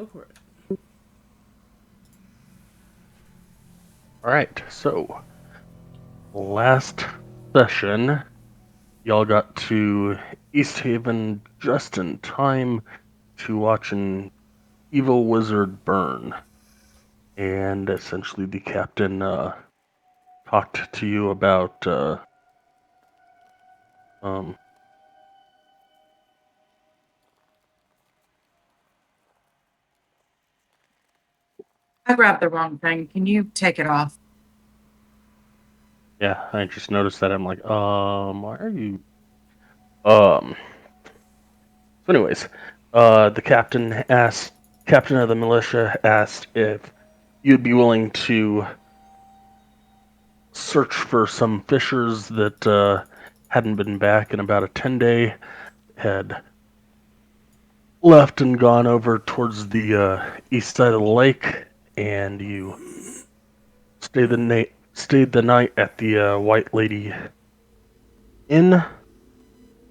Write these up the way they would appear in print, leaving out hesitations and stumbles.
Go for it. Alright, so last session, y'all got to East Haven just in time to watch an evil wizard burn. And essentially, the captain talked to you about um, I grabbed the wrong thing. Can you take it off? yeah, I just noticed that. I'm like, why are you? Um, so anyways, the captain of the militia asked if you'd be willing to search for some fishers that hadn't been back in about a 10-day, had left and gone over towards the east side of the lake, and you stayed the night at the White Lady Inn,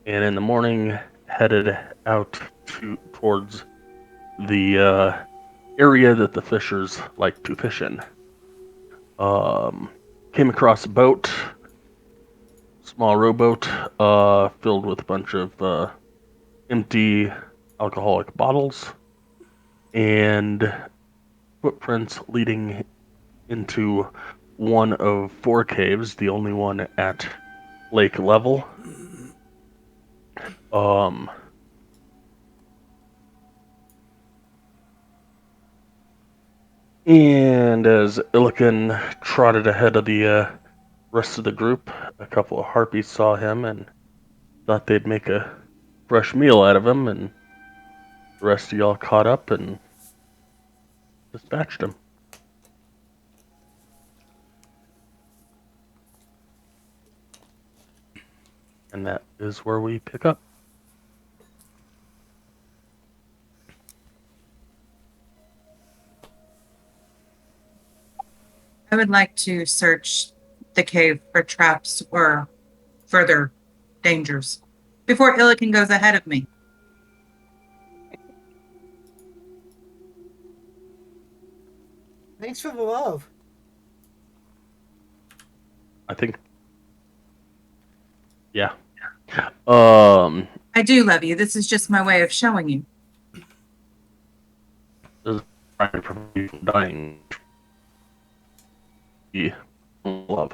and in the morning headed out towards the area that the fishers like to fish in. Um, Came across a boat, small rowboat, filled with a bunch of empty alcoholic bottles and footprints leading into one of four caves, the only one at lake level. Um, and as Illiken trotted ahead of the rest of the group, a couple of harpies saw him and thought they'd make a fresh meal out of him, and the rest of y'all caught up and dispatched him. And that is where we pick up. I would like to search the cave for traps or further dangers before Illiken goes ahead of me. Thanks for the love. I think, yeah. Um, I do love you. This is just my way of showing you. this is trying to prevent you from dying. Love.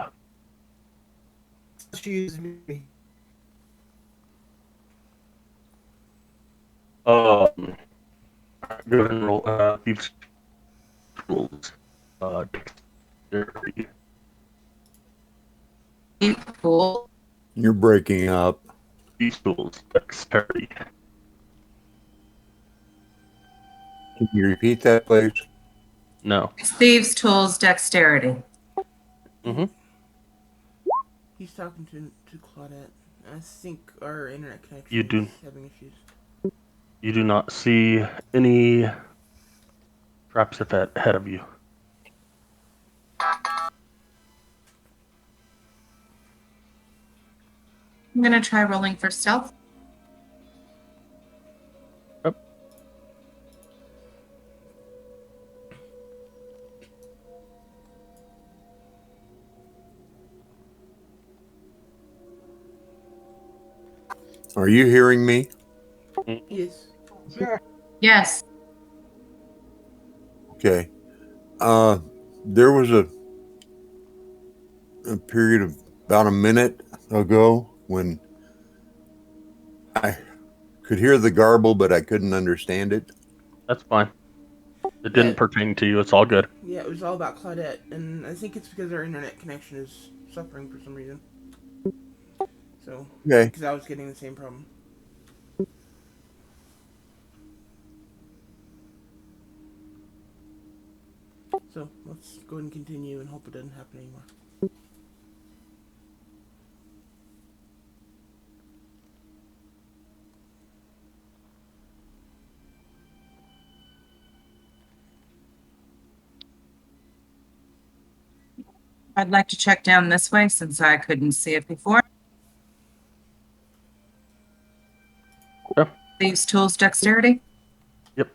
Excuse me. Um, Go ahead and roll thieves tools. Dexterity. Cool. You're breaking up. Thieves tools. Dexterity. Can you repeat that, please? No. Thieves' tools, dexterity. Mm-hmm. He's talking to Claudette. I think our internet You connection do. is having issues. You do not see any traps ahead of you. I'm going to try rolling for stealth. Yep. Are you hearing me? Yes. Sure. Yes. Okay. There was a period of about a minute ago when I could hear the garble, but I couldn't understand it. That's fine. It Yeah. didn't pertain to you. It's all good. Yeah, it was all about Claudette, and I think it's because our internet connection is suffering for some reason. So, Okay. because I was getting the same problem. So, let's go ahead and continue and hope it doesn't happen anymore. I'd like to check down this way since I couldn't see it before. Okay. Thieves' tools, dexterity. Yep.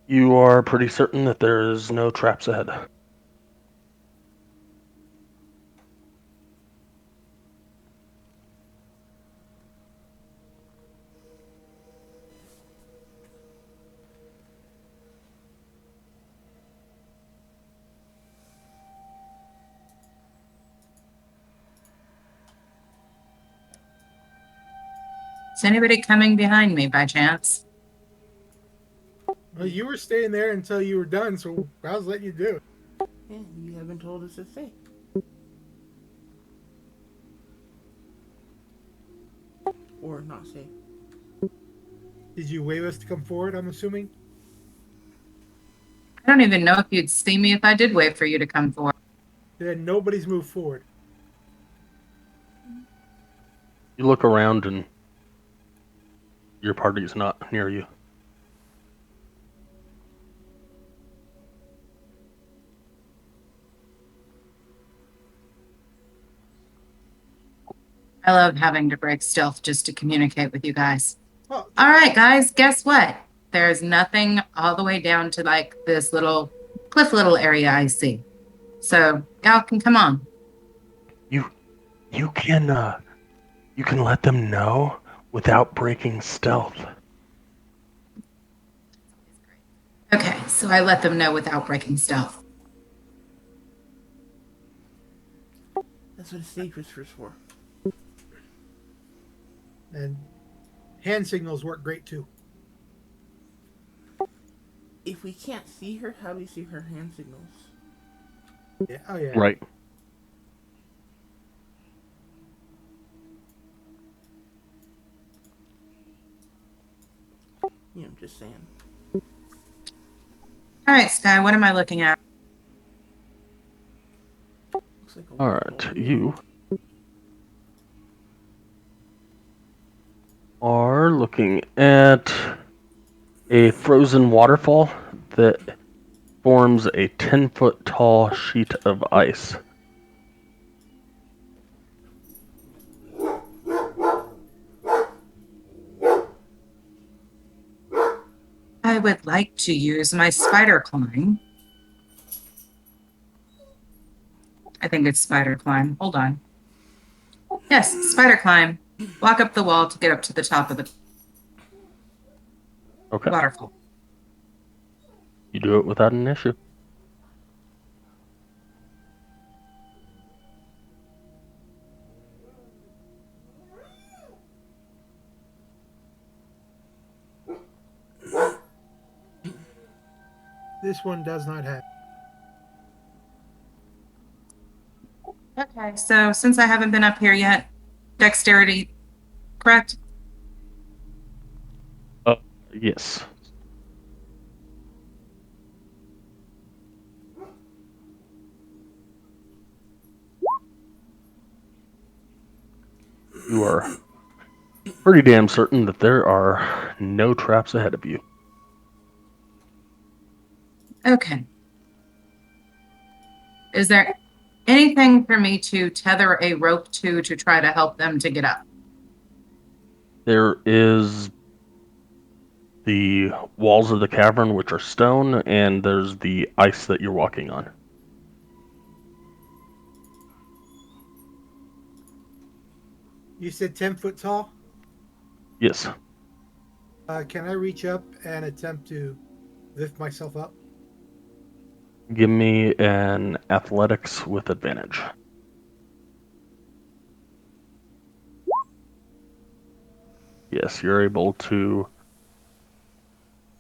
You are pretty certain that there's no traps ahead. Is anybody coming behind me by chance? Well, you were staying there until you were done, so I was letting you do it. Yeah, you haven't told us a thing. Or not say. Did you wave us to come forward, I'm assuming? I don't even know if you'd see me if I did wait for you to come forward. Then nobody's moved forward. You look around and your party's not near you. I love having to break stealth just to communicate with you guys. Well, All right, guys, guess what? There's nothing all the way down to like this little cliff little area I see. So y'all can come on. You can let them know without breaking stealth. Okay, so I let them know without breaking stealth. That's what a stage whisper's for. and hand signals work great too. If we can't see her, how do we see her hand signals? Yeah. Oh yeah. Right. You know, just saying. All right, Sky, what am I looking at? Looks like a All right, you are looking at a frozen waterfall that forms a 10-foot tall sheet of ice. I would like to use my spider climb. I think it's spider climb. Hold on. Yes, spider climb. Walk up the wall to get up to the top of the Okay. waterfall. You do it without an issue. This one does not have. Okay, so since I haven't been up here yet, dexterity, correct? Yes. You are pretty damn certain that there are no traps ahead of you. Okay. Is there anything for me to tether a rope to try to help them to get up? There is the walls of the cavern, which are stone, and there's the ice that you're walking on. You said 10 foot tall. Yes. Can I reach up and attempt to lift myself up? Give me an athletics with advantage. Yes, you're able to,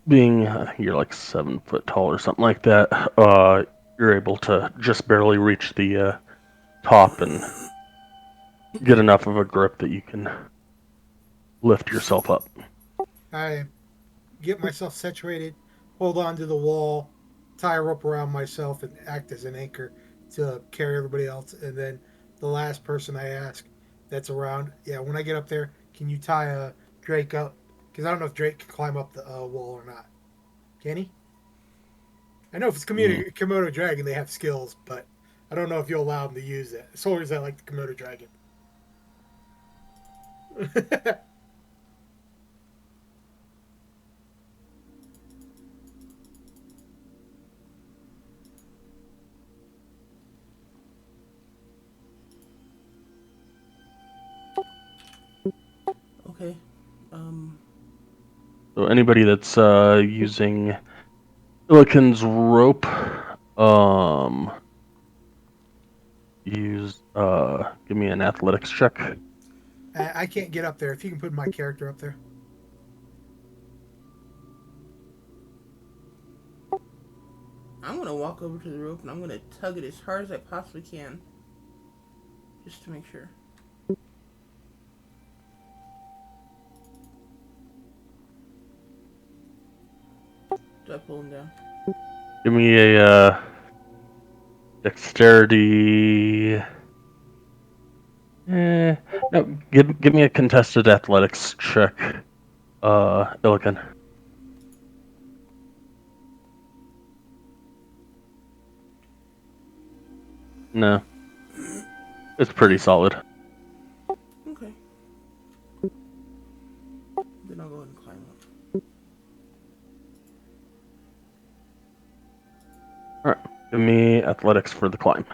being you're like 7 foot tall or something like that, you're able to just barely reach the top and get enough of a grip that you can lift yourself up. I get myself situated, hold on to the wall, tie a rope around myself, and act as an anchor to carry everybody else. And then the last person I ask that's around, yeah, when I get up there, can you tie Drake up? Because I don't know if Drake can climb up the wall or not. Can he? I know if it's Komodo Dragon, they have skills, but I don't know if you'll allow them to use it. Soldiers that like the Komodo Dragon. Okay. So anybody that's using Illiken's rope, give me an athletics check. I can't get up there. If you can put my character up there. I'm gonna walk over to the rope and I'm gonna tug it as hard as I possibly can. Just to make sure. Do I pull him down? Give me a dexterity. No, give me a contested athletics check, Illiken. No, it's pretty solid. Okay. Then I'll go ahead and climb up. All right, give me athletics for the climb.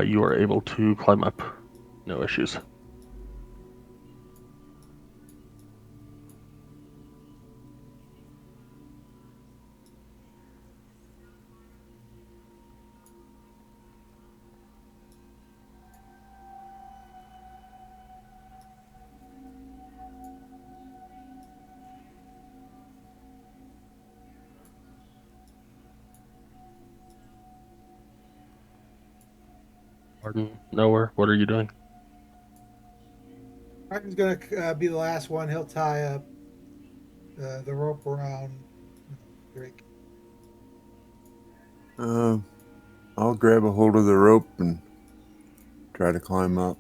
You are able to climb up, no issues. Pardon, nowhere. What are you doing? Martin's gonna be the last one. He'll tie up the rope around Drake. I'll grab a hold of the rope and try to climb up.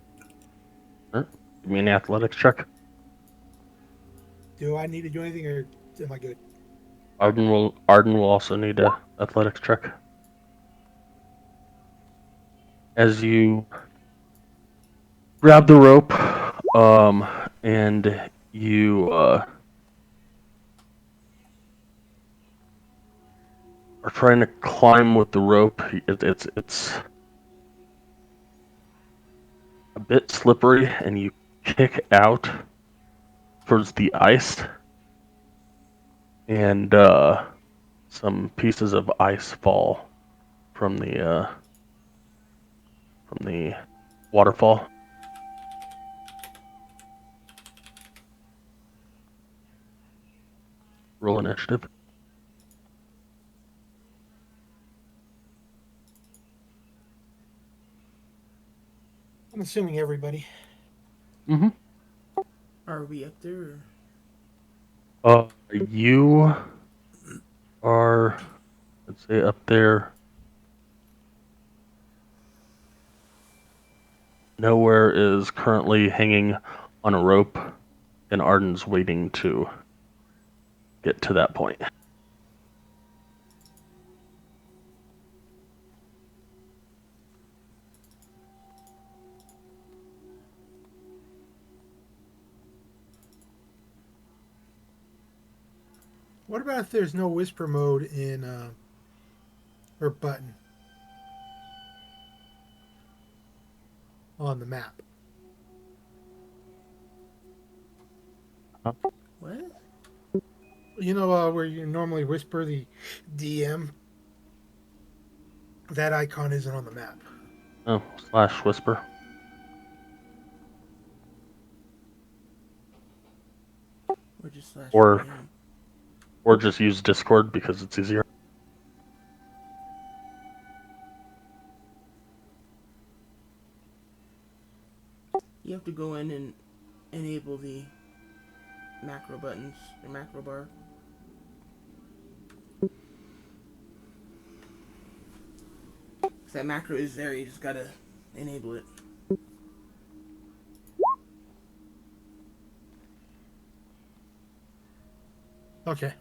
All right, give me an athletics check. Do I need to do anything, or am I good? Arden will also need a athletics check. As you grab the rope, and you are trying to climb with the rope. It's a bit slippery, and you kick out towards the ice, and some pieces of ice fall from the waterfall. Roll initiative. I'm assuming everybody. Mm-hmm. Are we up there? You are, let's say, up there. Nowhere is currently hanging on a rope, and Arden's waiting to get to that point. What about if there's no whisper mode in or button on the map? What? You know where you normally whisper the DM? That icon isn't on the map. Oh, slash whisper. Or just slash Or DM? or just use Discord because it's easier. You have to go in and enable the buttons, your macro bar. Because that macro is there, you just gotta enable it. Okay.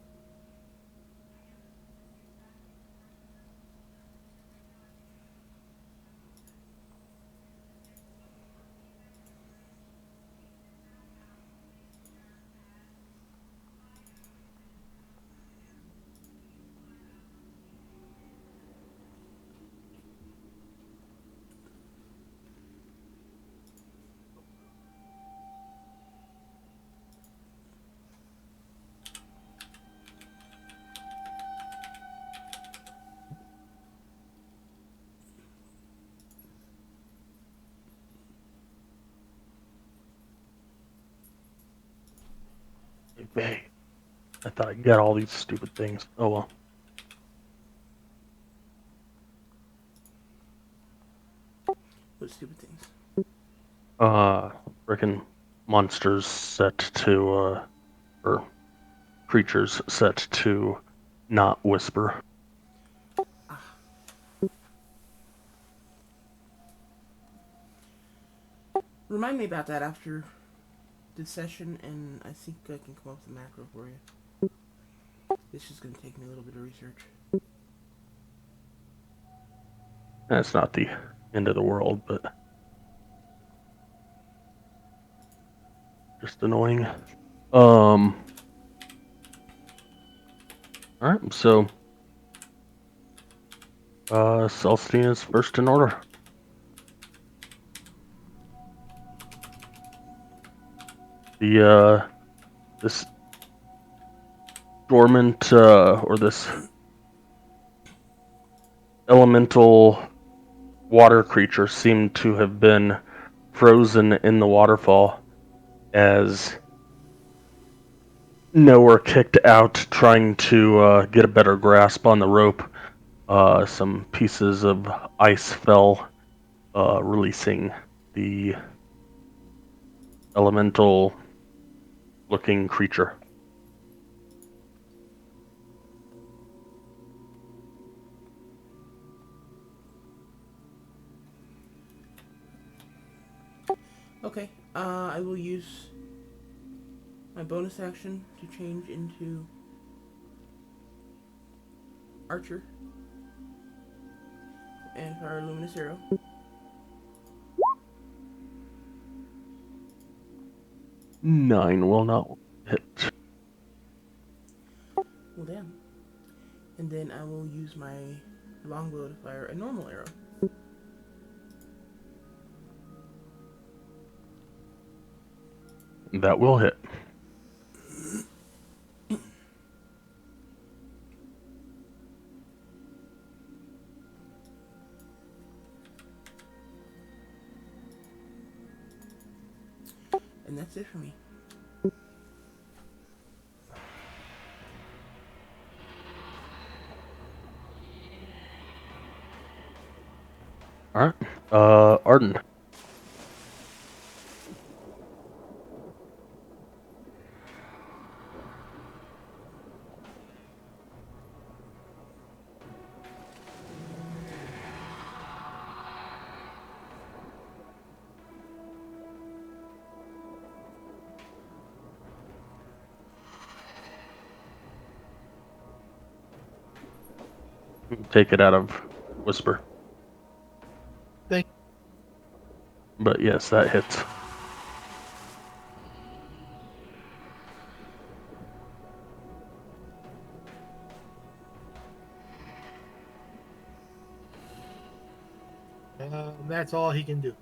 Hey, I thought I got all these stupid things. Oh well. What stupid things? Frickin' monsters set to, or creatures set to not whisper. Remind me about that after the session, and I think I can come up with a macro for you. This is going to take me a little bit of research. That's not the end of the world, but just annoying. Alright, so Celestine is first in order. This dormant, or this elemental water creature seemed to have been frozen in the waterfall as Noah kicked out, trying to get a better grasp on the rope. Some pieces of ice fell, releasing the elemental-looking creature. Okay, I will use my bonus action to change into Archer and fire a luminous arrow. 9 will not hit. Well, damn. And then I will use my longbow to fire a normal arrow. That will hit. And that's it for me. Alright, Arden. Take it out of Whisper. Thank But yes, that hits. That's all he can do.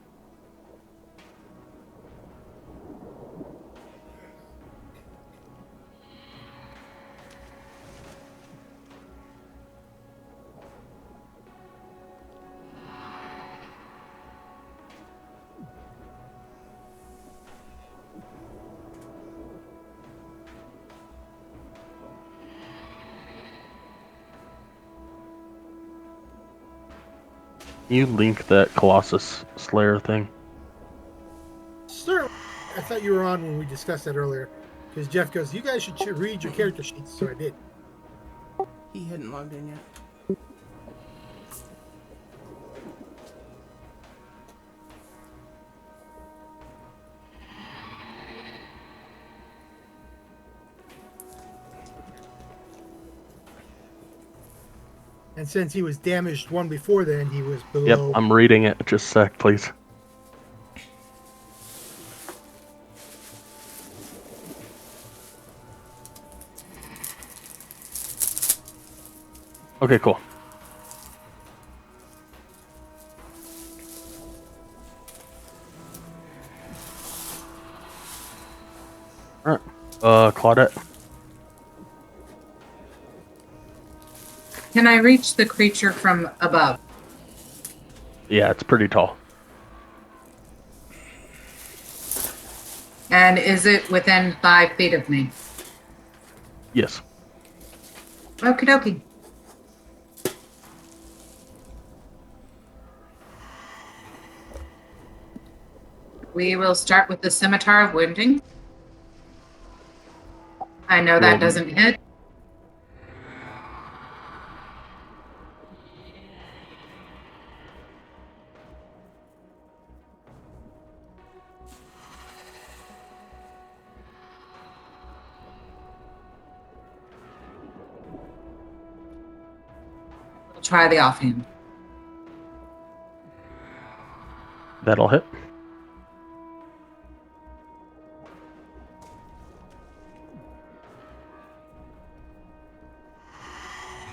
You link that Colossus Slayer thing? Certainly. I thought you were on when we discussed that earlier. Because Jeff goes, you guys should read your character sheets. So I did. He hadn't logged in yet. And since he was damaged one before then, he was Yep, below. I'm reading it. Just a sec, please. Okay, cool. Alright. Claudette. Can I reach the creature from above? Yeah, it's pretty tall. And is it within 5 feet of me? Yes. Okie dokie. We will start with the scimitar of wounding. I know that doesn't hit. We'll try the offhand. That'll hit.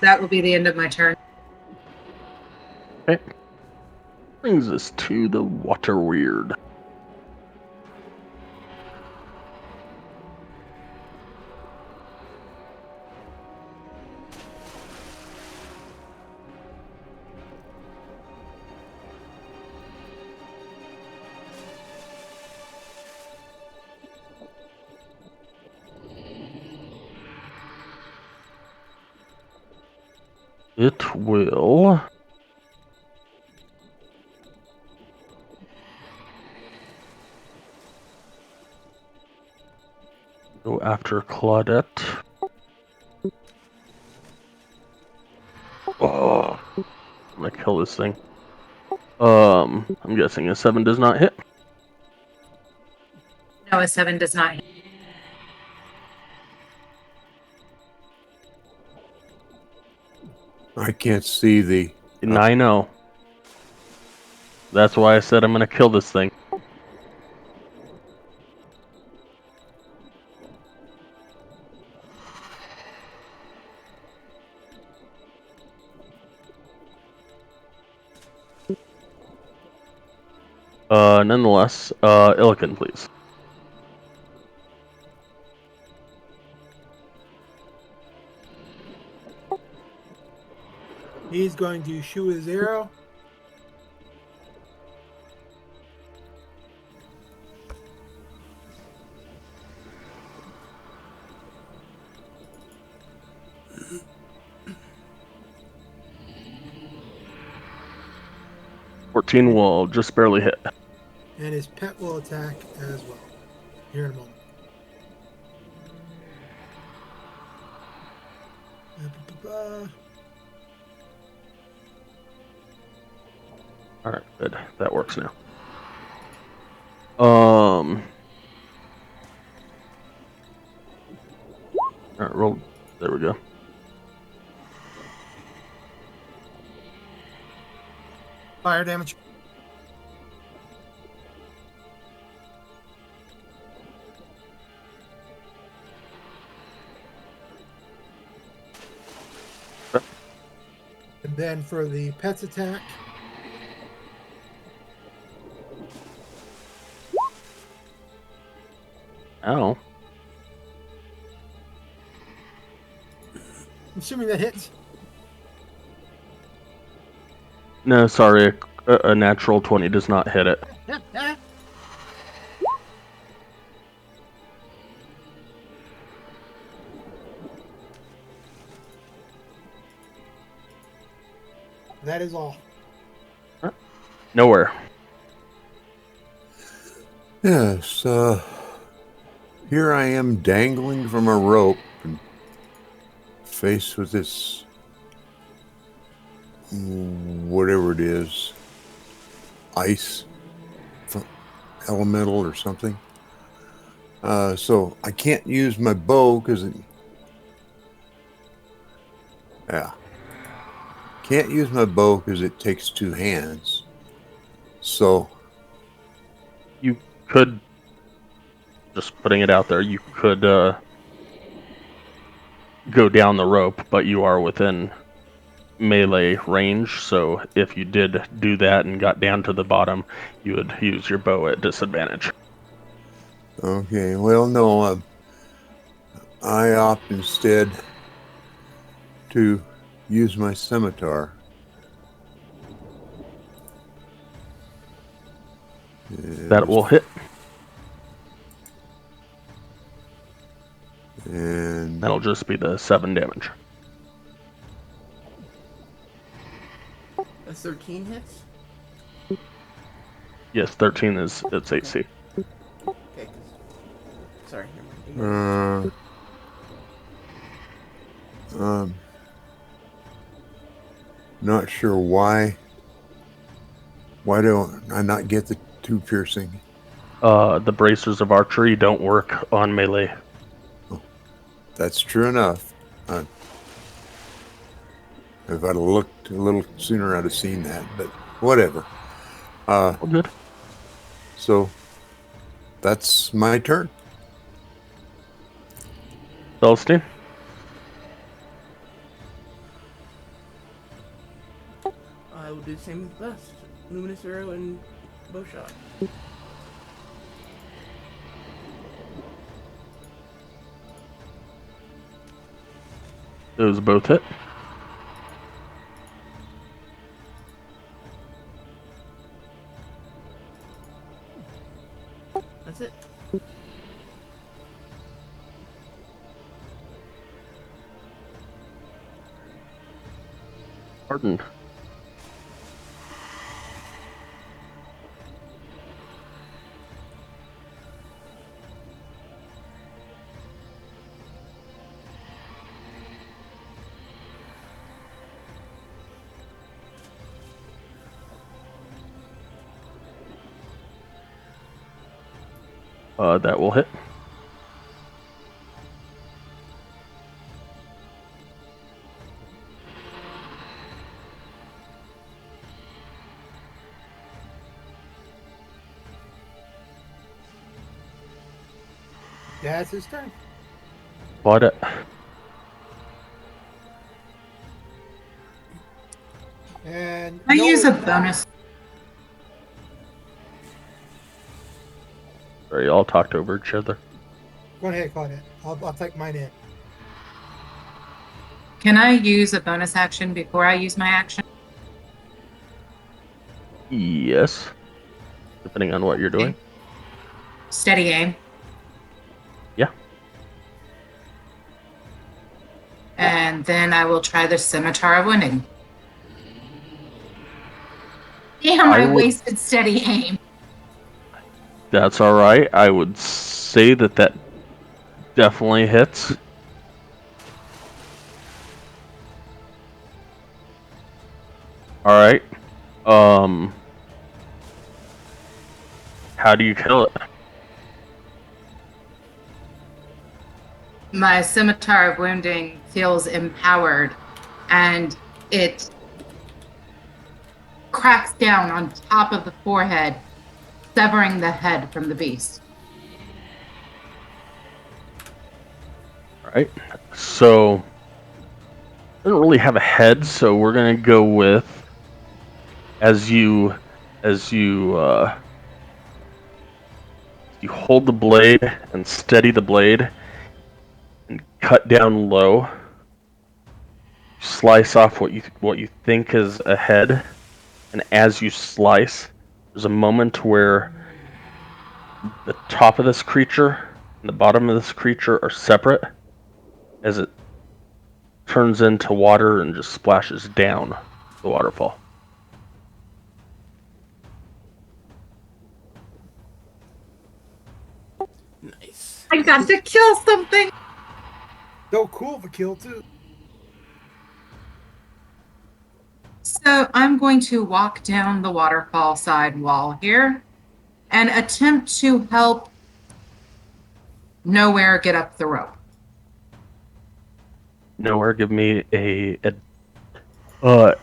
That will be the end of my turn. Okay. Brings us to the water weird. It will go after Claudette. Oh, I'm gonna kill this thing. I'm guessing a 7 does not hit. No, a 7 does not hit. I can't see the. And I know. That's why I said I'm gonna kill this thing. Nonetheless, Illican, please. He's going to shoot his arrow. $14 will just barely hit. And his pet will attack as well. Here in a moment. Alright, good. That works now. Alright, roll. There we go. Fire damage. And then for the pet's attack, Ow. I'm assuming that hits. No, sorry. A natural 20 does not hit it. That is all. Yes, here I am dangling from a rope and faced with this whatever it is, ice elemental or something. So I can't use my bow because can't use my bow because it takes 2 hands. So You could, just putting it out there, you could go down the rope, but you are within melee range, so if you did do that and got down to the bottom, you would use your bow at disadvantage. okay, well, no, I opt instead to use my scimitar. That will hit, And that'll just be the 7 damage. A 13 hits? Yes, 13 is its AC. Okay, sorry, never mind. not sure why. Why don't I not get the 2 piercing? The bracers of archery don't work on melee. That's true enough. If I'd have looked a little sooner, I'd have seen that. But whatever. Well, good. So that's my turn. Celestine? I will do the same as best. Luminous arrow and bow shot. Those both hit. That's it. Pardon. That will hit. Yeah, it's his turn. Bought it. And I use a bonus. Sorry, all talked over each other. Go ahead, Claudette. I'll take mine in. Can I use a bonus action before I use my action? Yes. Depending on what you're doing. Steady aim. Yeah. And then I will try the Scimitar of Winning. Damn, I wasted steady aim. That's alright. I would say that definitely hits. Alright. How do you kill it? My Scimitar of Wounding feels empowered, and it cracks down on top of the forehead, severing the head from the beast. Alright. So, it doesn't really have a head, so we're gonna go with as you hold the blade and steady the blade and cut down low. Slice off what you think is a head, and as you slice, there's a moment where the top of this creature and the bottom of this creature are separate as it turns into water and just splashes down the waterfall. Nice. I got to kill something. So cool of a kill too. So I'm going to walk down the waterfall side wall here and attempt to help Nowhere get up the rope. Nowhere, give me a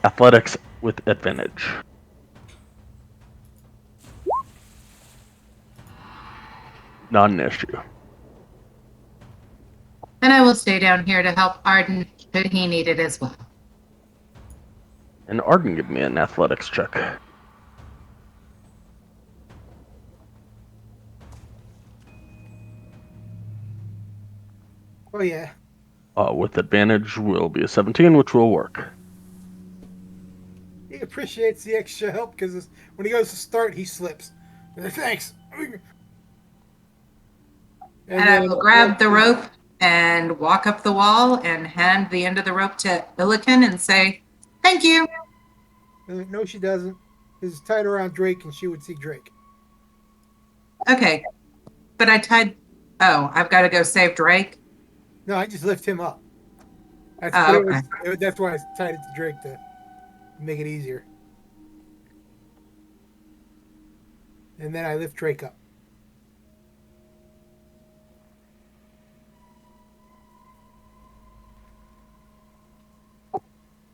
athletics with advantage. Not an issue. And I will stay down here to help Arden should he need it as well. And Arden, give me an athletics check. Oh yeah. With advantage will be a 17, which will work. He appreciates the extra help because when he goes to start, he slips. Thanks. And I will grab the rope and walk up the wall and hand the end of the rope to Illiken and say, thank you. No, she doesn't. It's tied around Drake, and she would see Drake. Okay. But I tied. Oh, I've got to go save Drake. No, I just lift him up. That's okay. That's why I tied it to Drake to make it easier. And then I lift Drake up.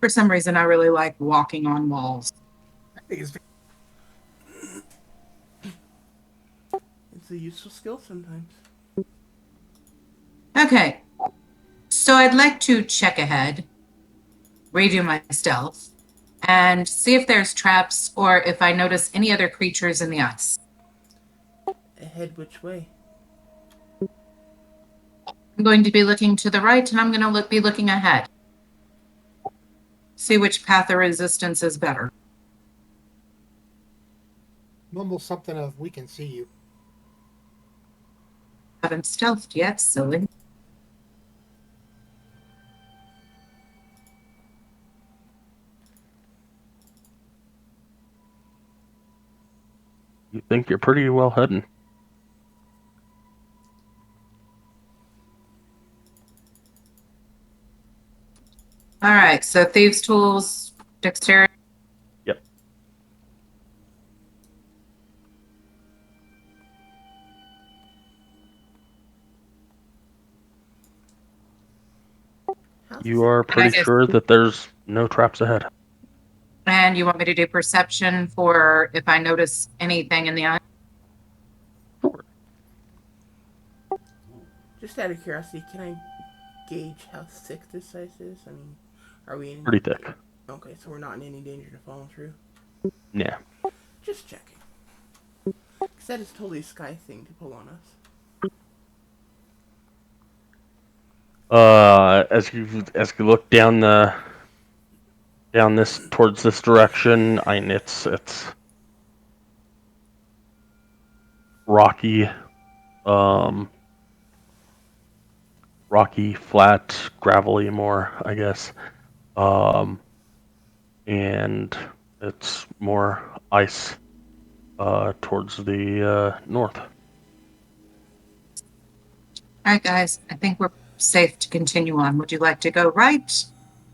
For some reason, I really like walking on walls. I think it's It's a useful skill sometimes. Okay. So I'd like to check ahead, redo my stealth, and see if there's traps or if I notice any other creatures in the ice. Ahead which way? I'm going to be looking to the right, and I'm going to be looking ahead. See which path of resistance is better. mumble something of "we can see you." Haven't stealthed yet, silly. You think you're pretty well hidden. All right, so thieves' tools, dexterity. Yep. You are pretty sure that there's no traps ahead. And you want me to do perception for if I notice anything in the eye? Sure. Just out of curiosity, can I gauge how thick this ice is? I mean, are we in... Pretty thick. Okay, so we're not in any danger to falling through? Yeah. Just checking. Because that is totally a Sky thing to pull on us. As you look down this towards this direction, I mean it's rocky, flat, gravelly more, I guess, and it's more ice towards the north. All right, guys, I think we're safe to continue on. Would you like to go right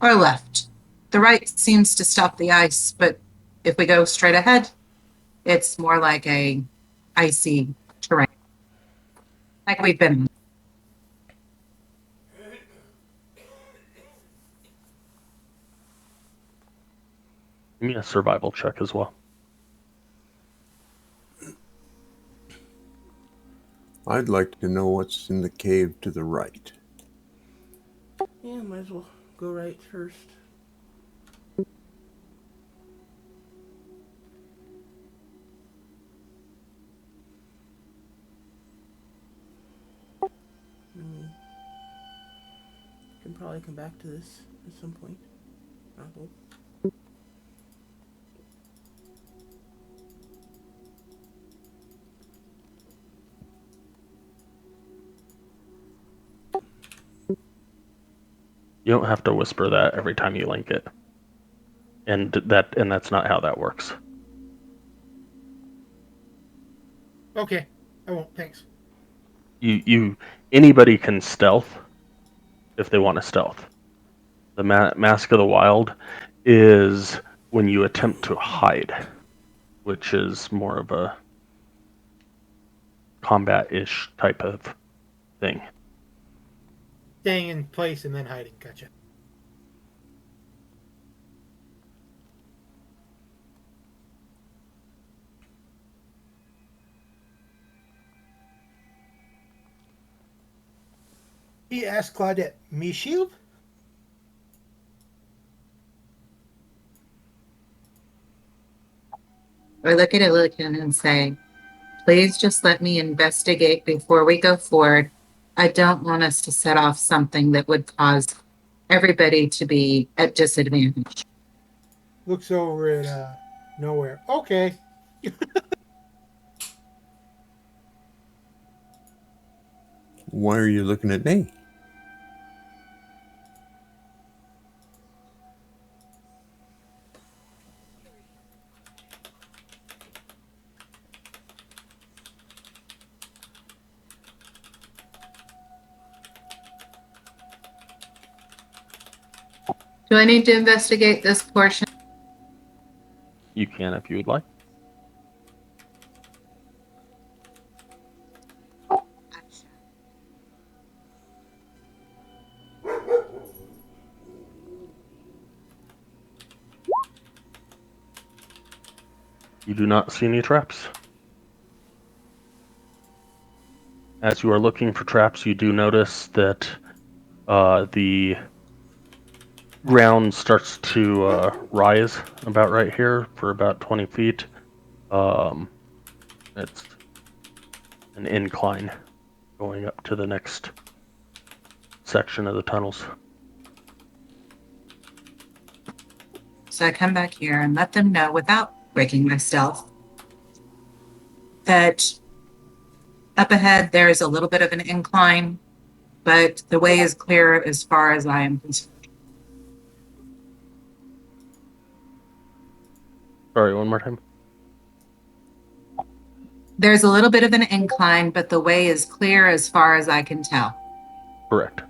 or left? The right seems to stop the ice, but if we go straight ahead, it's more like a icy terrain, like we've been. Give me a survival check as well. I'd like to know what's in the cave to the right. Yeah, might as well go right first. Can probably come back to this at some point, I hope. You don't have to whisper that every time you link it. And that's not how that works. Okay, I won't. Thanks. Anybody can stealth if they want to stealth. The Mask of the Wild is when you attempt to hide, which is more of a combat-ish type of thing. Staying in place and then hiding. Gotcha. He asked Claudette, me shield? I look at Illiken and say, please just let me investigate before we go forward. I don't want us to set off something that would cause everybody to be at disadvantage. Looks over at nowhere. Okay. Why are you looking at me? Do I need to investigate this portion? You can if you would like. You do not see any traps. As you are looking for traps, you do notice that the ground starts to rise about right here for about 20 feet. It's an incline going up to the next section of the tunnels. So I come back here and let them know without breaking my stealth that up ahead there is a little bit of an incline, but the way is clear as far as I am concerned. Sorry, one more time. There's a little bit of an incline, but the way is clear as far as I can tell. Correct.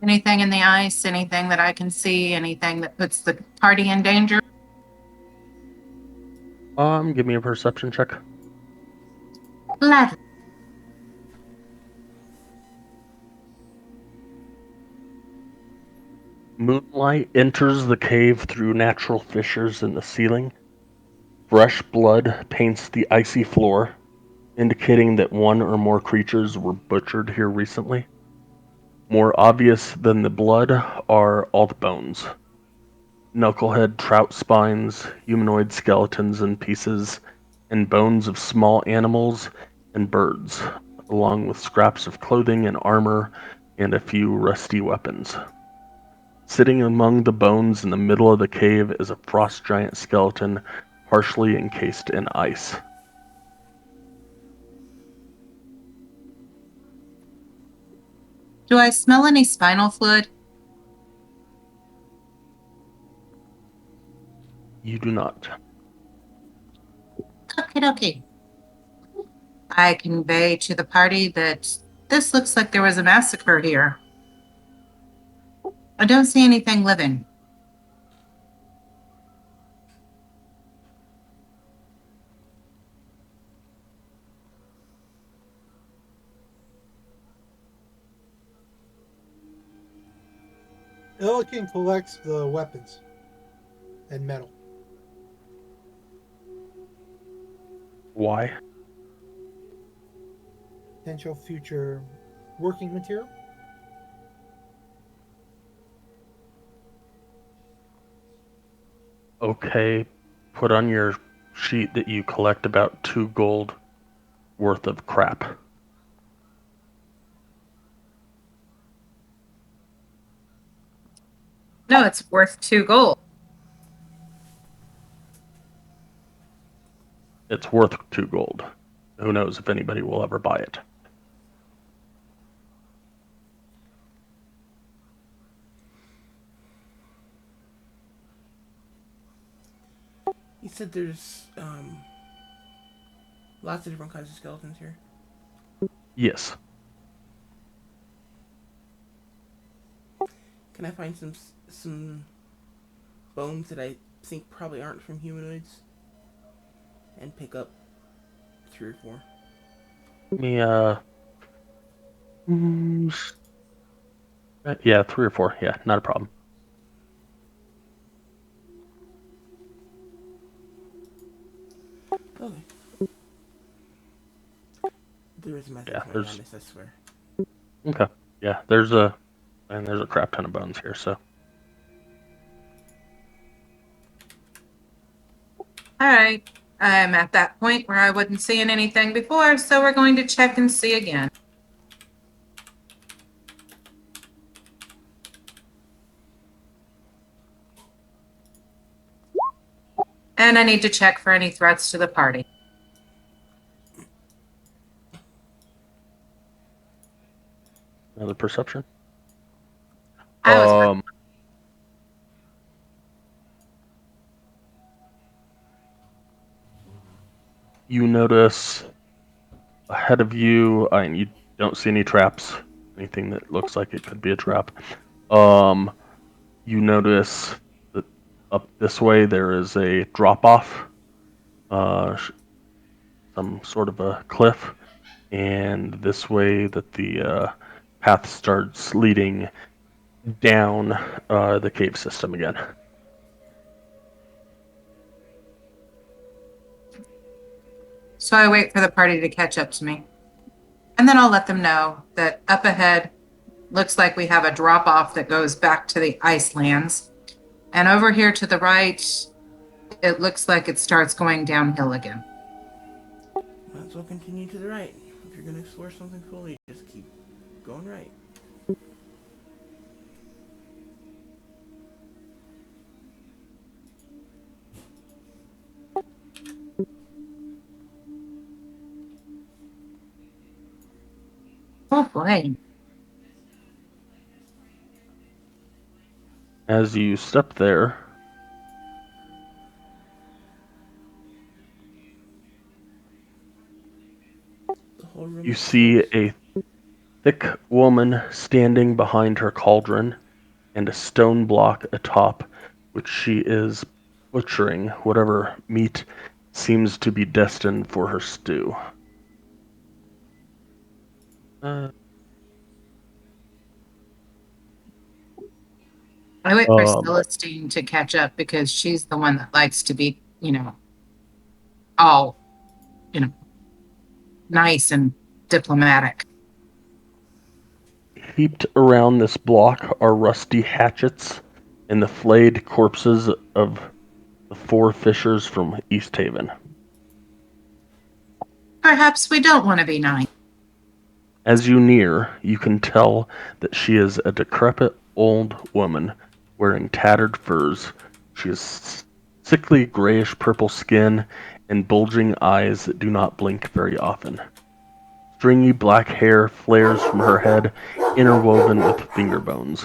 Anything in the ice, anything that I can see, anything that puts the party in danger? Give me a perception check. Gladly. Moonlight enters the cave through natural fissures in the ceiling. Fresh blood paints the icy floor, indicating that one or more creatures were butchered here recently. More obvious than the blood are all the bones. Knucklehead trout spines, humanoid skeletons in pieces, and bones of small animals and birds, along with scraps of clothing and armor and a few rusty weapons. Sitting among the bones in the middle of the cave is a frost giant skeleton partially encased in ice. Do I smell any spinal fluid? You do not. Okay. I convey to the party that this looks like there was a massacre here. I don't see anything living. Illiken collects the weapons and metal. Why? Potential future working material. Okay, put on your sheet that you collect about 2 gold worth of crap. No, it's worth 2 gold. It's worth 2 gold. Who knows if anybody will ever buy it. You said there's lots of different kinds of skeletons here. Yes. Can I find some bones that I think probably aren't from humanoids, and pick up 3 or 4? Yeah, 3 or 4. Yeah, not a problem. Okay. There is a method Yeah, to my there's- madness, I swear. Okay. Yeah, there's a crap ton of bones here, so. All right. I'm at that point where I wasn't seeing anything before, so we're going to check and see again. And I need to check for any threats to the party. Another perception? I was You notice ahead of you, and you don't see any traps, anything that looks like it could be a trap. You notice that up this way there is a drop-off, some sort of a cliff, and this way that the path starts leading down the cave system again. So I wait for the party to catch up to me. And then I'll let them know that up ahead looks like we have a drop off that goes back to the ice lands. And over here to the right, it looks like it starts going downhill again. Might as well continue to the right. If you're going to explore something fully, just keep going right. Oh boy. As you step there, The whole room you is see closed. a thick woman standing behind her cauldron and a stone block atop, which she is butchering whatever meat seems to be destined for her stew. I wait for Um, Celestine to catch up because she's the one that likes to be, all, nice and diplomatic. Heaped around this block are rusty hatchets and the flayed corpses of the 4 fishers from East Haven. Perhaps we don't want to be nice. As you near, you can tell that she is a decrepit old woman wearing tattered furs. She has sickly grayish-purple skin and bulging eyes that do not blink very often. Stringy black hair flares from her head, interwoven with finger bones.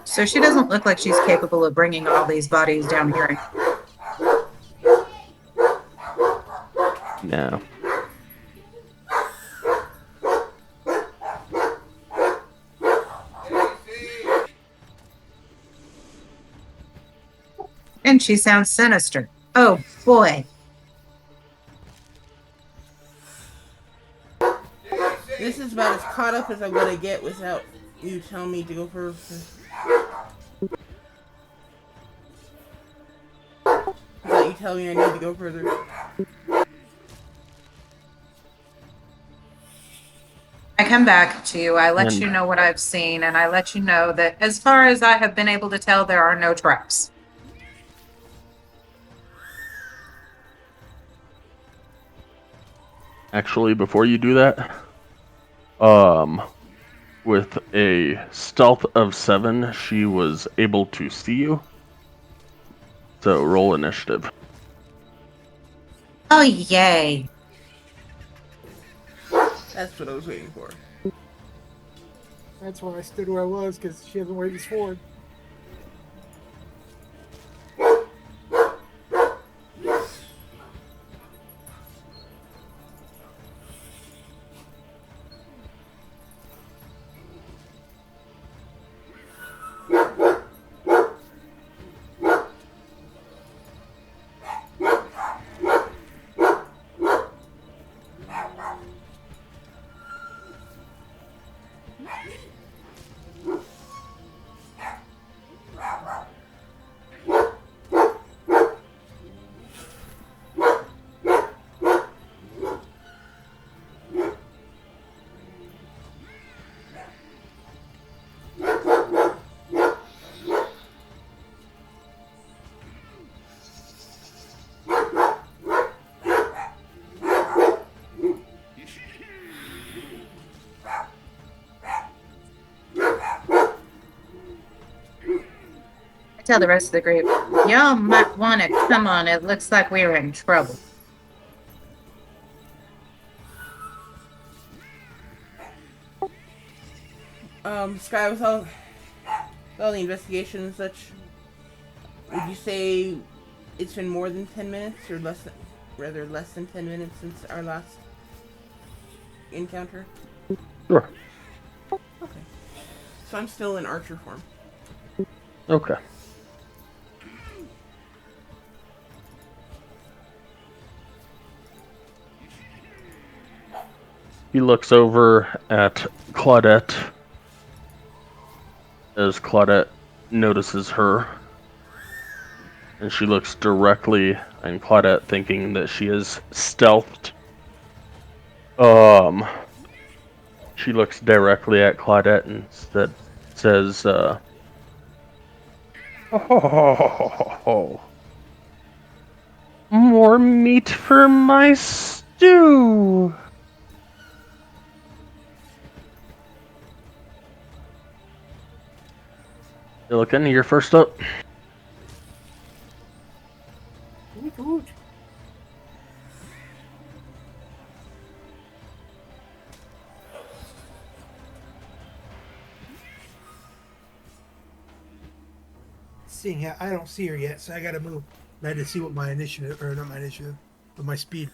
So she doesn't look like she's capable of bringing all these bodies down here. No. And she sounds sinister. Oh boy. This is about as caught up as I'm going to get without you telling me to go for... Without you telling me I need to go further. I come back to you. I let And- you know what I've seen, and I let you know that as far as I have been able to tell, there are no traps. Actually, before you do that, with a stealth of 7, she was able to see you. So roll initiative. Oh, yay. That's what I was waiting for. That's why I stood where I was, because she hasn't waved his sword. I tell the rest of the group, y'all might want to come on. It looks like we're in trouble. Sky, with all the investigation and such, would you say it's been more than 10 minutes, or less than 10 minutes since our last encounter? Sure. Okay. So I'm still in archer form. Okay. He looks over at Claudette as Claudette notices her. And she looks directly at Claudette, thinking that she is stealthed. She looks directly at Claudette and says, "Oh, more meat for my stew." You looking? You're first up. Woot woot. Seeing how I don't see her yet, so I gotta move. I had to see what my initiative, or not my initiative, but my speed.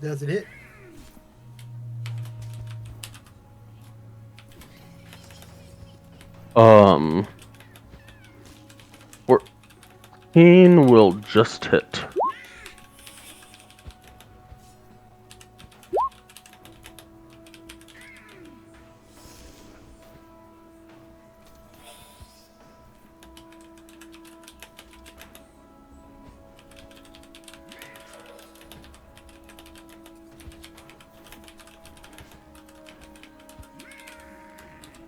Does it hit? Um, 14 will just hit.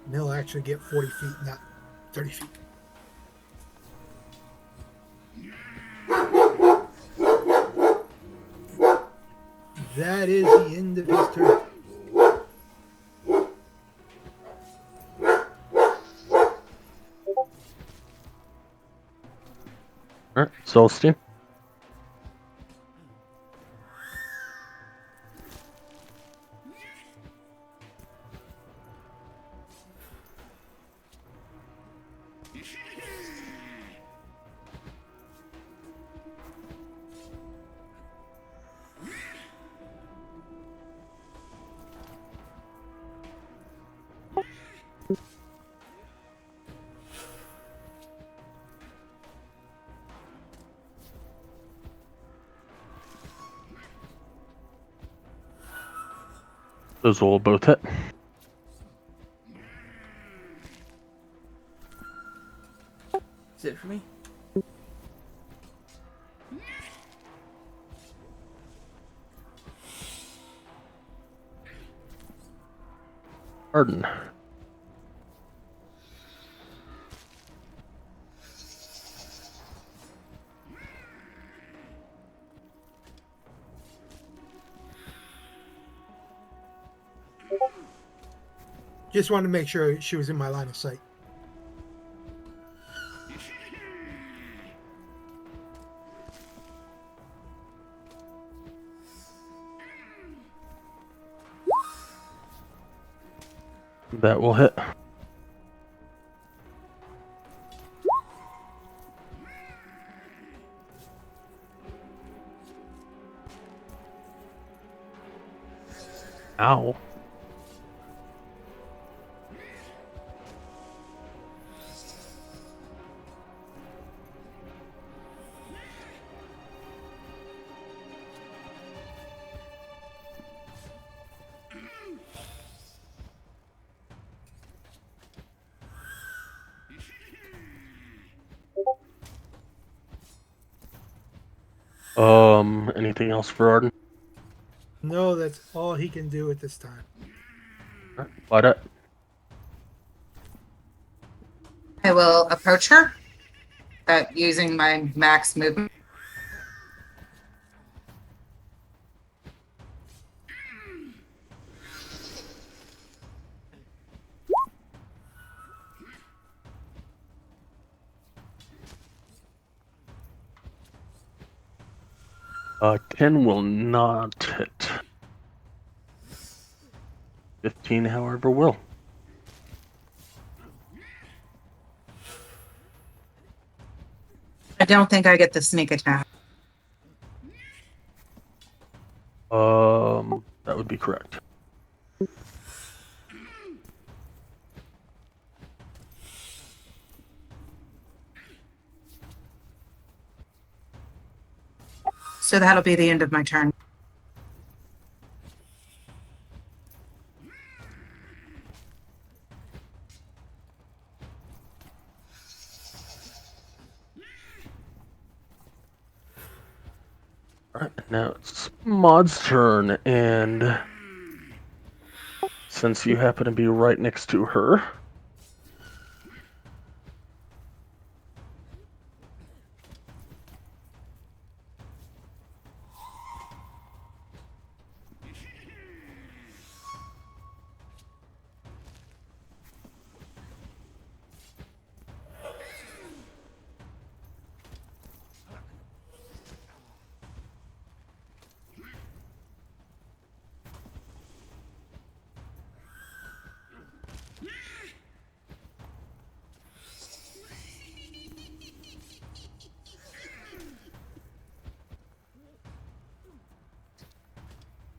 And he'll actually get 40 feet, not 30 feet. That is the end of his turn. Alright, Celestine. Those will both hit. That's it for me. Arden. Just wanted to make sure she was in my line of sight. That will hit. Ow. Anything else for Arden? No, that's all he can do at this time. Alright, Claudette. I will approach her, using my max movement. Ken will not hit. 15, however, will. I don't think I get the sneak attack. That would be correct. So that'll be the end of my turn. Alright, now it's Maud's turn, and since you happen to be right next to her,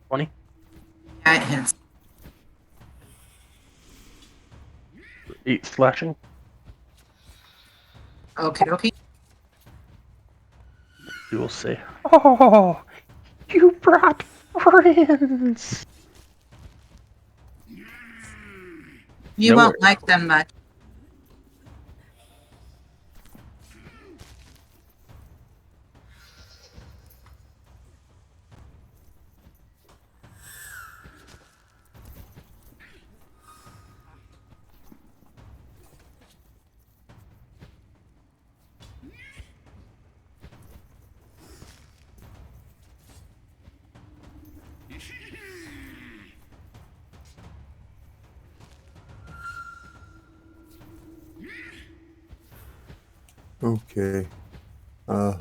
Twenty. Yeah, it hits. 8 slashing. Okay, okay. You will say, "Oh, you brought friends." You No won't worries. like them much. Okay. I'm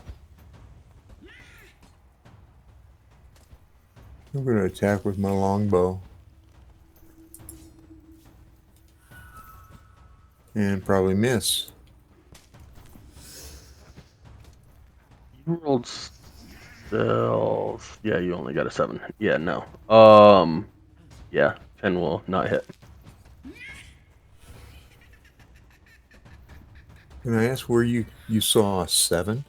going to attack with my longbow. And probably miss. You rolled stealth. Yeah, you only got a 7. Yeah, no. Yeah, 10 will not hit. Can I ask where you saw a 7?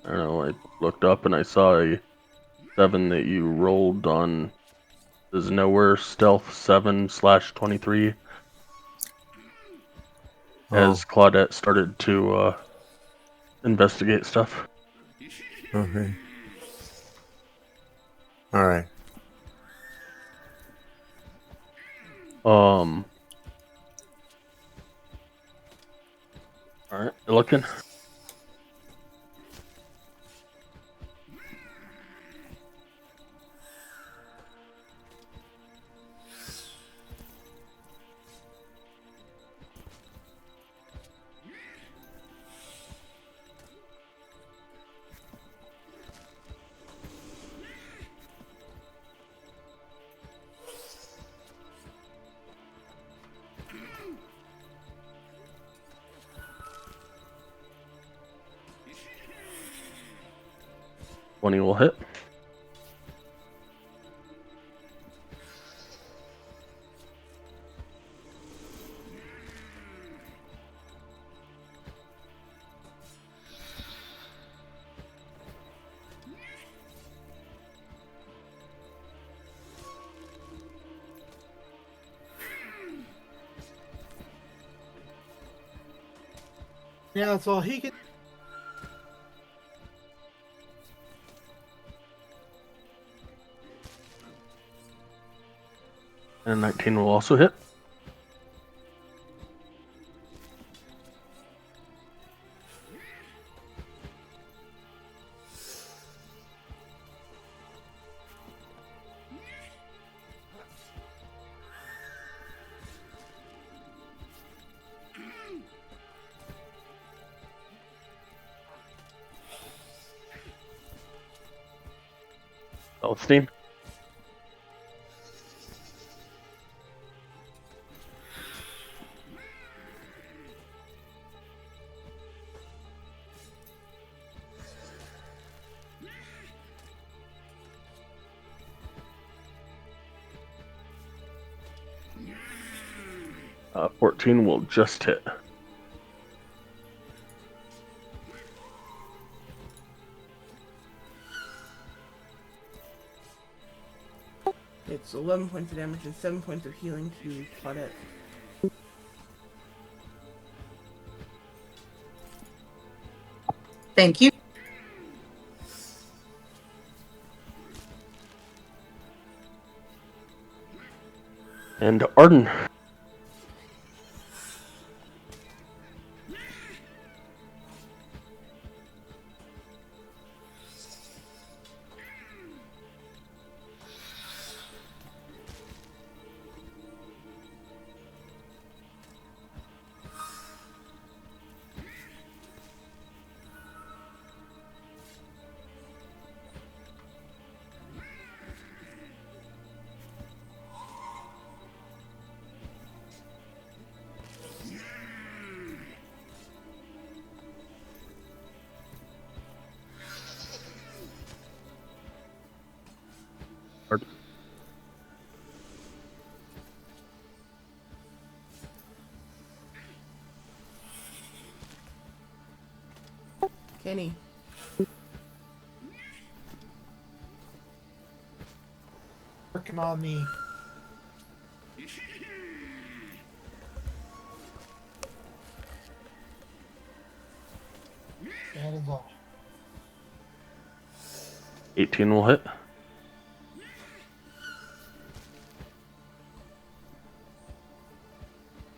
I don't know, I looked up and I saw a 7 that you rolled on is nowhere stealth 7/23 as Claudette started to investigate stuff. Okay. All right. All right, you looking? When he will hit. Yeah, that's all he can. And 19 will also hit. Steam. 14 will just hit. It's 11 points of damage and 7 points of healing to Claudette. Thank you. And Arden. Kenny. Working on me. That is all. 18 will hit.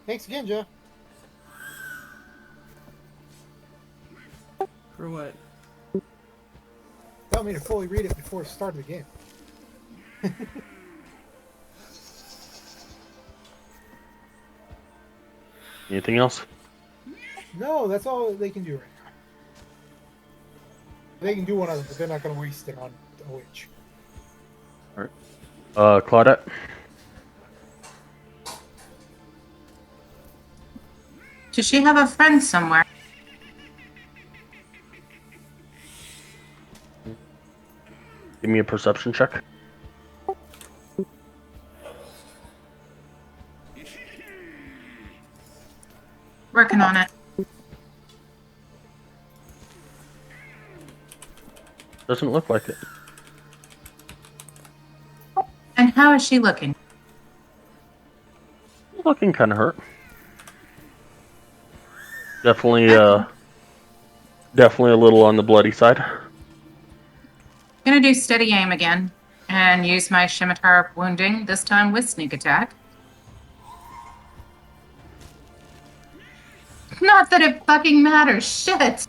Thanks again, Joe. For what? Tell me to fully read it before the start of the game. Anything else? No, that's all they can do right now. They can do one other, but they're not going to waste it on a witch. All right. Claudette. Does she have a friend somewhere? Give me a perception check. Working on it. Doesn't look like it. And how is she looking? Looking kind of hurt. Definitely, definitely a little on the bloody side. I'm gonna do steady aim again and use my scimitar wounding, this time with sneak attack. Not that it fucking matters, shit!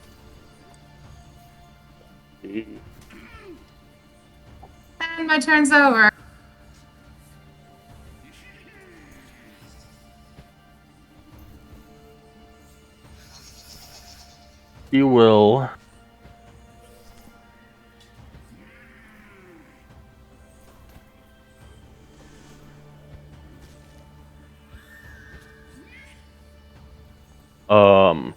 And my turn's over. You will um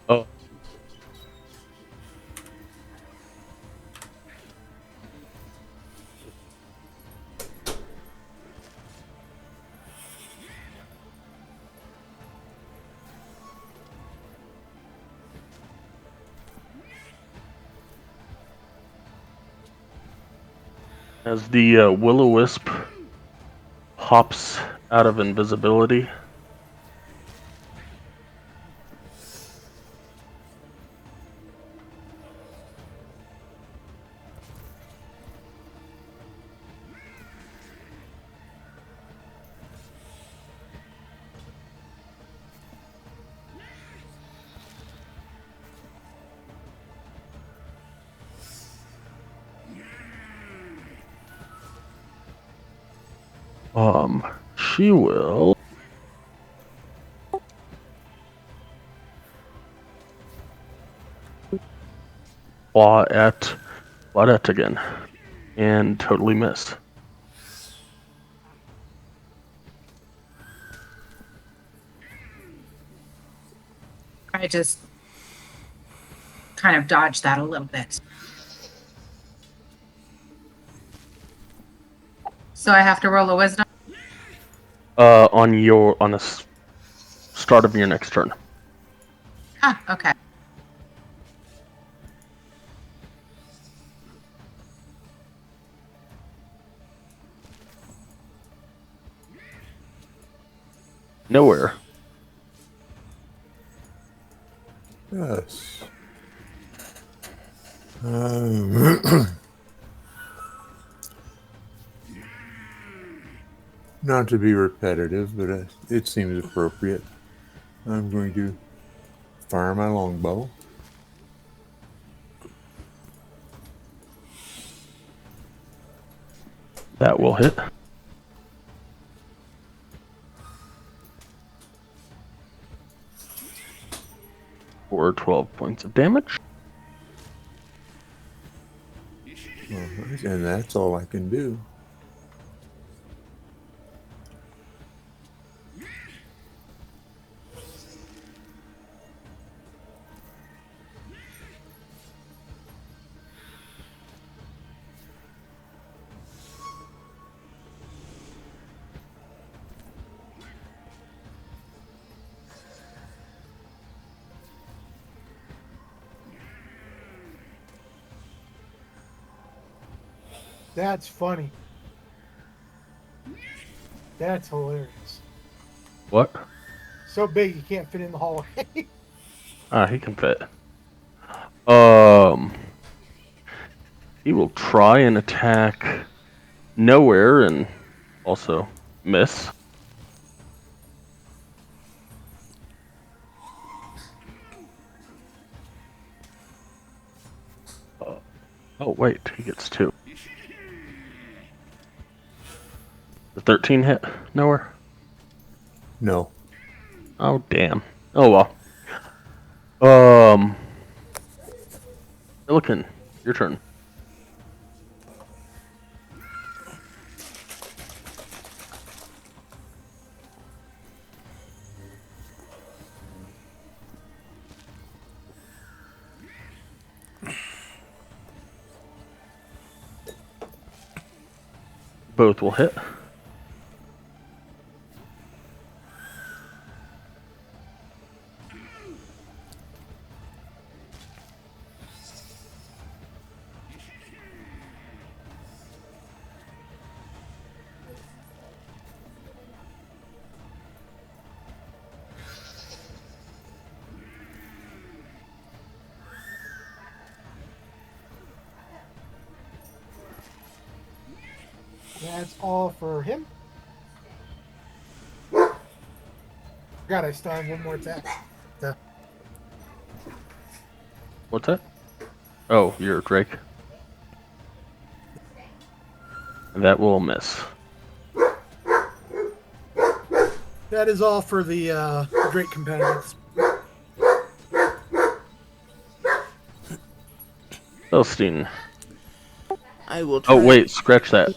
oh, as the will-o-wisp pops out of invisibility. She will claw at Claudette again and totally miss. I just kind of dodged that a little bit. So I have to roll a wisdom? On the start of your next turn. Ah, okay. Nowhere. Yes. Not to be repetitive, but it seems appropriate. I'm going to fire my longbow. That will hit. For 12 points of damage. And that's all I can do. That's funny. That's hilarious. What? So big you can't fit in the hallway. He can fit. He will try and attack nowhere and also miss. Oh wait, he gets 2. The 13 hit nowhere. No. Oh damn. Oh well. Milliken, your turn. Both will hit. That's all for him. God, I still have one more attack. What's that? Oh, you're Drake. That will miss. That is all for the Drake competitors. Celestine. I will try. Oh wait, scratch that.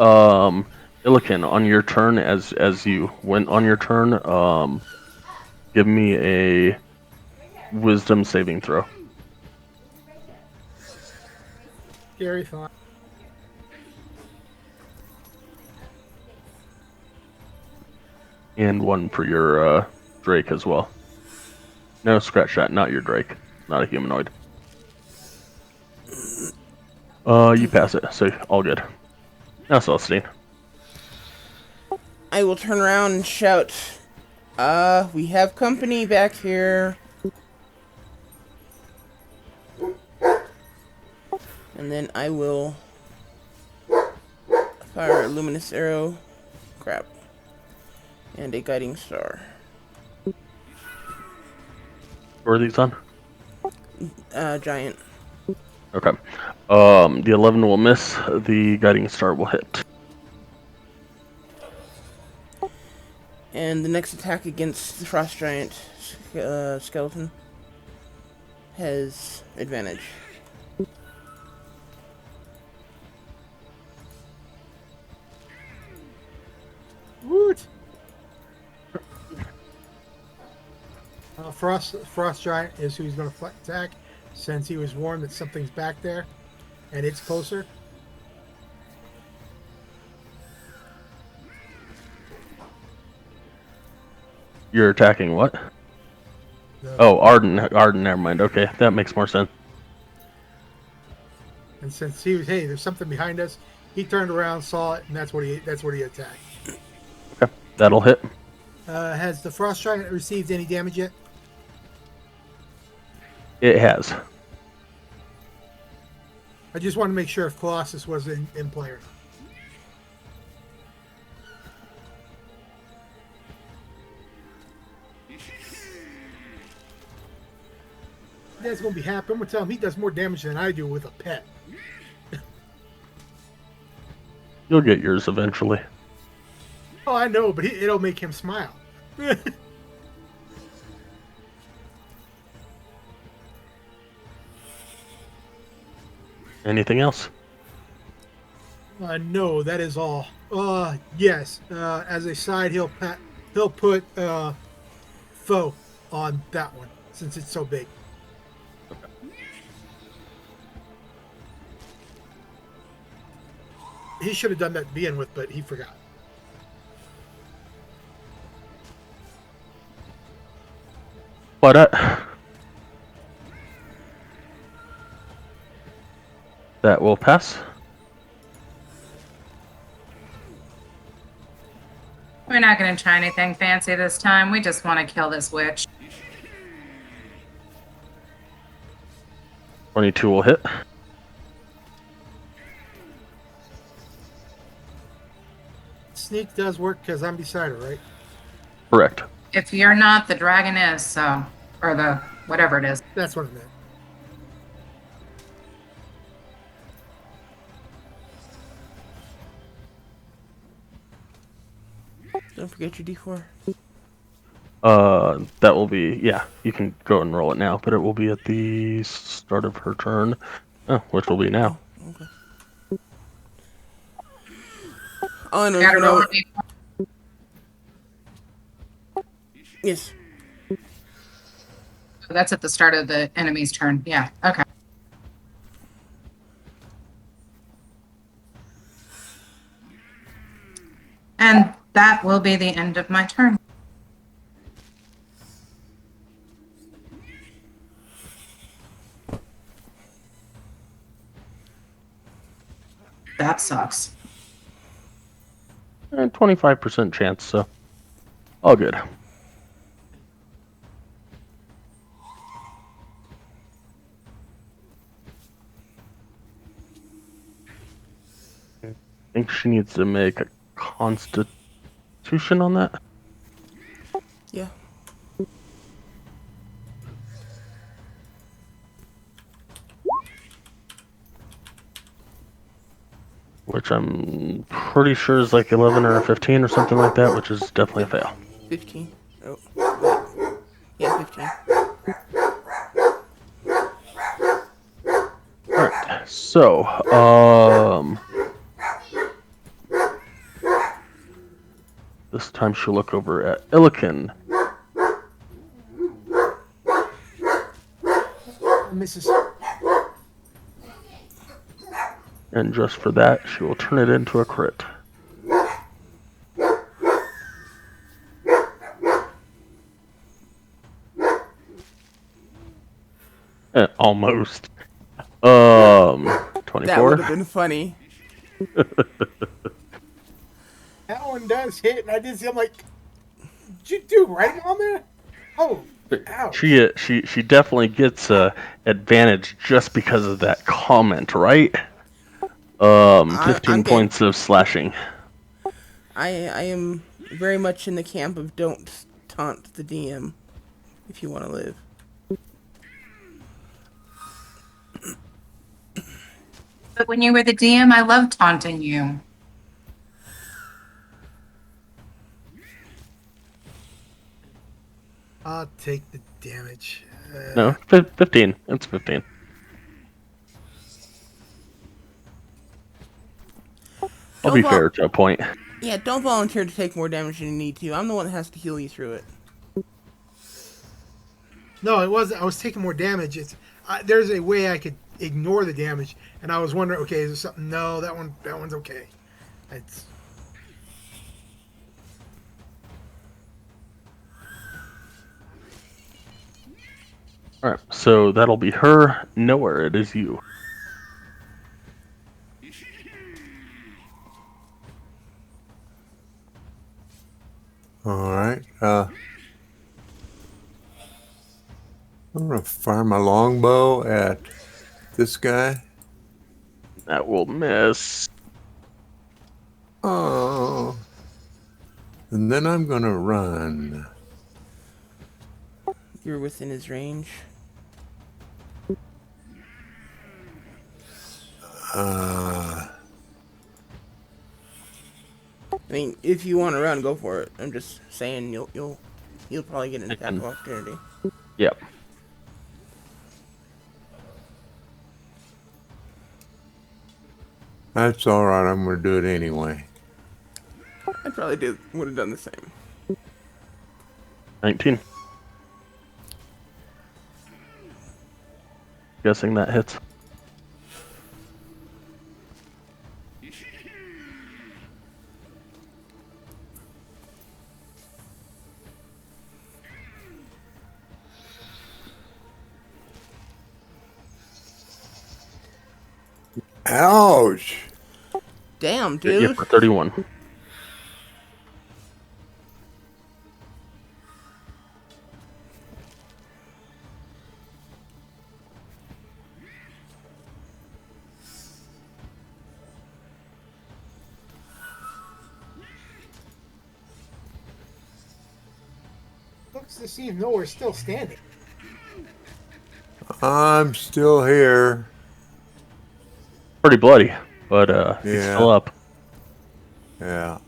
Illican, on your turn, as you went on your turn, give me a Wisdom saving throw. Scary thought. And one for your Drake as well. No, scratch that. Not your Drake. Not a humanoid. You pass it, so all good. Now, Celestine. I will turn around and shout, we have company back here. And then I will fire a luminous arrow. Crap. And a guiding star. Where are these on? Giant. Okay. The 11 will miss. The guiding star will hit. And the next attack against the frost giant skeleton has advantage. Woot! Frost Giant is who he's going to attack, since he was warned that something's back there, and it's closer. You're attacking what? Oh, Arden, never mind. Okay, that makes more sense. And since he was, hey, there's something behind us, he turned around, saw it, and that's what he attacked. Okay, that'll hit. Has the Frost Giant received any damage yet? It has. I just want to make sure if Colossus was in play or not. Dad's gonna be happy. I'm gonna tell him he does more damage than I do with a pet. You'll get yours eventually. Oh, I know, but it'll make him smile. Anything else? No, that is all. Yes. As a side, he'll put foe on that one since it's so big. He should have done that to begin with, but he forgot. But that will pass. We're not going to try anything fancy this time. We just want to kill this witch. 22 will hit. Sneak does work because I'm beside her, right? Correct. If you're not, the dragon is, so, or the whatever it is. That's what I meant. Don't forget your D4. That will be, yeah, you can go and roll it now, but it will be at the start of her turn, which will be now. Okay. All I know Gotta is roll now. it. Yes. That's at the start of the enemy's turn. Yeah, okay. That will be the end of my turn. That sucks. And 25% chance, so all good. I think she needs to make a constitution on that. Yeah. Which I'm pretty sure is like 11 or 15 or something like that, which is definitely a fail. 15. Oh, wait. Yeah, 15. Alright, so, this time she'll look over at Illiken. Misses. And just for that, she will turn it into a crit. Almost. 24. That would have been funny. That one does hit, and I did see. I'm like, did you do writing on there? Oh, ouch. She definitely gets advantage just because of that comment, right? 15 I'm points of slashing. I am very much in the camp of don't taunt the DM if you want to live. But when you were the DM, I loved taunting you. I'll take the damage. No, 15. It's 15. I'll be fair to a point. Yeah, don't volunteer to take more damage than you need to. I'm the one that has to heal you through it. No, it wasn't. I was taking more damage. There's a way I could ignore the damage, and I was wondering, okay, is there something? No, that one's okay. It's Alright, so that'll be her. Nowhere, it is you. All right. I'm gonna fire my longbow at this guy. That will miss. Oh. And then I'm gonna run. You're within his range. I mean, if you want to run, go for it. I'm just saying you'll probably get an attack of opportunity. Yep. That's all right. I'm gonna do it anyway. I probably would have done the same. 19. Guessing that hits. Ouch! Damn, Hit you dude. for 31. looks to see if Noah's still standing. I'm still here. Pretty bloody, but he's Yeah. still up. Yeah.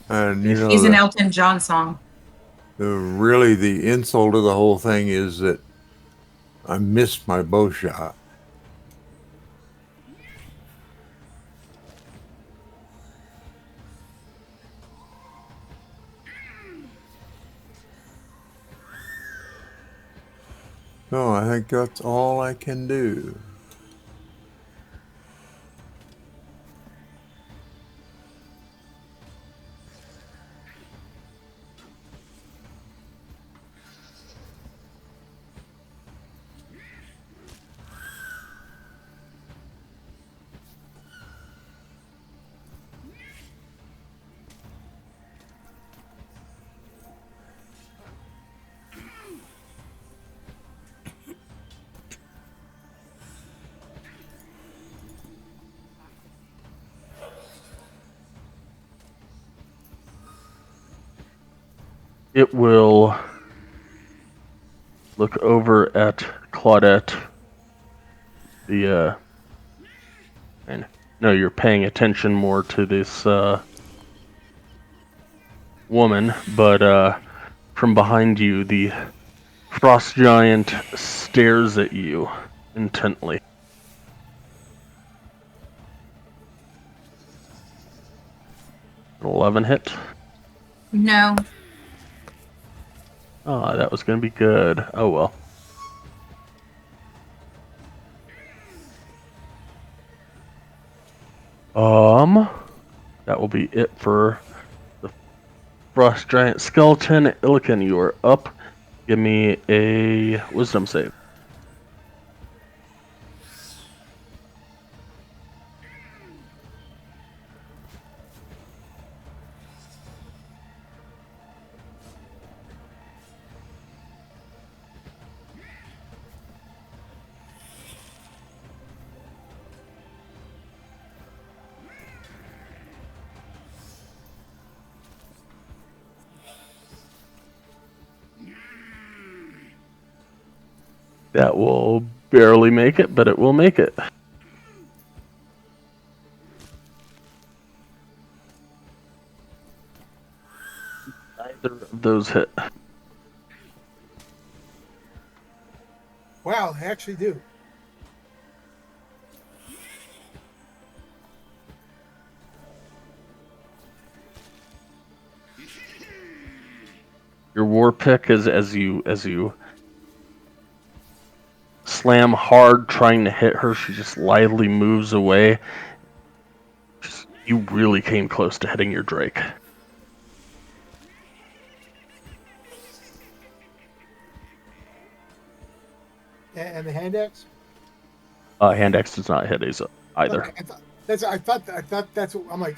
And you know, He's an Elton John song. the insult of the whole thing is that I missed my bow shot. So I think that's all I can do. it will look over at Claudette. And no, you're paying attention more to this woman, but from behind you, the frost giant stares at you intently. 11 hit. No. Oh, that was gonna be good. Oh well. That will be it for the frost giant skeleton. Illiken, you are up. Give me a wisdom save. That will barely make it, but it will make it. Neither of those hit. Wow, I actually do. Your war pick is as you slam hard trying to hit her, she just lithely moves away. You really came close to hitting your Drake. And the hand axe? Hand X does not hit either. Okay, I thought that's what I'm like.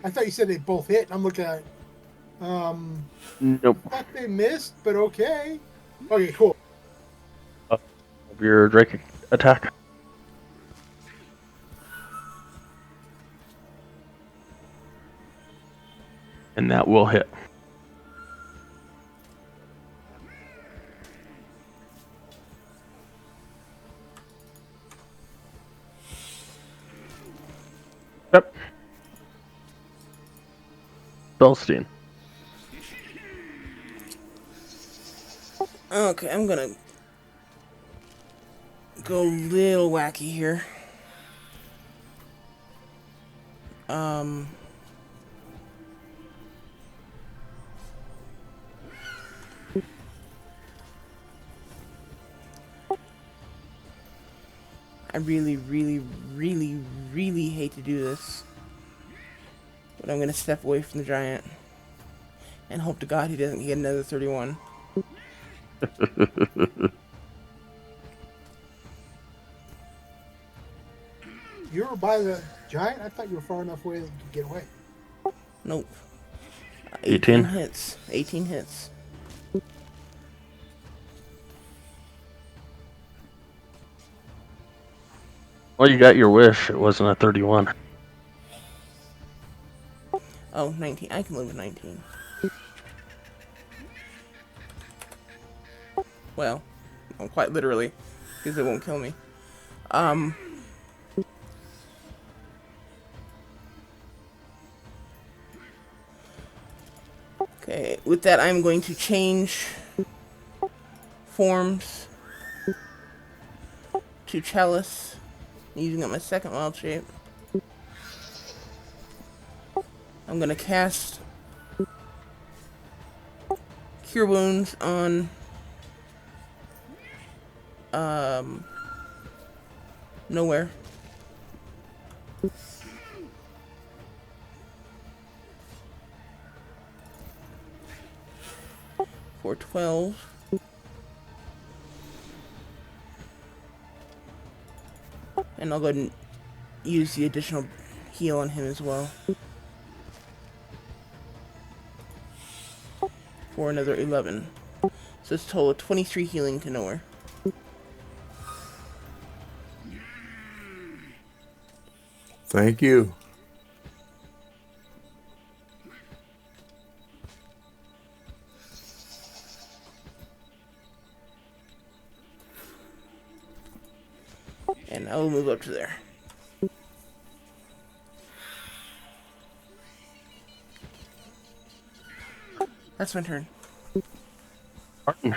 I thought you said they both hit. And I'm looking at. Nope. I thought they missed, but okay. Okay, cool. Your Drake attack. And that will hit. Yep. Belstein. Okay, I'm gonna go a little wacky here. I really, really, really, really hate to do this, but I'm gonna step away from the giant and hope to God he doesn't get another 31. You were by the giant? I thought you were far enough away that you could get away. Nope. 18 hits. 18 hits. Well, you got your wish. It wasn't a 31. Oh, 19. I can live with 19. Well, quite literally, because it won't kill me. Okay, with that, I'm going to change forms to Chalice, using up my second wild shape. I'm going to cast Cure Wounds on Nowhere. For 12. And I'll go ahead and use the additional heal on him as well. For another 11. So it's a total of 23 healing to Nowhere. Thank you. And I'll move up to there. That's my turn. Martin.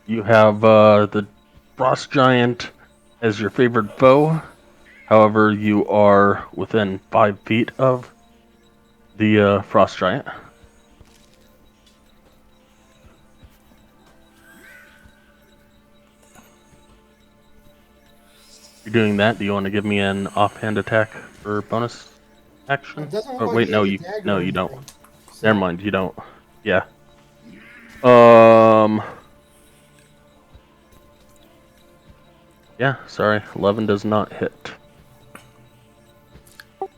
You have the frost giant as your favorite foe. However, you are within 5 feet of the frost giant. You're doing that. Do you want to give me an offhand attack for bonus action? It doesn't look Oh like wait, he no, has a you dagger no, or you don't. anything, so- Never mind, you don't. Yeah. Yeah, sorry. 11 does not hit.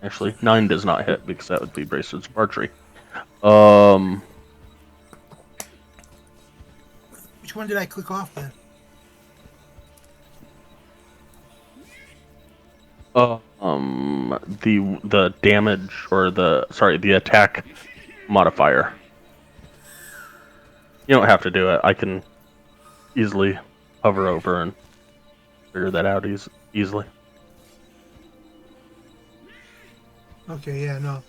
Actually, 9 does not hit because that would be bracelets of archery. Which one did I click off then? The damage or the attack modifier. You don't have to do it. I can easily hover over and figure that out easily. Okay, yeah, no.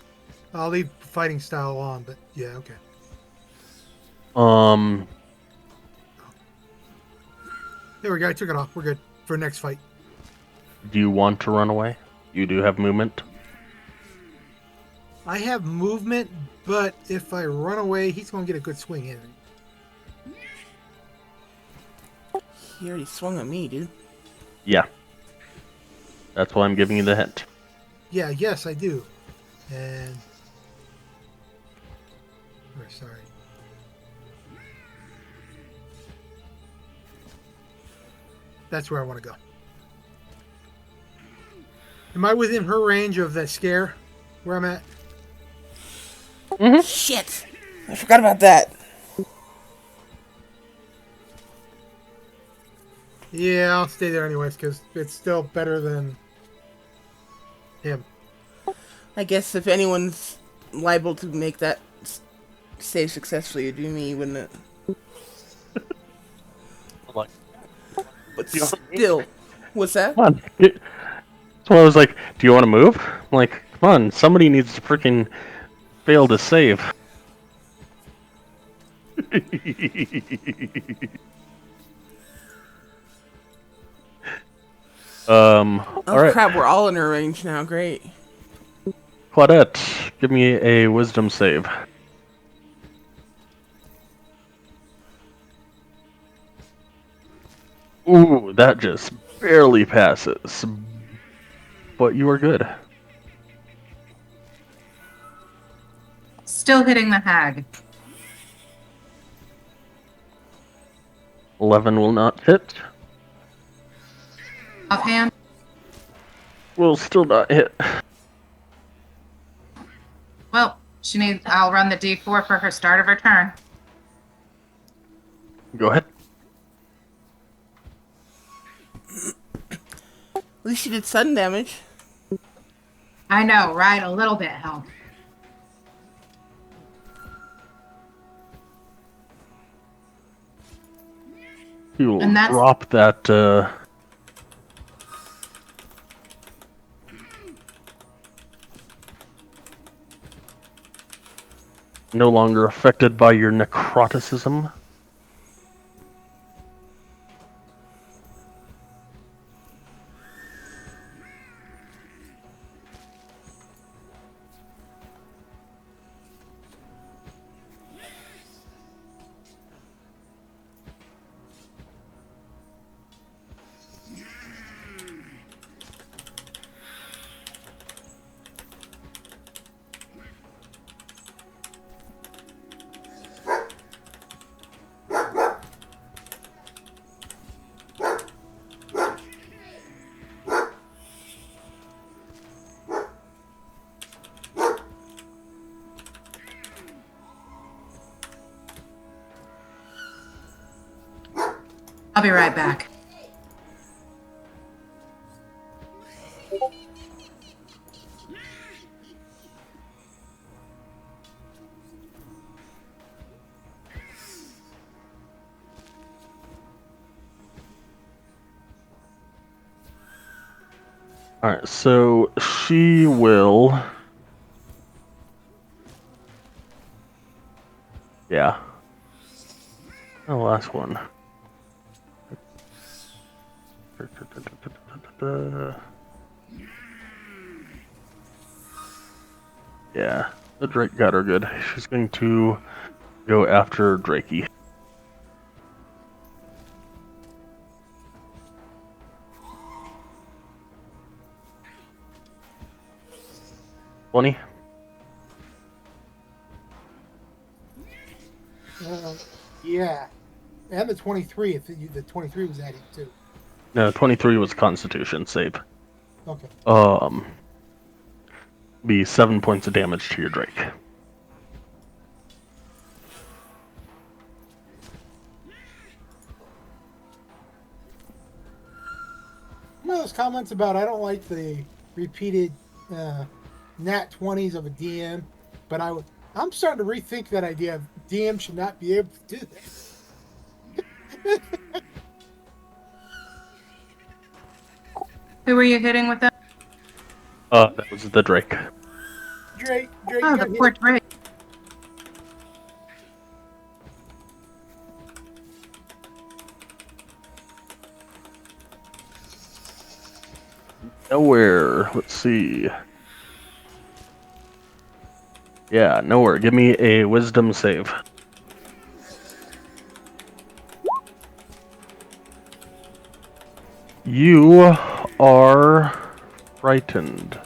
I'll leave fighting style on, but yeah, okay. There we go. I took it off. We're good for next fight. Do you want to run away? You do have movement. I have movement, but if I run away, he's going to get a good swing in. He already swung at me, dude. Yeah. That's why I'm giving you the hint. Yeah, yes, I do. And... oh, sorry. That's where I want to go. Am I within her range of that scare? Where I'm at? Shit! I forgot about that. Yeah, I'll stay there anyways, because it's still better than him. I guess if anyone's liable to make that save successfully, it'd be me, wouldn't it? Like, But You know- still, what's that? come on. So I was like, do you want to move? I'm like, come on, somebody needs to freaking fail to save. Oh Alright. crap, we're all in her range now, great. Claudette, give me a wisdom save. Ooh, that just barely passes. But you are good. Still hitting the hag. 11 will not hit. Offhand. Will still not hit. Well, I'll run the D4 for her start of her turn. Go ahead. At least she did sudden damage. I know, right? A little bit helped. You will And that's- drop that. No longer affected by your necroticism. I'll be right back. Alright, so she will... Yeah. The last one. Yeah, the Drake got her good. She's going to go after Drakey. Yeah. And the 23, if the 23 was added too. No, 23 was Constitution save. Okay. Be 7 points of damage to your Drake. One of those comments about I don't like the repeated nat 20s of a DM, but I'm starting to rethink that idea of DM should not be able to do that. Who were you hitting with that? That was the Drake. Drake Oh, got the hit. poor Drake. Nowhere. Let's see. Yeah, nowhere. Give me a wisdom save. You are frightened.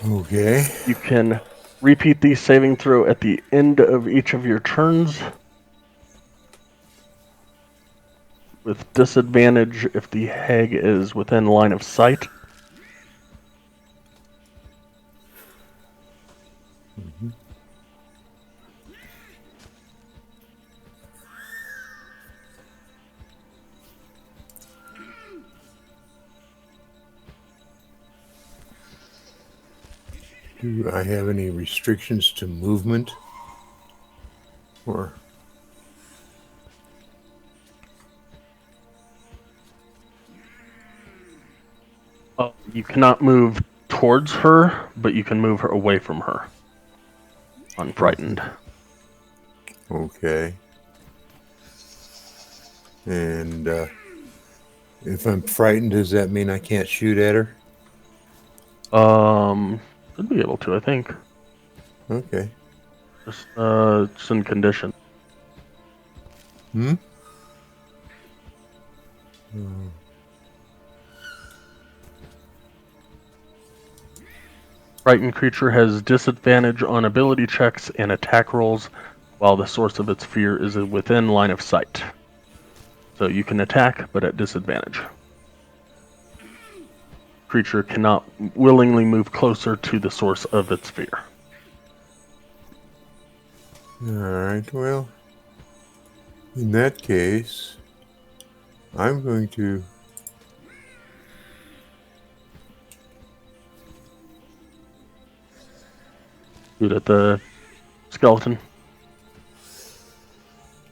Okay. You can repeat the saving throw at the end of each of your turns, with disadvantage if the hag is within line of sight. Mhm. Do I have any restrictions to movement? Or You cannot move towards her, but you can move her away from her. Unfrightened. okay. And if I'm frightened, does that mean I can't shoot at her? Should be able to, I think. Okay. Just, it's in condition. Hmm? Frightened creature has disadvantage on ability checks and attack rolls while the source of its fear is within line of sight. So you can attack, but at disadvantage. Creature cannot willingly move closer to the source of its fear. Alright, well, in that case, I'm going to... Shoot at the skeleton.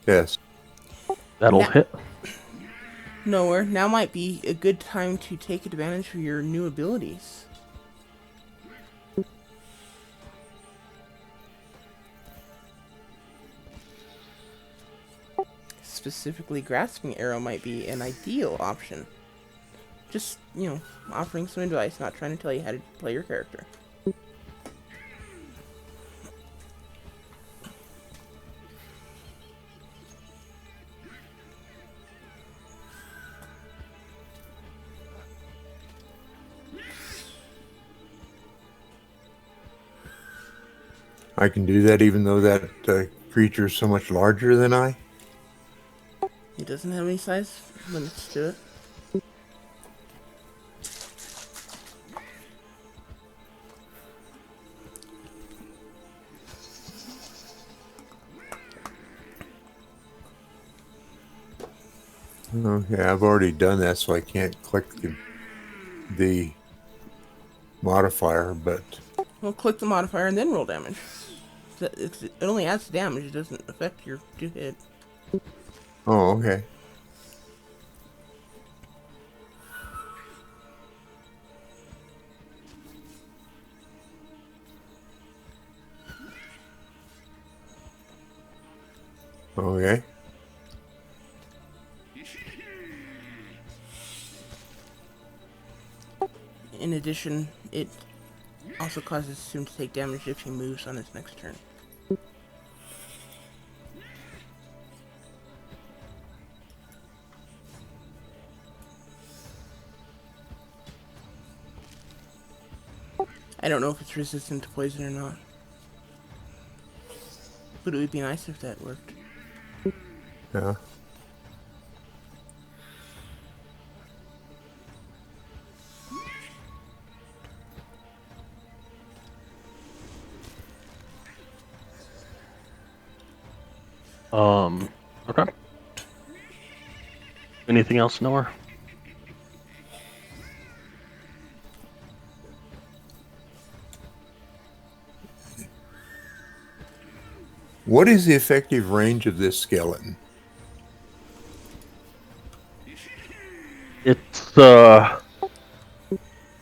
Yes. That'll Now- hit. Nowhere. Now might be a good time to take advantage of your new abilities. Specifically, Grasping Arrow might be an ideal option. Just, offering some advice, not trying to tell you how to play your character. I can do that even though that creature is so much larger than I? It doesn't have any size limits to it. Okay, I've already done that, so I can't click the modifier, but... Well, click the modifier and then roll damage. It only adds damage. It doesn't affect your 2-hit. Oh, okay. Okay. In addition, it also causes him to take damage if he moves on his next turn. I don't know if it's resistant to poison or not. But it would be nice if that worked. Yeah. Okay. Anything else, Noah? What is the effective range of this skeleton? It's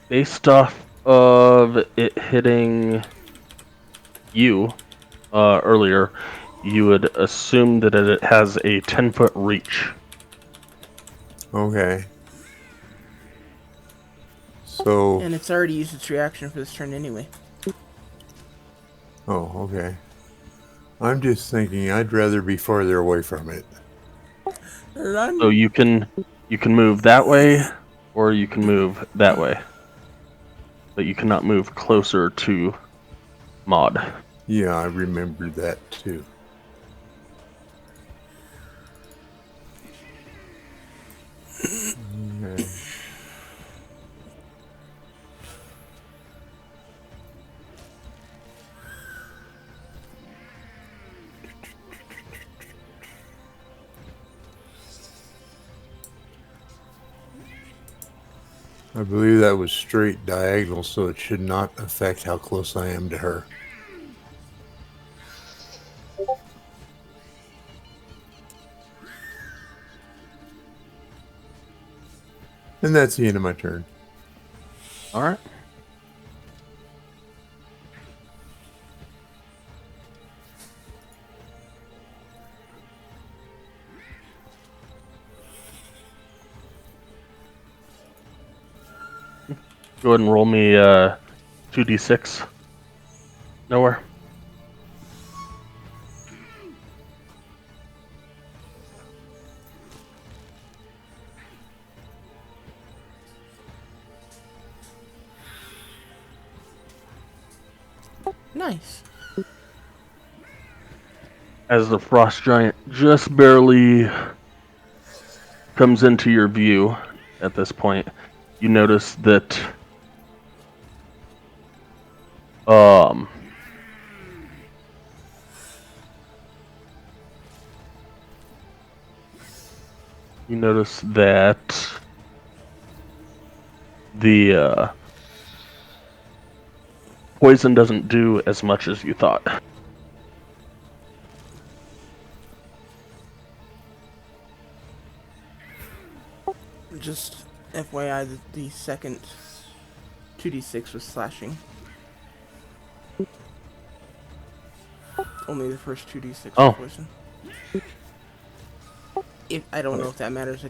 based off of it hitting you earlier. You would assume that it has a 10-foot reach. Okay. So. And it's already used its reaction for this turn anyway. Oh, okay. I'm just thinking I'd rather be farther away from it. Run! So you can move that way, or you can move that way. But you cannot move closer to Maud. Yeah, I remember that too. Okay. I believe that was straight diagonal, so it should not affect how close I am to her. And that's the end of my turn. All right. Go ahead and roll me 2d6. Nowhere. Nice. As the frost giant just barely comes into your view at this point, you notice that the poison doesn't do as much as you thought. Just FYI, the second 2d6 was slashing. Only the first 2d6 Oh. was poison. I don't know if that matters.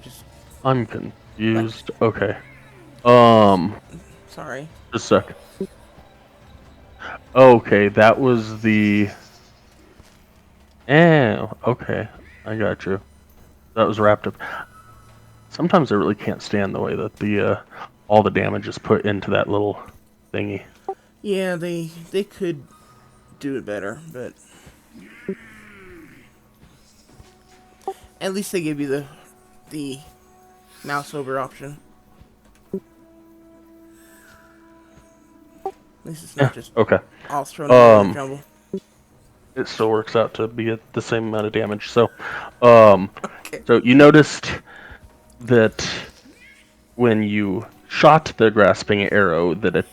I'm confused. Okay. Sorry. Just a sec. Okay, that was the. Okay, I got you. That was wrapped up. Sometimes I really can't stand the way that the all the damage is put into that little thingy. Yeah, they could do it better, but at least they give you the mouse over option. At least it's not just Okay. all thrown in the jumble. It still works out to be at the same amount of damage. So, Okay. so you noticed that when you shot the grasping arrow, that it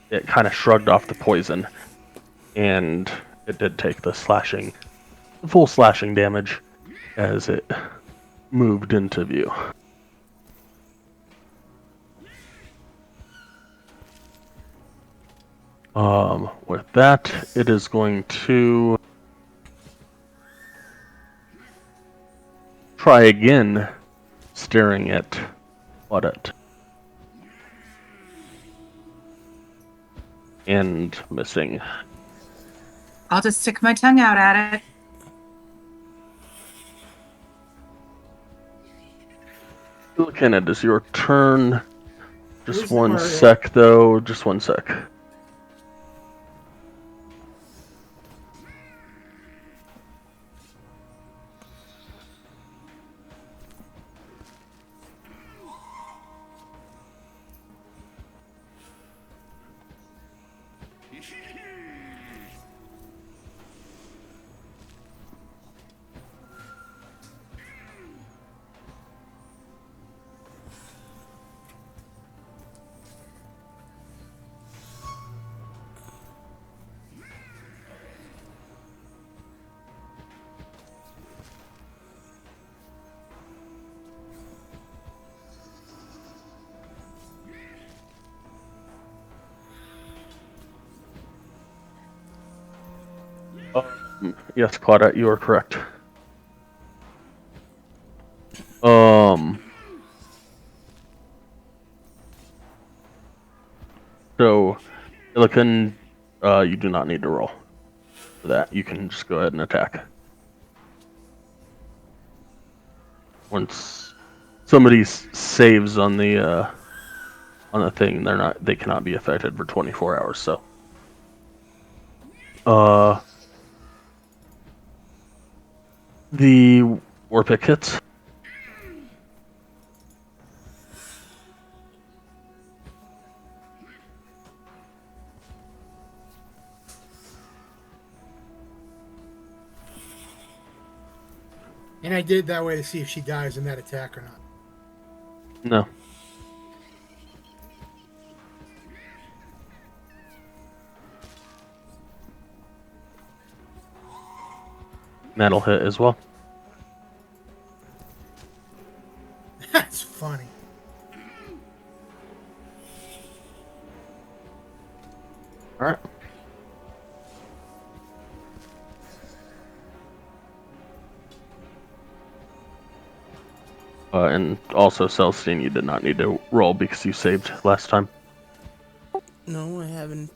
it kind of shrugged off the poison, and it did take the full slashing damage as it moved into view. With that, it is going to try again, staring at Claudette. And missing. I'll just stick my tongue out at it. Illican, it is your turn. Just Where's one Mario? sec, though. Just one sec. Yes, Claudette, you are correct. So, Illican, you do not need to roll for that. You can just go ahead and attack. Once somebody saves on the thing, they cannot be affected for 24 hours. So, the war pick hits. And I did it that way to see if she dies in that attack or not. No. That'll hit as well. That's funny. All right. And also, Celestine, you did not need to roll because you saved last time. No, I haven't.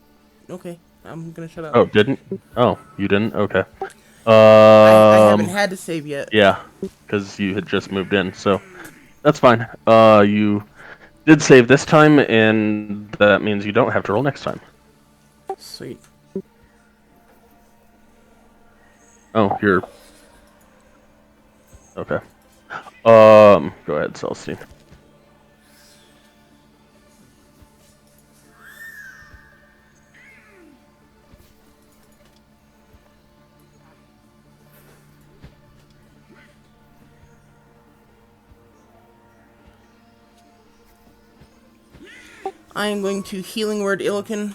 Okay, I'm gonna shut up. Oh, didn't? Oh, you didn't? Okay. I haven't had to save yet. Yeah, because you had just moved in, so that's fine. You did save this time, and that means you don't have to roll next time. Sweet. Oh, you're... Okay. Go ahead, Celestine. I am going to healing word Illican.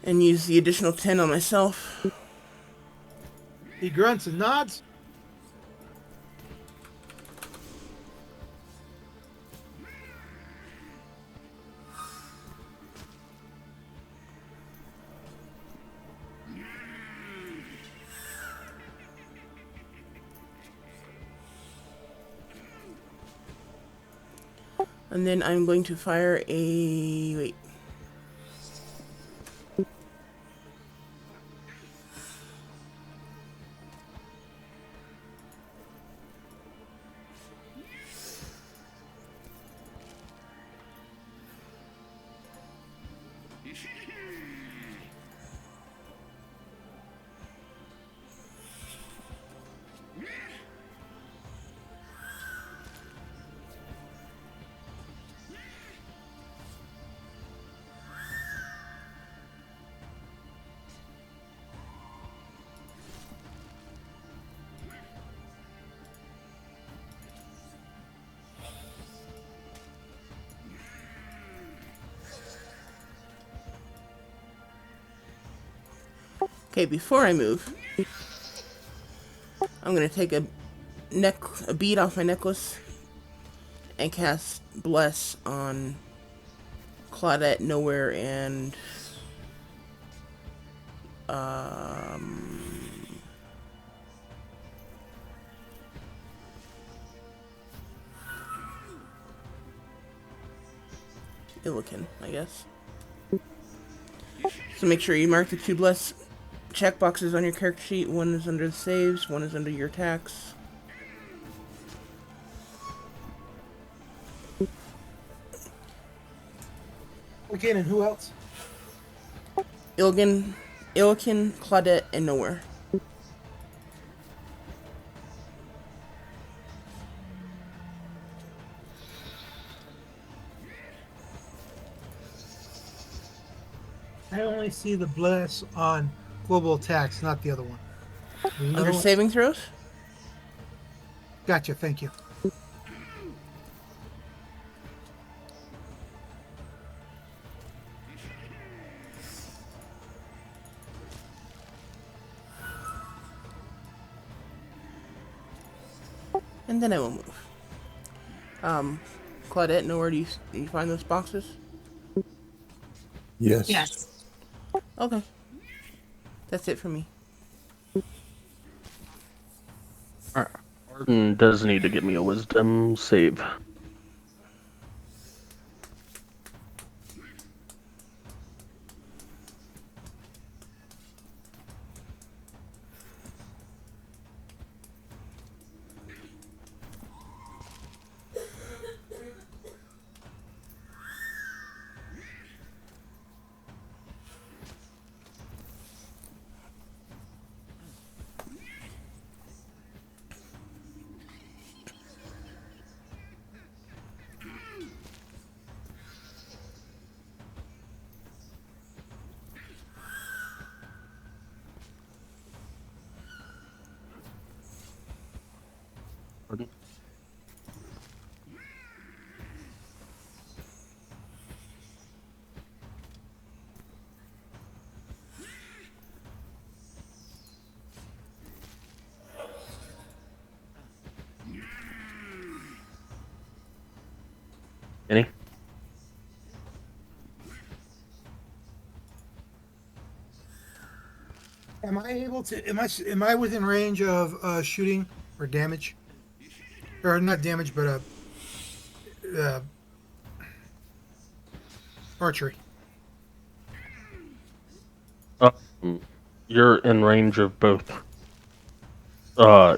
And use the additional 10 on myself. He grunts and nods. And then I'm going to fire a... Wait. Okay, before I move, I'm gonna take a bead off my necklace and cast Bless on Claudette, Nowhere, and Illiken, I guess. So make sure you mark the 2 Bless checkboxes on your character sheet. One is under the saves, one is under your attacks. Again, and who else? Illiken, Claudette, and Nowhere. I only see the bless on global attacks, not the other one. There's another Under one? saving throws? Gotcha, thank you. And then I will move. Claudette, Nowhere, do you find those boxes? Yes. Yes. Okay. That's it for me. Alright. Arden does need to give me a wisdom save. Arden? Any? Am I able to? Am I within range of shooting or damage? Or not damage, but archery. You're in range of both.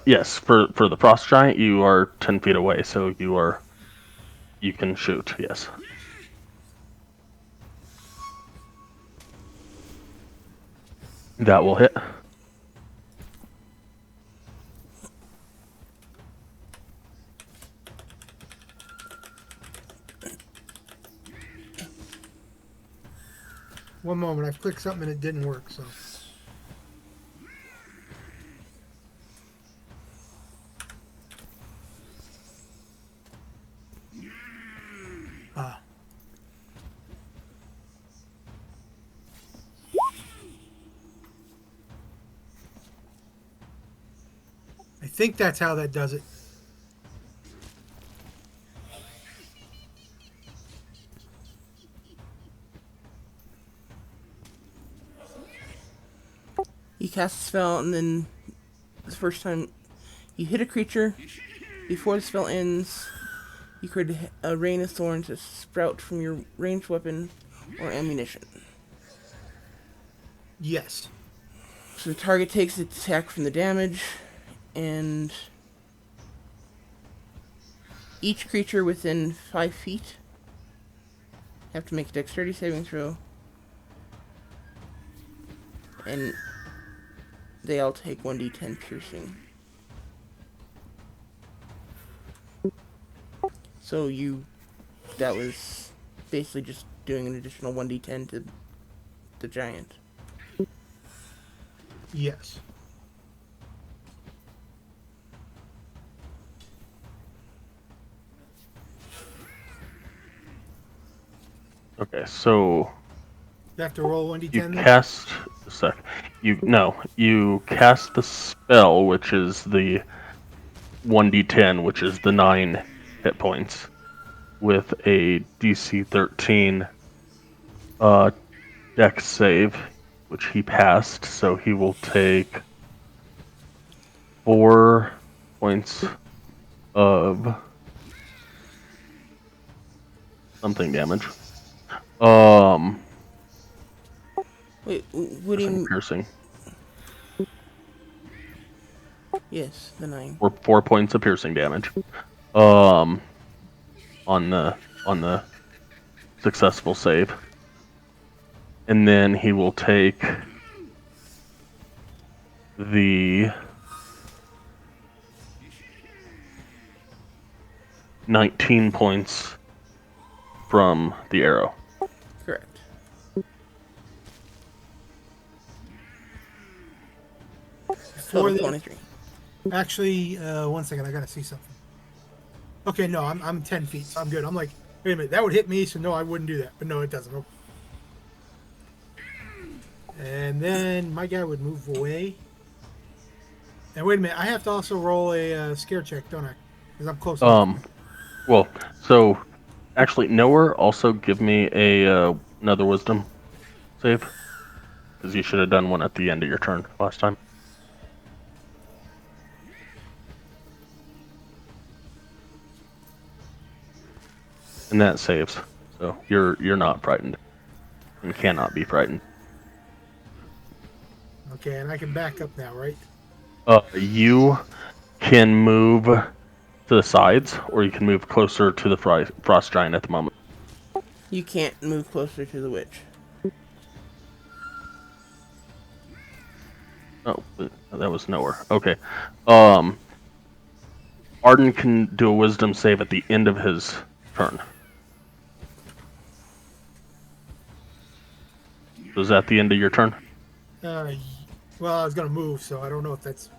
Yes, for the frost giant, you are 10 feet away, so you can shoot. Yes. That will hit. One moment, I've clicked something and it didn't work. So. Ah. I think that's how that does it. You cast a spell, and then the first time you hit a creature, before the spell ends, you create a rain of thorns to sprout from your ranged weapon or ammunition. Yes. So the target takes its attack from the damage, and each creature within 5 feet have to make a dexterity saving throw, and they all take 1d10 piercing. So that was basically just doing an additional 1d10 to the giant. Yes. Okay, so You have to roll you 1d10 then? cast sec. You cast the spell, which is the 1d10, which is the 9 hit points, with a DC 13 dex save, which he passed, so he will take 4 points of something damage. Wait, what do you... Piercing. Yes, the 9. 4 points of piercing damage. On the successful save. And then he will take the 19 points from the arrow. Correct. Before Total the- 23. Actually, 1 second. I gotta see something. Okay, no, I'm 10 feet, so I'm good. I'm like, wait a minute, that would hit me, so no, I wouldn't do that. But no, it doesn't. Okay. And then my guy would move away. And wait a minute, I have to also roll a scare check, don't I? Because I'm close. Well, so actually, Nowhere, also give me a another wisdom save, because you should have done one at the end of your turn last time. And that saves, so you're not frightened, and cannot be frightened. Okay, and I can back up now, right? You can move to the sides, or you can move closer to the frost giant at the moment. You can't move closer to the witch. Oh, that was Nowhere. Okay. Arden can do a wisdom save at the end of his turn. Was that the end of your turn? Well, I was gonna move, so I don't know if that's.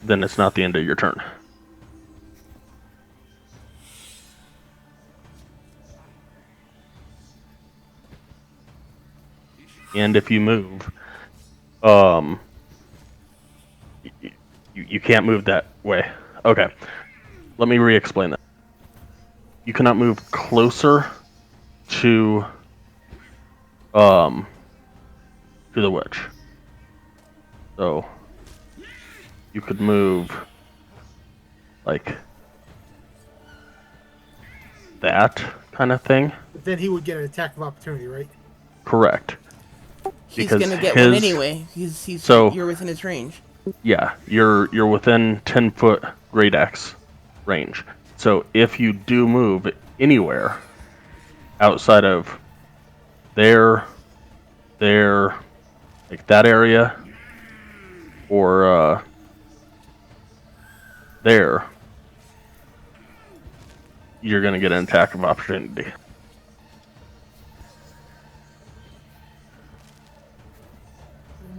Then it's not the end of your turn. And if you move, you can't move that way. Okay, let me re-explain that. You cannot move closer to the witch. So you could move like that kind of thing. But then he would get an attack of opportunity, right? Correct. He's Because gonna get one anyway. You're within his range. Yeah, you're within 10-foot great axe range. So if you do move anywhere outside of there, like that area, or there, you're gonna get an attack of opportunity.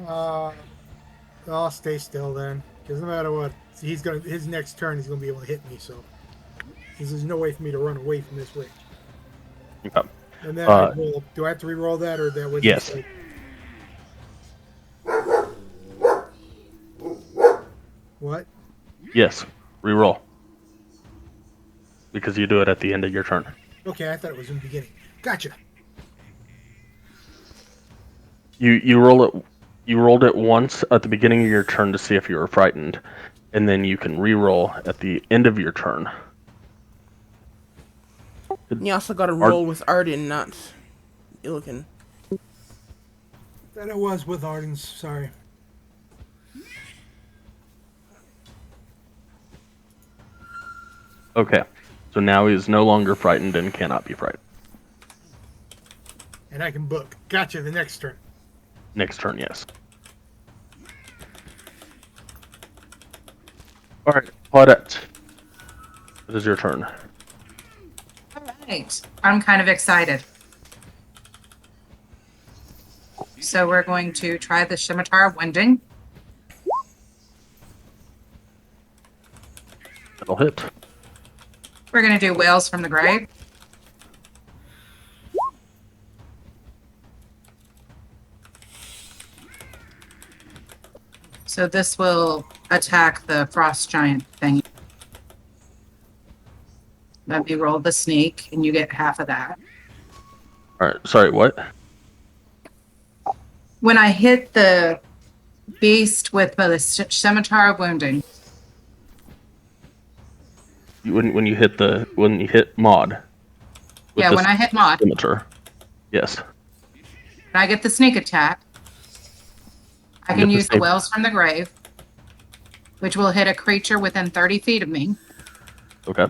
I'll stay still then, because no matter what, his next turn he's gonna be able to hit me. So there's no way for me to run away from this witch. Okay. And then I roll. Do I have to re-roll that, or that was Yes. What? Yes, reroll. Because you do it at the end of your turn. Okay, I thought it was in the beginning. Gotcha. You roll it. You rolled it once at the beginning of your turn to see if you were frightened, and then you can re-roll at the end of your turn. You also got to roll with Arden, not Illican. That it was with Arden's. Sorry. Okay, so now he is no longer frightened and cannot be frightened. And I can book. Gotcha. The next turn. Next turn, yes. All right, Claudette. It is your turn. All right. I'm kind of excited. So we're going to try the Scimitar Winding. That'll hit. We're going to do Whales from the Grave. So this will attack the frost giant thing. Let me roll the sneak, and you get half of that. All right. Sorry, what? When I hit the beast with the scimitar of wounding, When you hit Maud with yeah, the when I hit Maud, scimitar. Yes. when I get the sneak attack, I You can get the use the same- Wells from the Grave, which will hit a creature within 30 feet of me. Okay.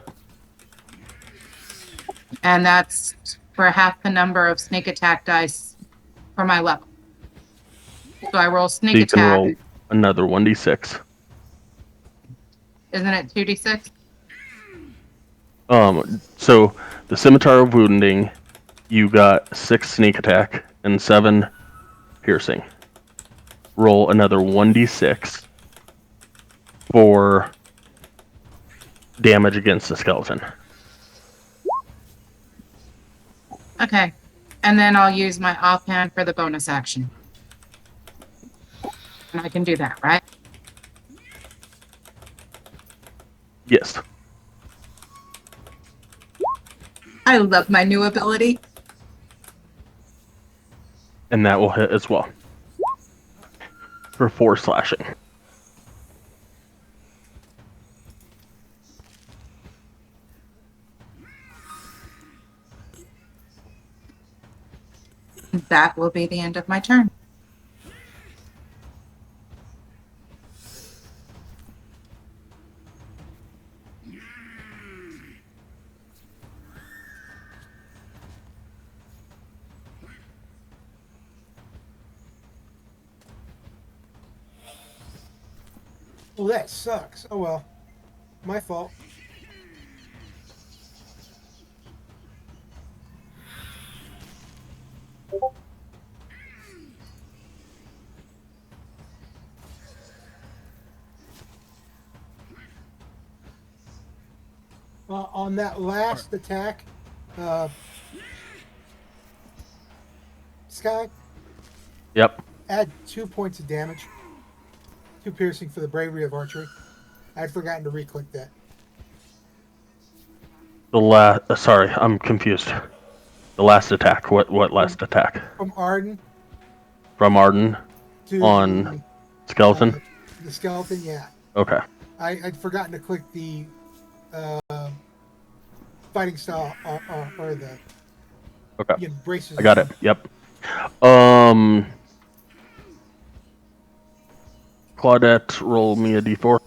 And that's for half the number of sneak attack dice for my level. So I roll So sneak you can attack. roll another 1d6. Isn't it 2d6? So the scimitar of wounding, you got 6 sneak attack and 7 piercing. Roll another 1d6 for damage against the skeleton. Okay. And then I'll use my offhand for the bonus action. And I can do that, right? Yes. I love my new ability. And that will hit as well. For 4 slashing. That will be the end of my turn. Well, that sucks. Oh well. My fault. On that last attack, Sky, Yep. add 2 points of damage. 2 piercing for the bravery of archery. I'd forgotten to re-click that. Sorry, I'm confused. The last attack. What last attack? From Arden From Arden to on skeleton? the skeleton, yeah. Okay. I'd forgotten to click the fighting style or the Okay. braces. I got it. Yep. Claudette, roll me a d4.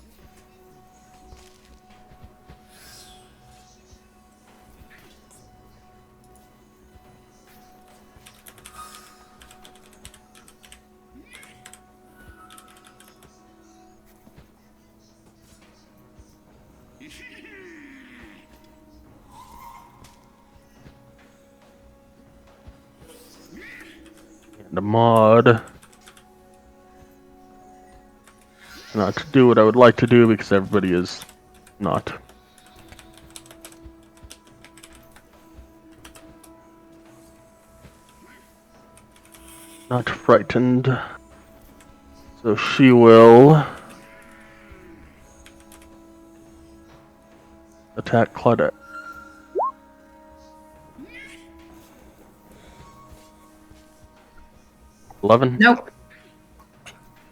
And a mod. Not to do what I would like to do because everybody is not. Not frightened. So she will attack Claudette. $11? Nope.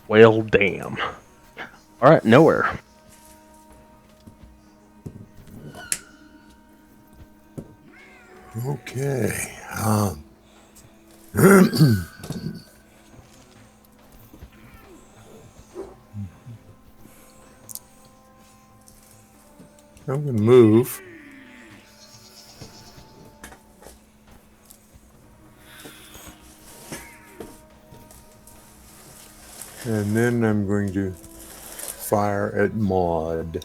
Well, damn. Alright, nowhere. Okay. I'm going to move. And then I'm going to fire at Maud.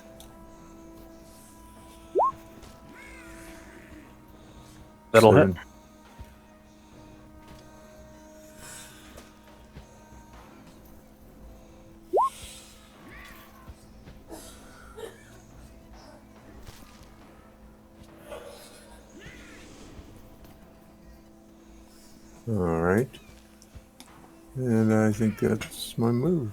That'll hit. 7. All right. And I think that's my move.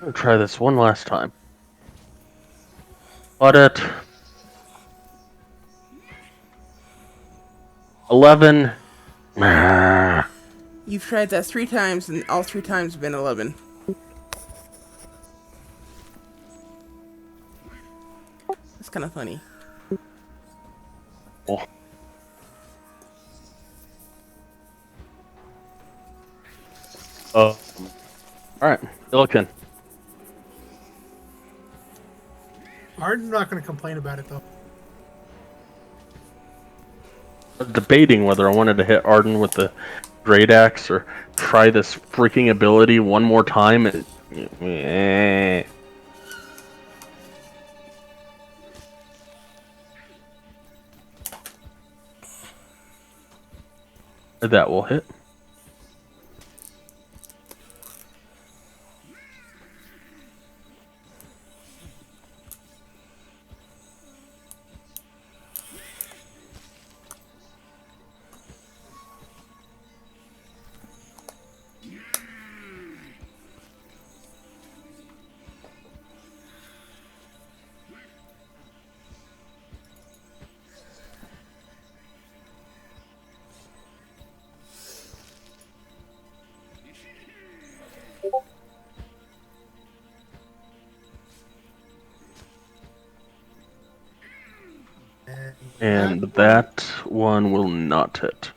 I'll try this one last time. But at 11. You've tried that 3 times, and all 3 times have been 11. That's kind of funny. Oh. All right, Illiken. I'm not going to complain about it though. I was debating whether I wanted to hit Arden with the Great Axe or try this freaking ability one more time. That will hit. And that one will not hit.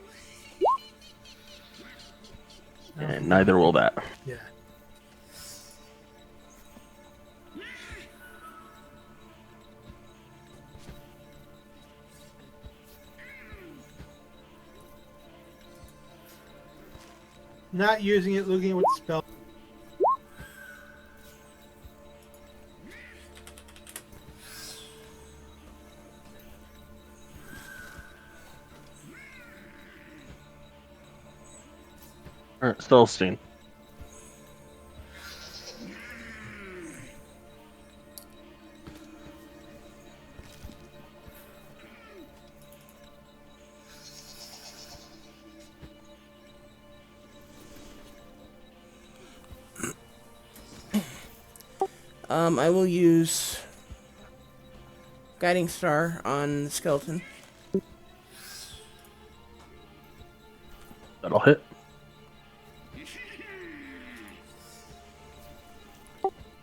And neither will that. Yeah. Not using it, looking at what the spell. Alright, Celestine. I will use Guiding Star on the skeleton. That'll hit.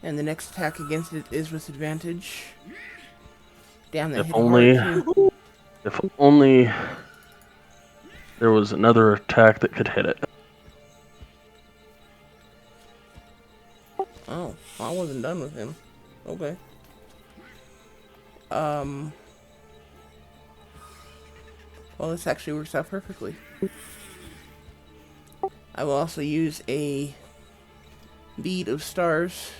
And the next attack against it is with advantage. Damn, that If hit only, hard too. if only there was another attack that could hit it. Oh, I wasn't done with him. Okay. Well, this actually works out perfectly. I will also use a bead of stars.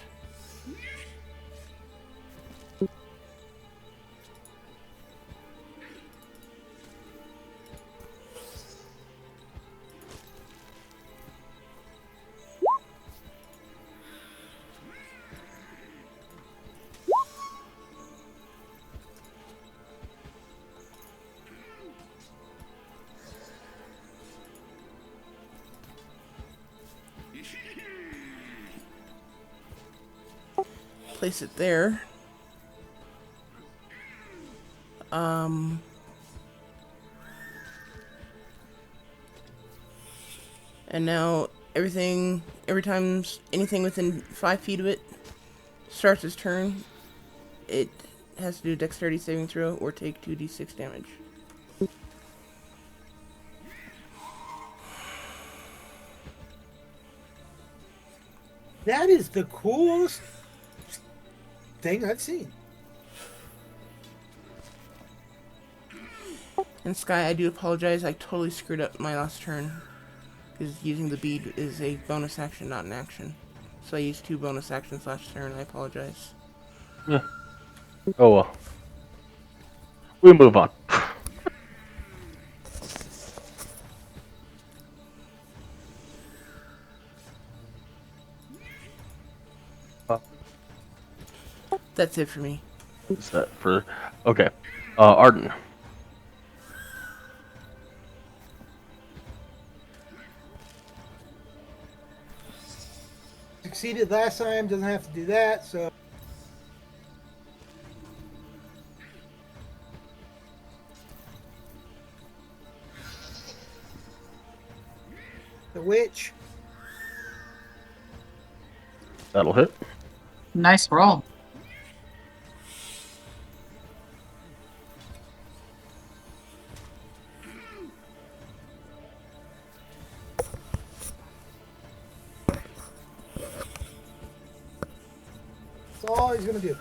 Place it there. And now every time anything within 5 feet of it starts its turn, it has to do a dexterity saving throw or take 2d6 damage. That is the coolest thing I've seen. And Sky, I do apologize. I totally screwed up my last turn. Because using the bead is a bonus action, not an action. So I used 2 bonus actions last turn. I apologize. Yeah. Oh well. We move on. That's it for me. Is that for? Okay. Arden. Succeeded last time, doesn't have to do that, so. The witch. That'll hit. Nice roll. That's all he's gonna do.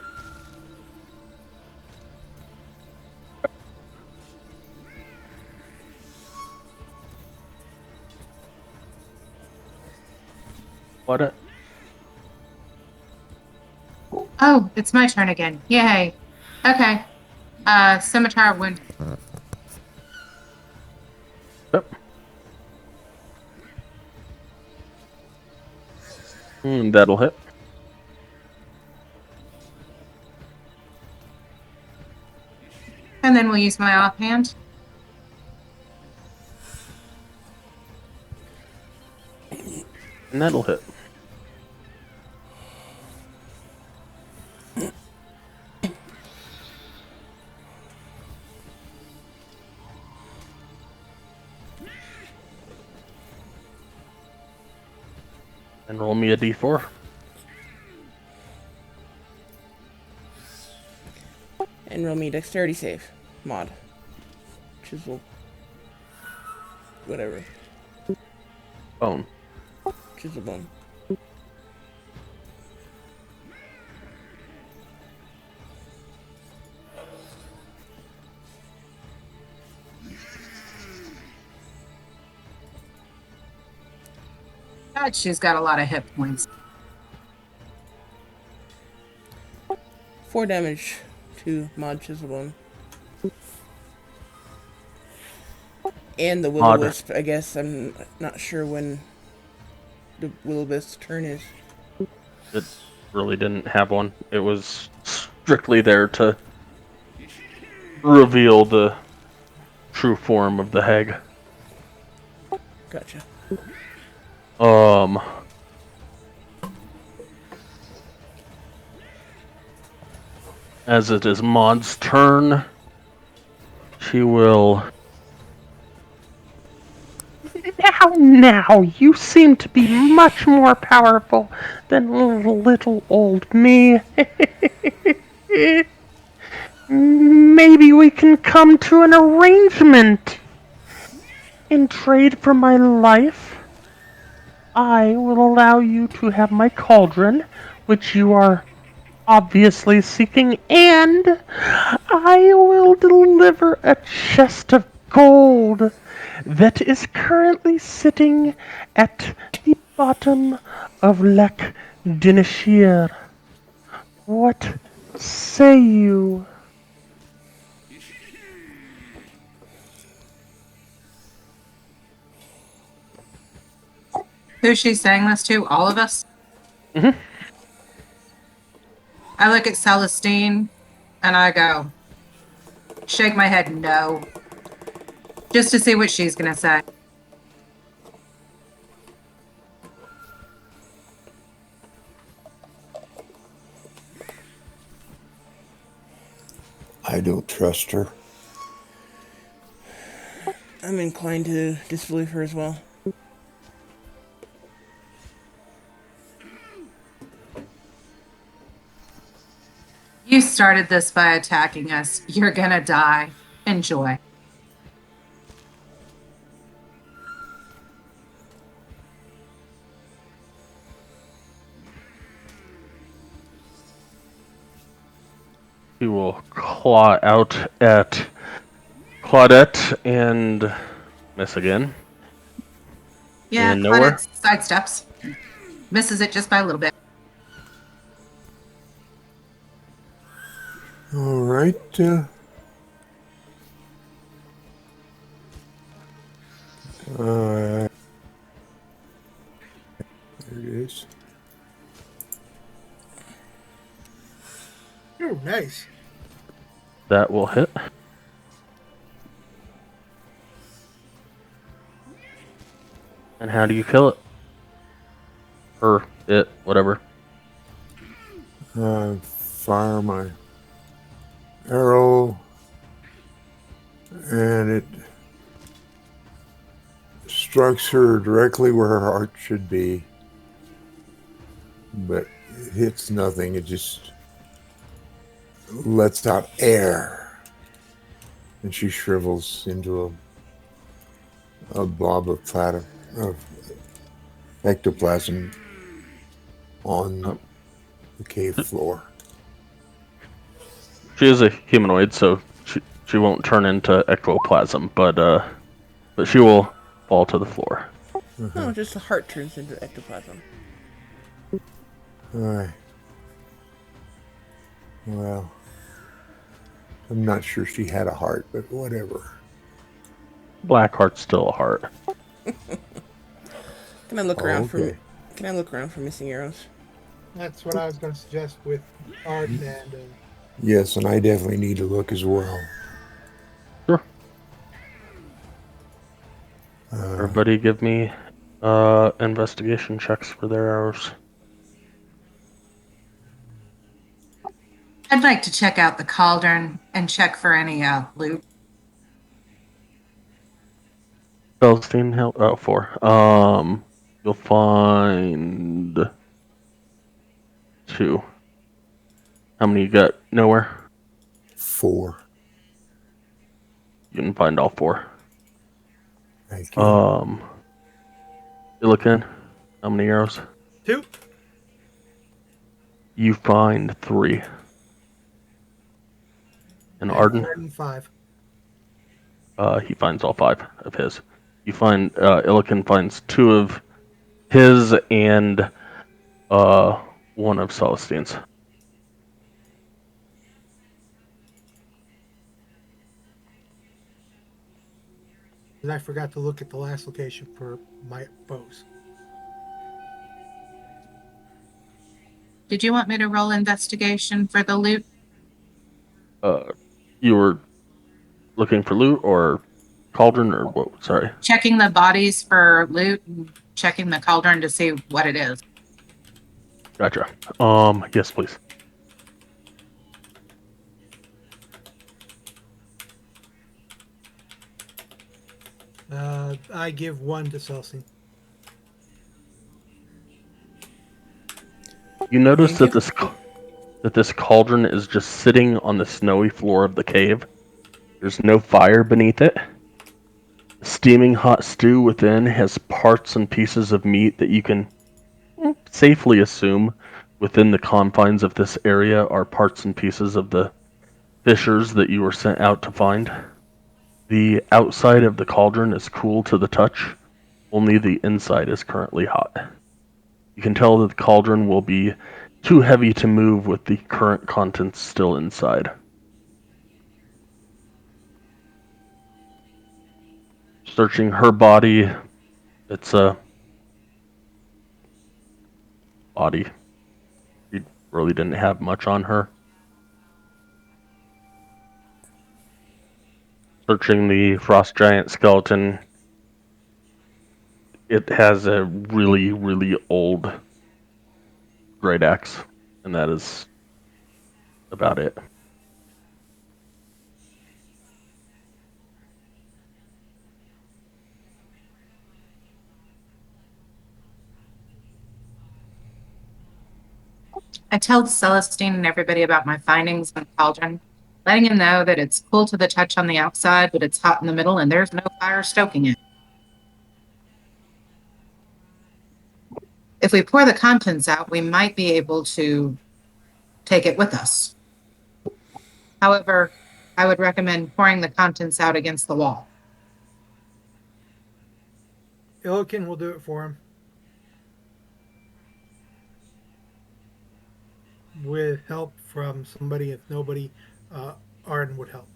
What? Oh, it's my turn again. Yay. Okay. Scimitar wound. Yep. That'll hit. And then we'll use my offhand. And that'll hit. And roll me a d4. And roll me dexterity save. Mod. Chisel. Whatever. Bone. Chisel bone. God, she's got a lot of hit points. 4 damage to Mod Chiselbone. And the Will-O-Wisp, I guess. I'm not sure when the Will-O-Wisp's turn is. It really didn't have one. It was strictly there to reveal the true form of the hag. Gotcha. As it is Maud's turn, she will... Now, you seem to be much more powerful than little old me. Maybe we can come to an arrangement. In trade for my life, I will allow you to have my cauldron, which you are obviously seeking, and I will deliver a chest of gold that is currently sitting at the bottom of Lac Dinishir. What say you? Who's she saying this to? All of us? Mm-hmm. I look at Celestine and I go, shake my head no. Just to see what she's going to say. I don't trust her. I'm inclined to disbelieve her as well. You started this by attacking us. You're going to die. Enjoy. He will claw out at Claudette and miss again. Yeah, And nowhere? Claudette sidesteps. Misses it just by a little bit. All right. There it is. Oh, nice. That will hit. And how do you kill it? Or it, whatever. Fire my arrow, and it strikes her directly where her heart should be, but it hits nothing. It just lets out air, and she shrivels into a blob of ectoplasm on Oh. the cave floor. She is a humanoid, so she won't turn into ectoplasm, but she will fall to the floor. No, just the heart turns into ectoplasm. Well, I'm not sure she had a heart, but whatever. Black heart's still a heart. Can I look around Okay. for? Can I look around for missing arrows? That's what I was going to suggest with Arden and Yes, and I definitely need to look as well. Sure. Everybody give me investigation checks for their arrows. I'd like to check out the cauldron and check for any loot. Celestine, help. Oh, 4. You'll find 2. How many you got? Nowhere? 4. You can find all 4. Thank you. You looking? How many arrows? 2. You find 3. And Arden? 5. He finds all 5 of his. You find Illiken finds 2 of his and 1 of Celestine's. And I forgot to look at the last location for my bows. Did you want me to roll investigation for the loot? You were looking for loot or cauldron or what? Sorry. Checking the bodies for loot and checking the cauldron to see what it is. Gotcha. Yes, please. I give 1 to Celestine. You notice Thank that this cauldron is just sitting on the snowy floor of the cave. There's no fire beneath it. The steaming hot stew within has parts and pieces of meat that you can safely assume within the confines of this area are parts and pieces of the fishers that you were sent out to find. The outside of the cauldron is cool to the touch, only the inside is currently hot. You can tell that the cauldron will be too heavy to move with the current contents still inside. Searching her body, it's a body. She really didn't have much on her. Searching the frost giant skeleton, it has a really, really old great axe, and that is about it. I tell Celestine and everybody about my findings on the cauldron, letting him know that it's cool to the touch on the outside, but it's hot in the middle and there's no fire stoking it. If we pour the contents out, we might be able to take it with us. However, I would recommend pouring the contents out against the wall. Illiken will do it for him. With help from somebody, if nobody, Arden would help.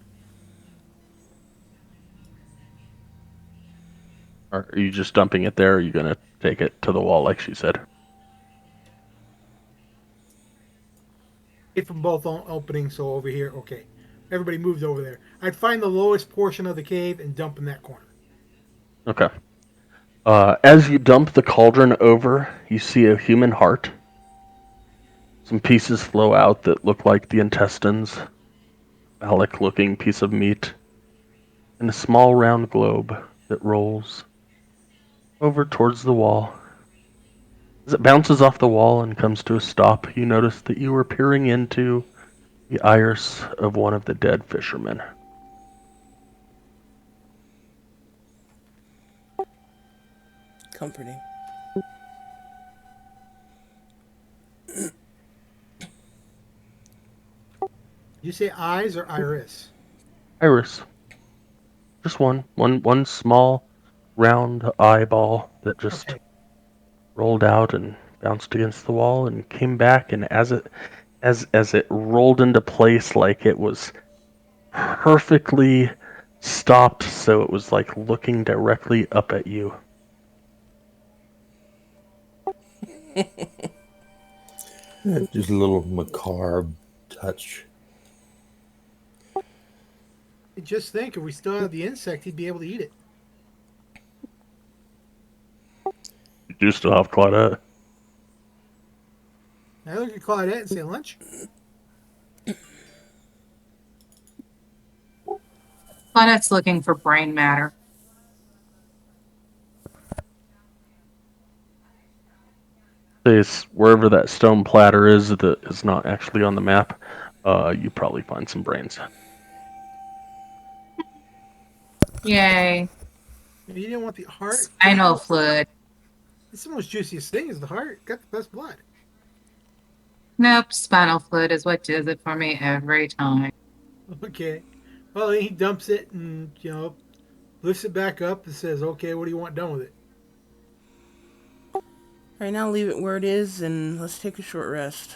Are you just dumping it there, or are you going to take it to the wall like she said? Get from both openings, so over here, okay. Everybody moves over there. I'd find the lowest portion of the cave and dump in that corner. Okay. As you dump the cauldron over, you see a human heart. Some pieces flow out that look like the intestines, phallic-looking piece of meat, and a small round globe that rolls over towards the wall. As it bounces off the wall and comes to a stop, you notice that you are peering into the iris of one of the dead fishermen. Comforting. You say eyes or iris? Iris. Just one small round eyeball that just Okay. rolled out and bounced against the wall and came back, and as it rolled into place, like it was perfectly stopped, so it was like looking directly up at you. Just a little macabre touch. Just think, if we still had the insect, he'd be able to eat it. You do still have Claudette. I look at Claudette and say, lunch? Claudette's looking for brain matter. It's wherever that stone platter is that is not actually on the map. You probably find some brains. Yay. You didn't want the heart? Spinal fluid. It's the most juiciest thing is the heart. Got the best blood. Nope, spinal fluid is what does it for me every time. Okay. Well, he dumps it and, lifts it back up and says, okay, what do you want done with it? Alright, now leave it where it is and let's take a short rest.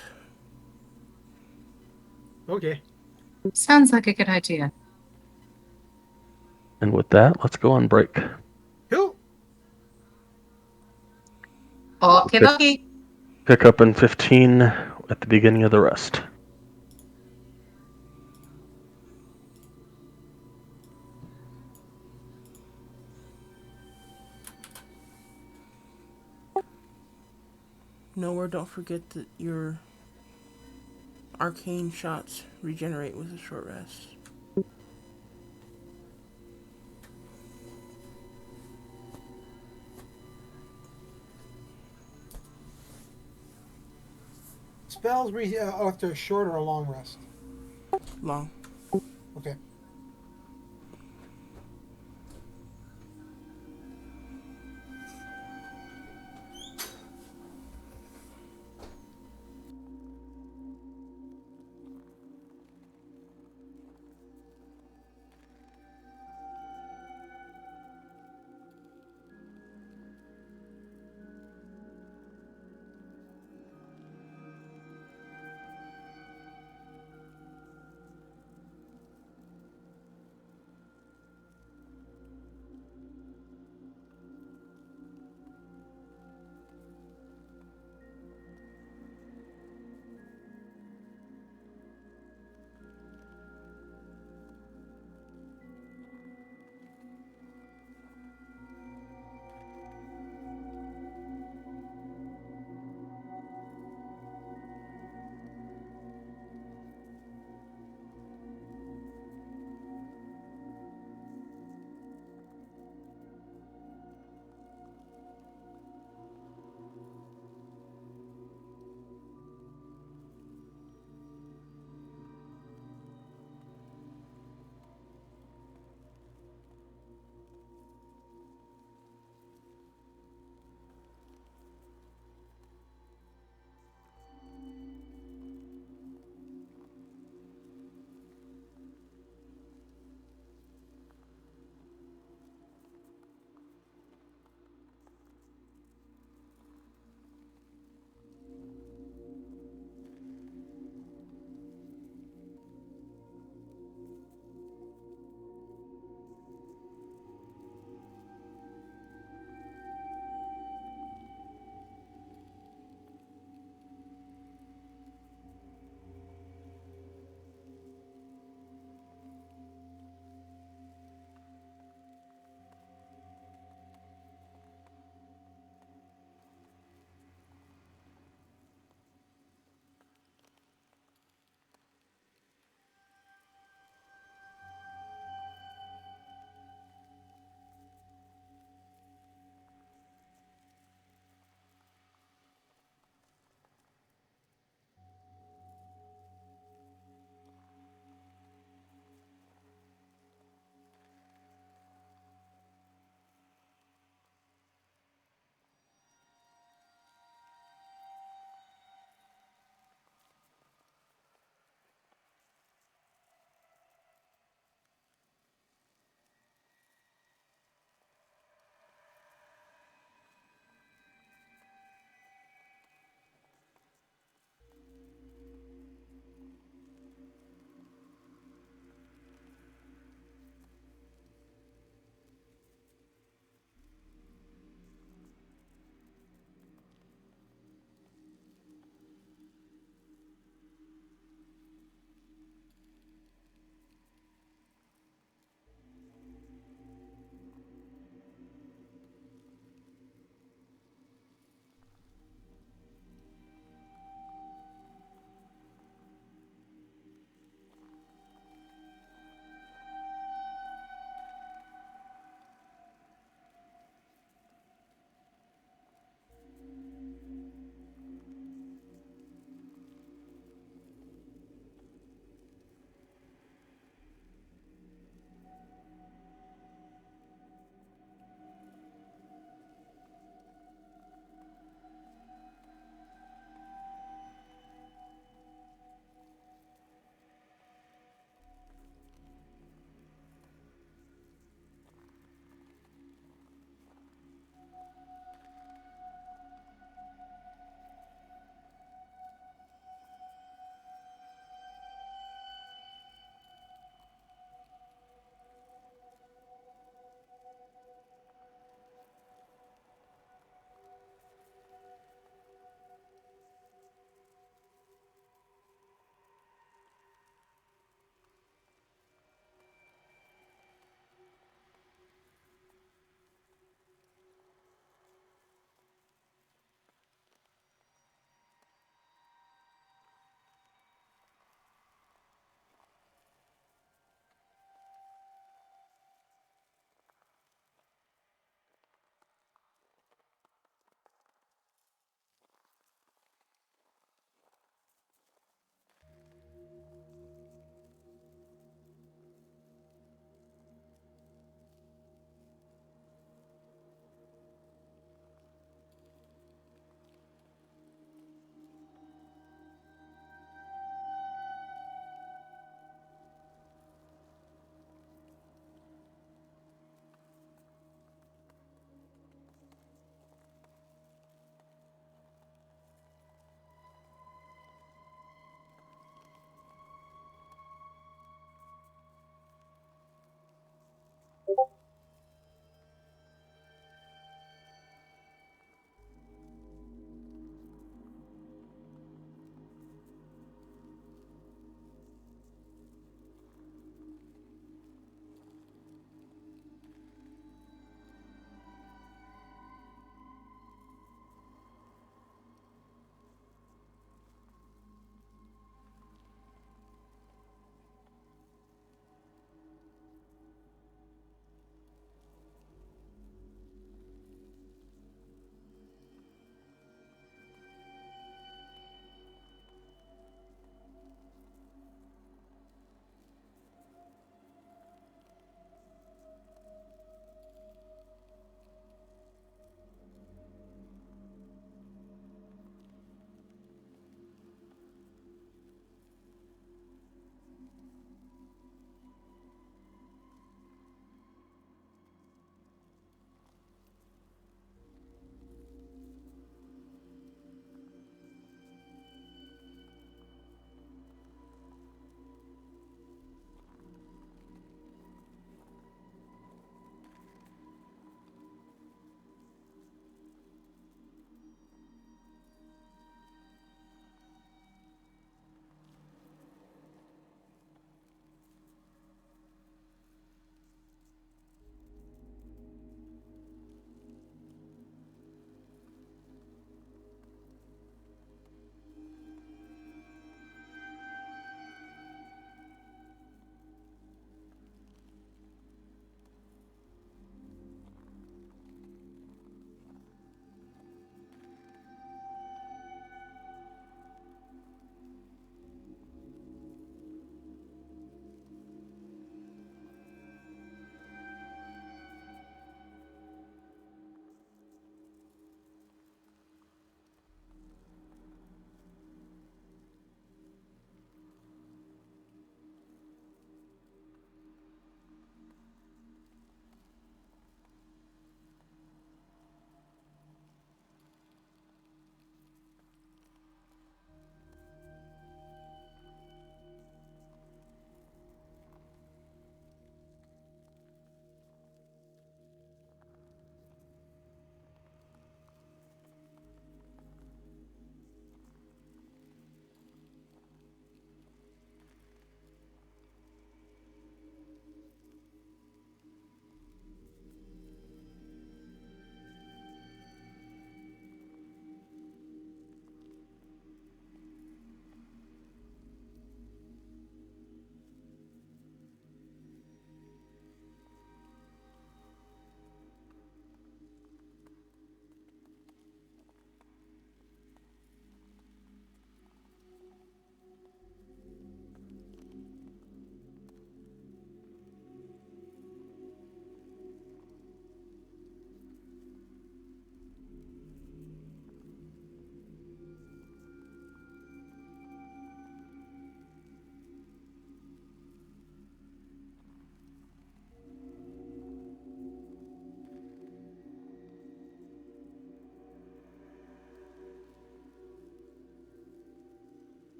Okay. Sounds like a good idea. And with that, let's go on break. Cool. Okay, dokie. Pick up in 15 at the beginning of the rest. Nowhere, don't forget that your arcane shots regenerate with a short rest. Spells after a short or a long rest. Long. Okay.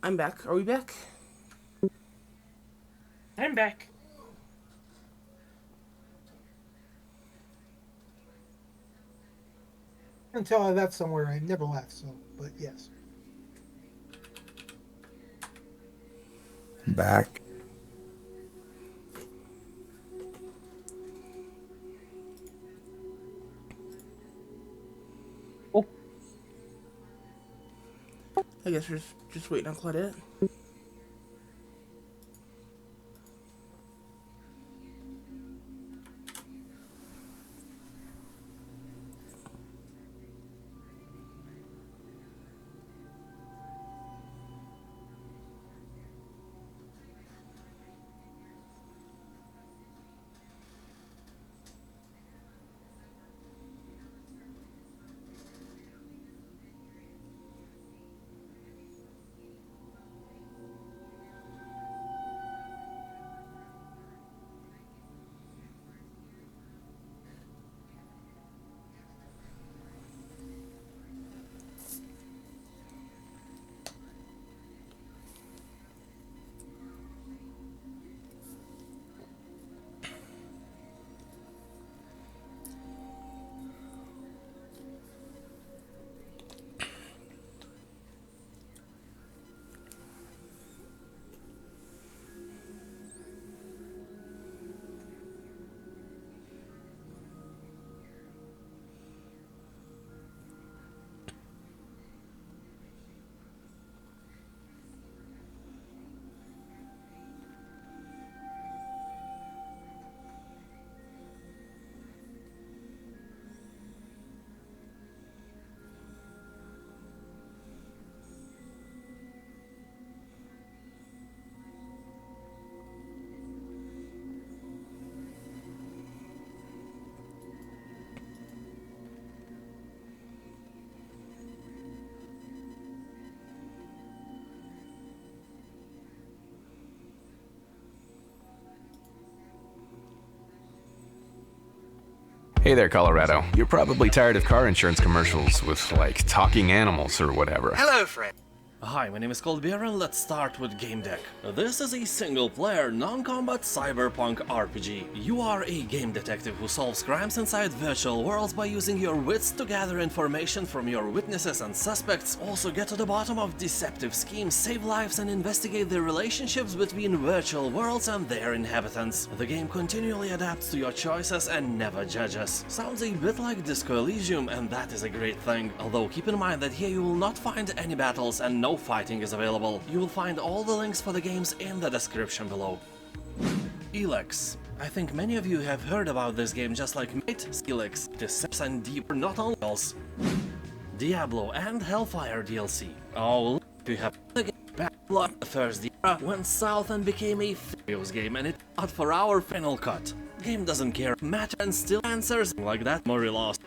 I'm back. Are we back? I'm back. Until I left somewhere, I never left. So, but yes. Back. I guess we're just waiting on Claudette. Hey there, Colorado. You're probably tired of car insurance commercials with, like, talking animals or whatever. Hello, friend. Hi, my name is Colbert and let's start with Game Deck. This is a single-player, non-combat cyberpunk RPG. You are a game detective who solves crimes inside virtual worlds by using your wits to gather information from your witnesses and suspects, also get to the bottom of deceptive schemes, save lives and investigate the relationships between virtual worlds and their inhabitants. The game continually adapts to your choices and never judges. Sounds a bit like Disco Elysium, and that is a great thing, although keep in mind that here you will not find any battles and no fighting is available. You will find all the links for the games in the description below. Elex. I think many of you have heard about this game just like Mate, Elex, Decepts and Deeper not only else. Diablo and Hellfire DLC. Oh, you have the game back. The first era went south and became a furious game, and it got for our final cut. Game doesn't care, matter and still answers like that Murray lost.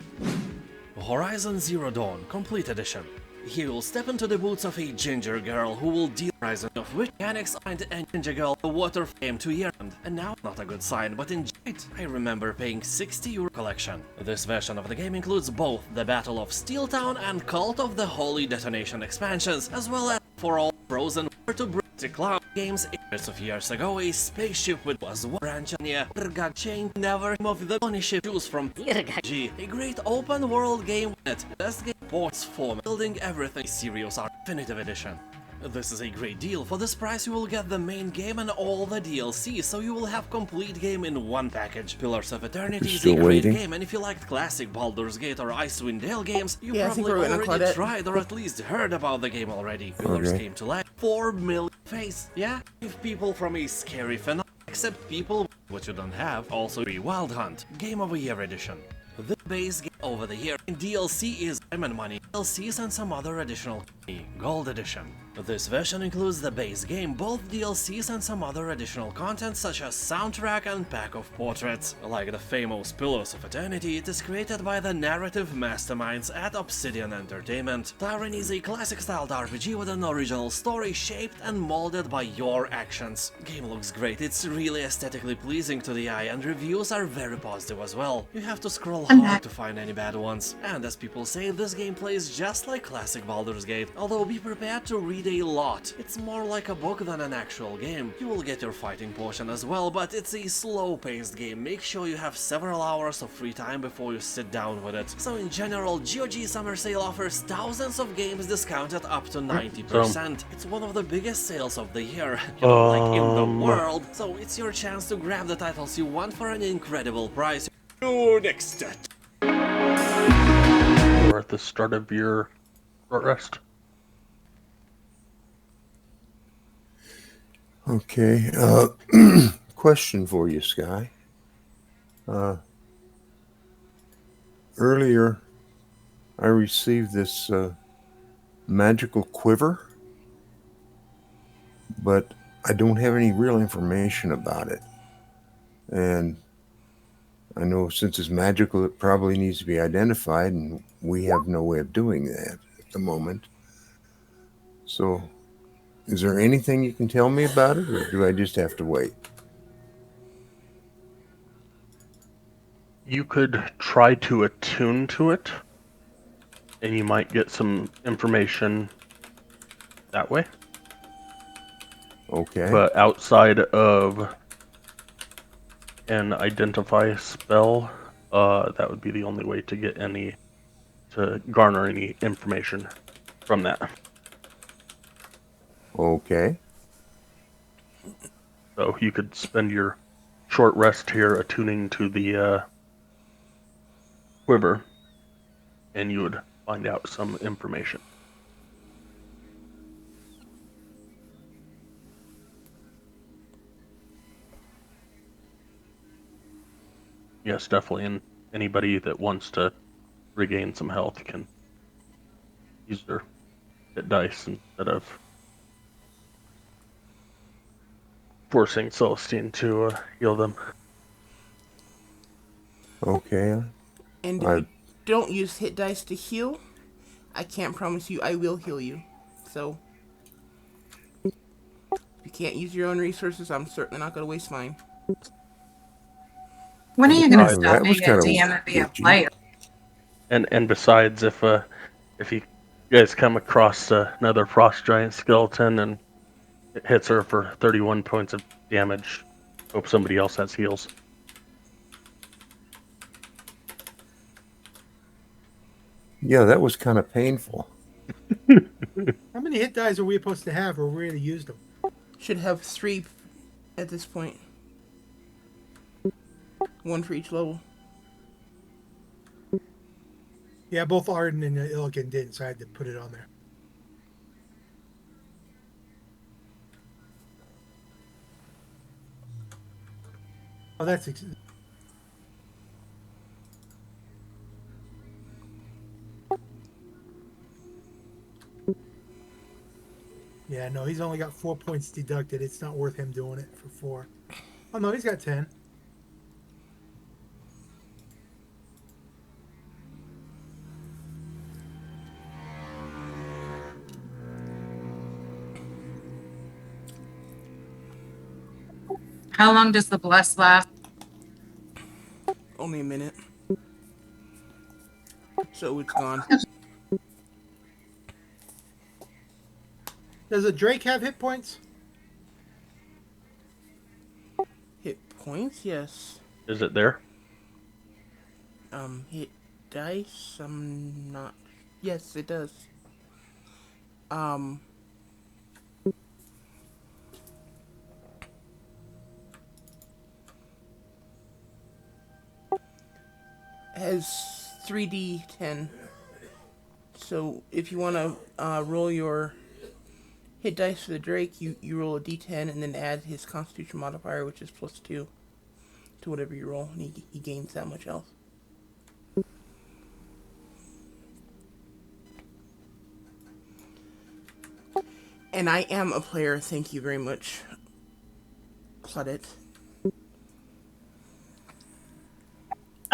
Horizon Zero Dawn Complete Edition. Here you'll step into the boots of a ginger girl who will deal Horizon, of which mechanics find a ginger girl the water flame to year end. And now, not a good sign, but enjoy it. I remember paying €60 collection. This version of the game includes both the Battle of Steeltown and Cult of the Holy Detonation expansions, as well as for all frozen where to bring to cloud games. Hundreds of years ago, a spaceship with was one branch near Irgag chain never of the money ship choose from Irgag. A great open world game with it. Best game ports for building everything serious art definitive edition. This is a great deal. For this price you will get the main game and all the DLC, so you will have complete game in one package. Pillars of Eternity is a great game, and if you liked classic Baldur's Gate or Icewind Dale games, you probably already tried or at least heard about the game already. Pillars came to life 4 million face, yeah? If people from a scary phenomenon, except people what you don't have, also a Wild Hunt, Game of the Year edition. The base game over the year in DLC is Diamond Money, DLCs and some other additional Gold Edition. This version includes the base game, both DLCs and some other additional content such as soundtrack and pack of portraits. Like the famous Pillars of Eternity, it is created by the narrative masterminds at Obsidian Entertainment. Tyranny is a classic-styled RPG with an original story shaped and molded by your actions. Game looks great, it's really aesthetically pleasing to the eye, and reviews are very positive as well. You have to scroll hard to find any bad ones. And as people say, this game plays just like classic Baldur's Gate. Although be prepared to read a lot. It's more like a book than an actual game. You will get your fighting potion as well, but it's a slow-paced game. Make sure you have several hours of free time before you sit down with it. So in general, GOG Summer Sale offers thousands of games discounted up to 90%. It's one of the biggest sales of the year, like in the world. So it's your chance to grab the titles you want for an incredible price. Your next step. We're at the start of your short rest. Okay. Question for you, Sky. Earlier, I received this magical quiver, but I don't have any real information about it. And I know since it's magical, it probably needs to be identified, and we have no way of doing that at the moment. So, is there anything you can tell me about it, or do I just have to wait? You could try to attune to it, and you might get some information that way. Okay. But outside of an identify spell, that would be the only way to get to garner any information from that. Okay. So you could spend your short rest here attuning to the quiver, and you would find out some information. Yes, definitely, and anybody that wants to regain some health can use their hit dice instead of forcing Celestine to heal them. Okay. And if you don't use hit dice to heal, I can't promise you I will heal you. So, if you can't use your own resources, I'm certainly not going to waste mine. When are you going to Besides- stop that was being a kinda DM and be a glitchy. player? And besides, if you guys come across another frost giant skeleton and it hits her for 31 points of damage, hope somebody else has heals. Yeah, that was kind of painful. How many hit dice are we supposed to have, or we really used them? Should have 3 at this point. 1 for each level. Yeah, both Arden and Illigan didn't, so I had to put it on there. Oh, that's yeah, no, he's only got 4 points deducted. It's not worth him doing it for 4. Oh no, he's got 10. How long does the bless last? Only a minute. So it's gone. Does a Drake have hit points? Hit points? Yes. Is it there? Hit dice? I'm not... Yes, it does. Has 3d10. So if you want to roll your hit dice for the Drake, you roll a d10 and then add his Constitution modifier, which is +2 to whatever you roll, and he gains that much health. And I am a player, thank you very much, Claudette.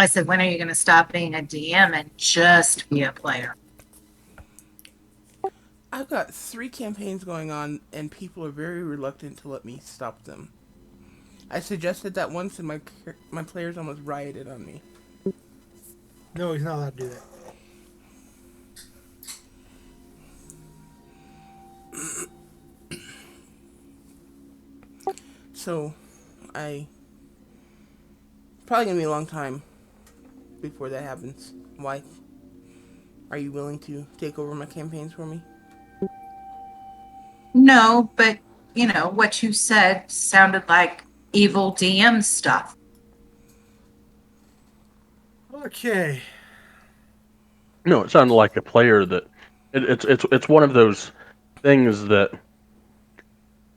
I said, when are you going to stop being a DM and just be a player? I've got 3 campaigns going on, and people are very reluctant to let me stop them. I suggested that once, and my players almost rioted on me. No, he's not allowed to do that. So, probably gonna be a long time before that happens. Why? Are you willing to take over my campaigns for me? No, but what you said sounded like evil DM stuff. Okay. No, it sounded like a player that it's one of those things that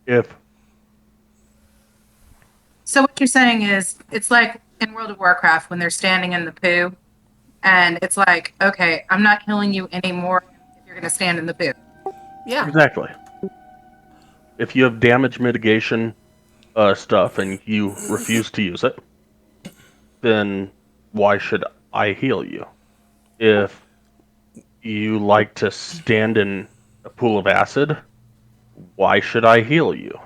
if So what you're saying is it's like in World of Warcraft when they're standing in the poo and it's like, okay, I'm not killing you anymore if you're going to stand in the poo. Yeah. exactly if you have damage mitigation stuff and you refuse to use it, then why should I heal you? If you like to stand in a pool of acid, why should I heal you?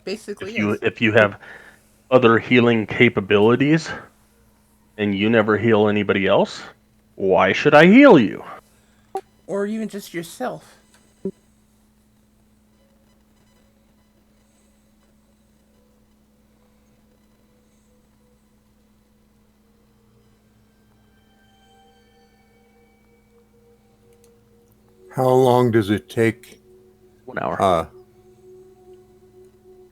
Basically, If you yes. if you have other healing capabilities and you never heal anybody else, why should I heal you? Or even just yourself. How long does it take 1 hour.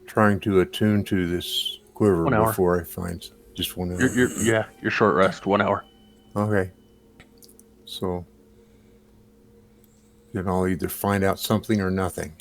trying to attune to this quiver 1 hour. before I find just 1 hour? Your short rest, 1 hour. Okay. So then I'll either find out something or nothing.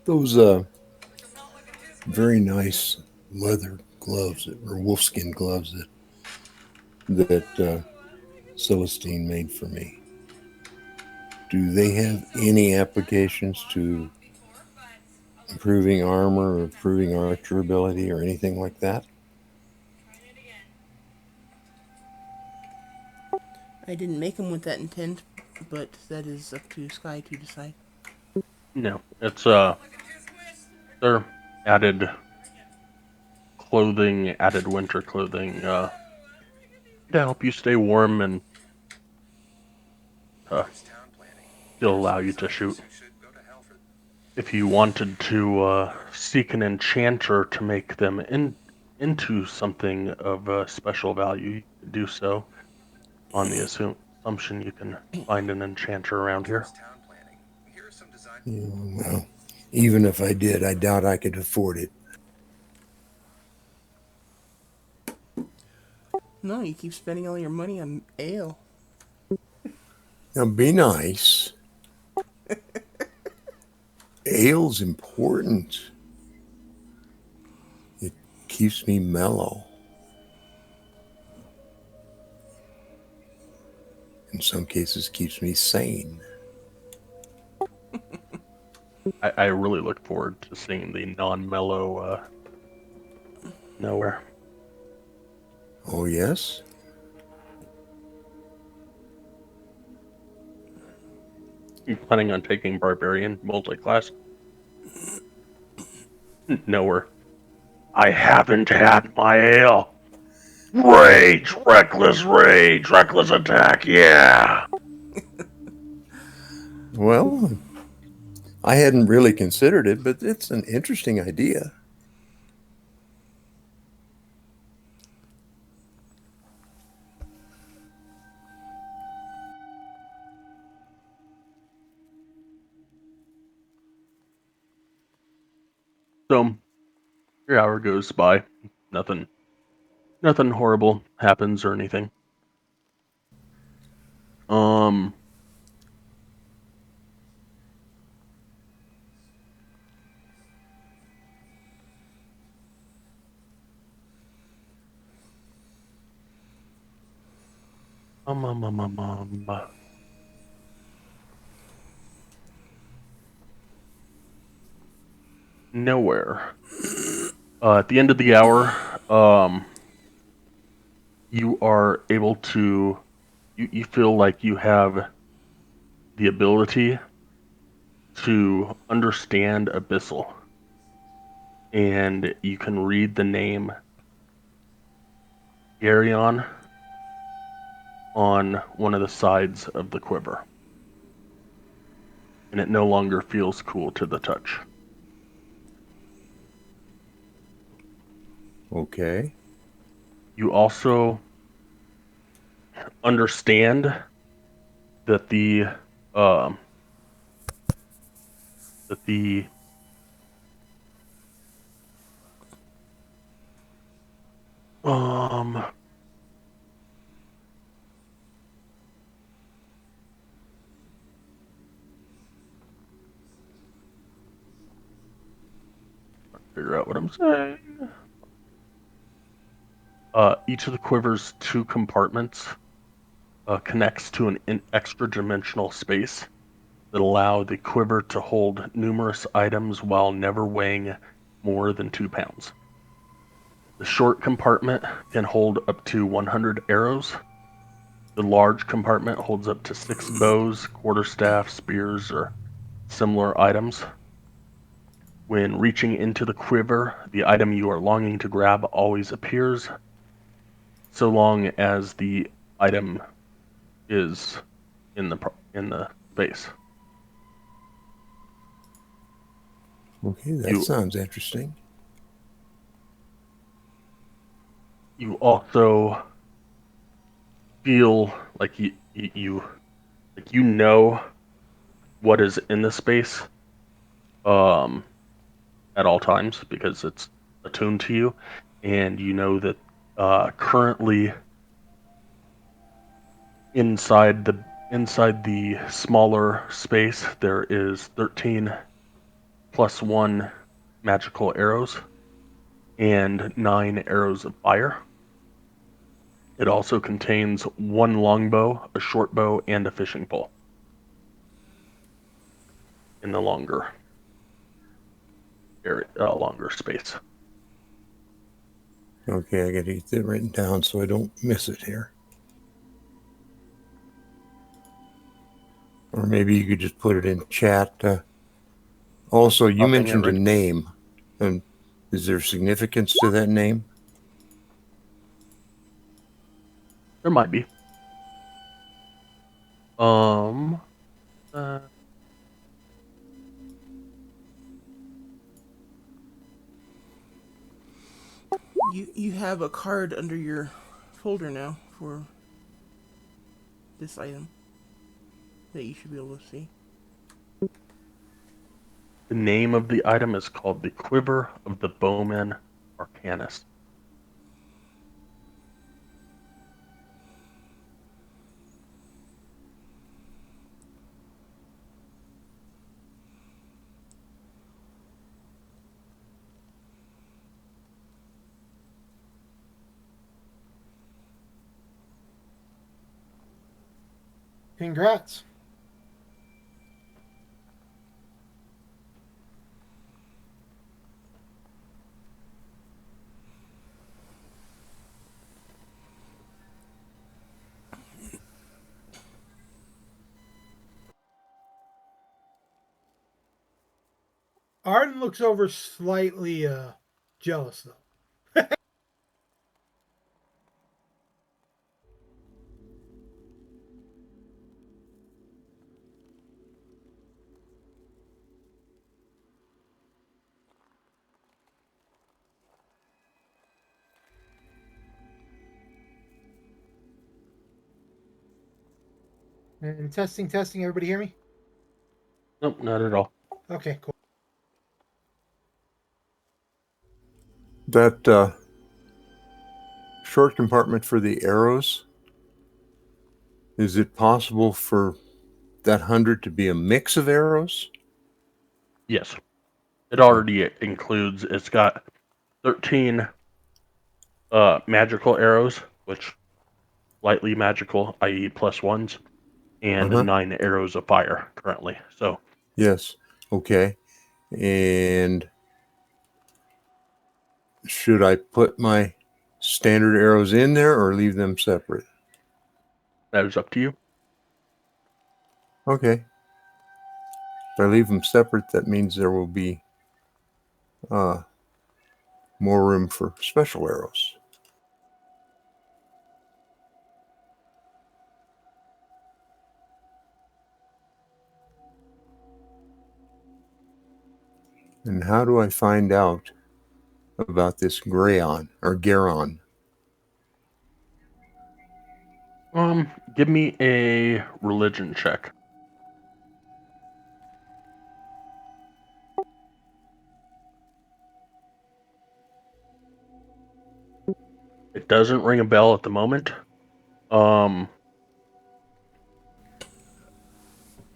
Those very nice leather gloves or wolfskin gloves that Celestine made for me. Do they have any applications to improving armor or improving archer ability or anything like that? I didn't make them with that intent, but that is up to Sky to decide. No, it's they're added clothing, added winter clothing, to help you stay warm and still allow you to shoot. If you wanted to seek an enchanter to make them into something of special value, you could do so on the assumption you can find an enchanter around here. Yeah, well, even if I did, I doubt I could afford it. No, you keep spending all your money on ale. Now, be nice. Ale's important. It keeps me mellow. In some cases, keeps me sane. I really look forward to seeing the non-mellow Nowhere. Oh, yes? You planning on taking Barbarian multi-class? Nowhere. I haven't had my ale. Rage, reckless attack, yeah. Well, I hadn't really considered it, but it's an interesting idea. So, your hour goes by. Nothing Nothing horrible happens or anything. Nowhere. At the end of the hour, you are able to, you feel like you have the ability to understand Abyssal. And you can read the name Garyon on one of the sides of the quiver. And it no longer feels cool to the touch. Okay. You also understand that the figure out what I'm saying. Each of the quiver's 2 compartments connects to an extra-dimensional space that allow the quiver to hold numerous items while never weighing more than 2 pounds. The short compartment can hold up to 100 arrows. The large compartment holds up to 6 bows, quarterstaff, spears, or similar items. When reaching into the quiver, the item you are longing to grab always appears, so long as the item is in the space. Okay, that sounds interesting. You also feel like you know what is in the space at all times because it's attuned to you, and you know that currently inside the smaller space there is 13 plus 1 magical arrows and 9 arrows of fire. It also contains 1 longbow, a short bow, and a fishing pole in the longer space. Okay, I gotta get that written down so I don't miss it here. Or maybe you could just put it in chat. Also, you mentioned a name. And is there significance to that name? There might be. You have a card under your folder now for this item that you should be able to see. The name of the item is called the Quiver of the Bowman Arcanist. Congrats. Arden looks over slightly jealous, though. And testing. Everybody hear me? Nope, not at all. Okay, cool. That short compartment for the arrows, is it possible for that 100 to be a mix of arrows? Yes. It already includes, it's got 13 magical arrows, which lightly magical, i.e. +1s, and 9 arrows of fire currently. So Yes. Okay. And should I put my standard arrows in there or leave them separate? that is up to you. Okay. If I leave them separate, that means there will be more room for special arrows. And how do I find out about this Grayon or Garon? Give me a religion check. It doesn't ring a bell at the moment. You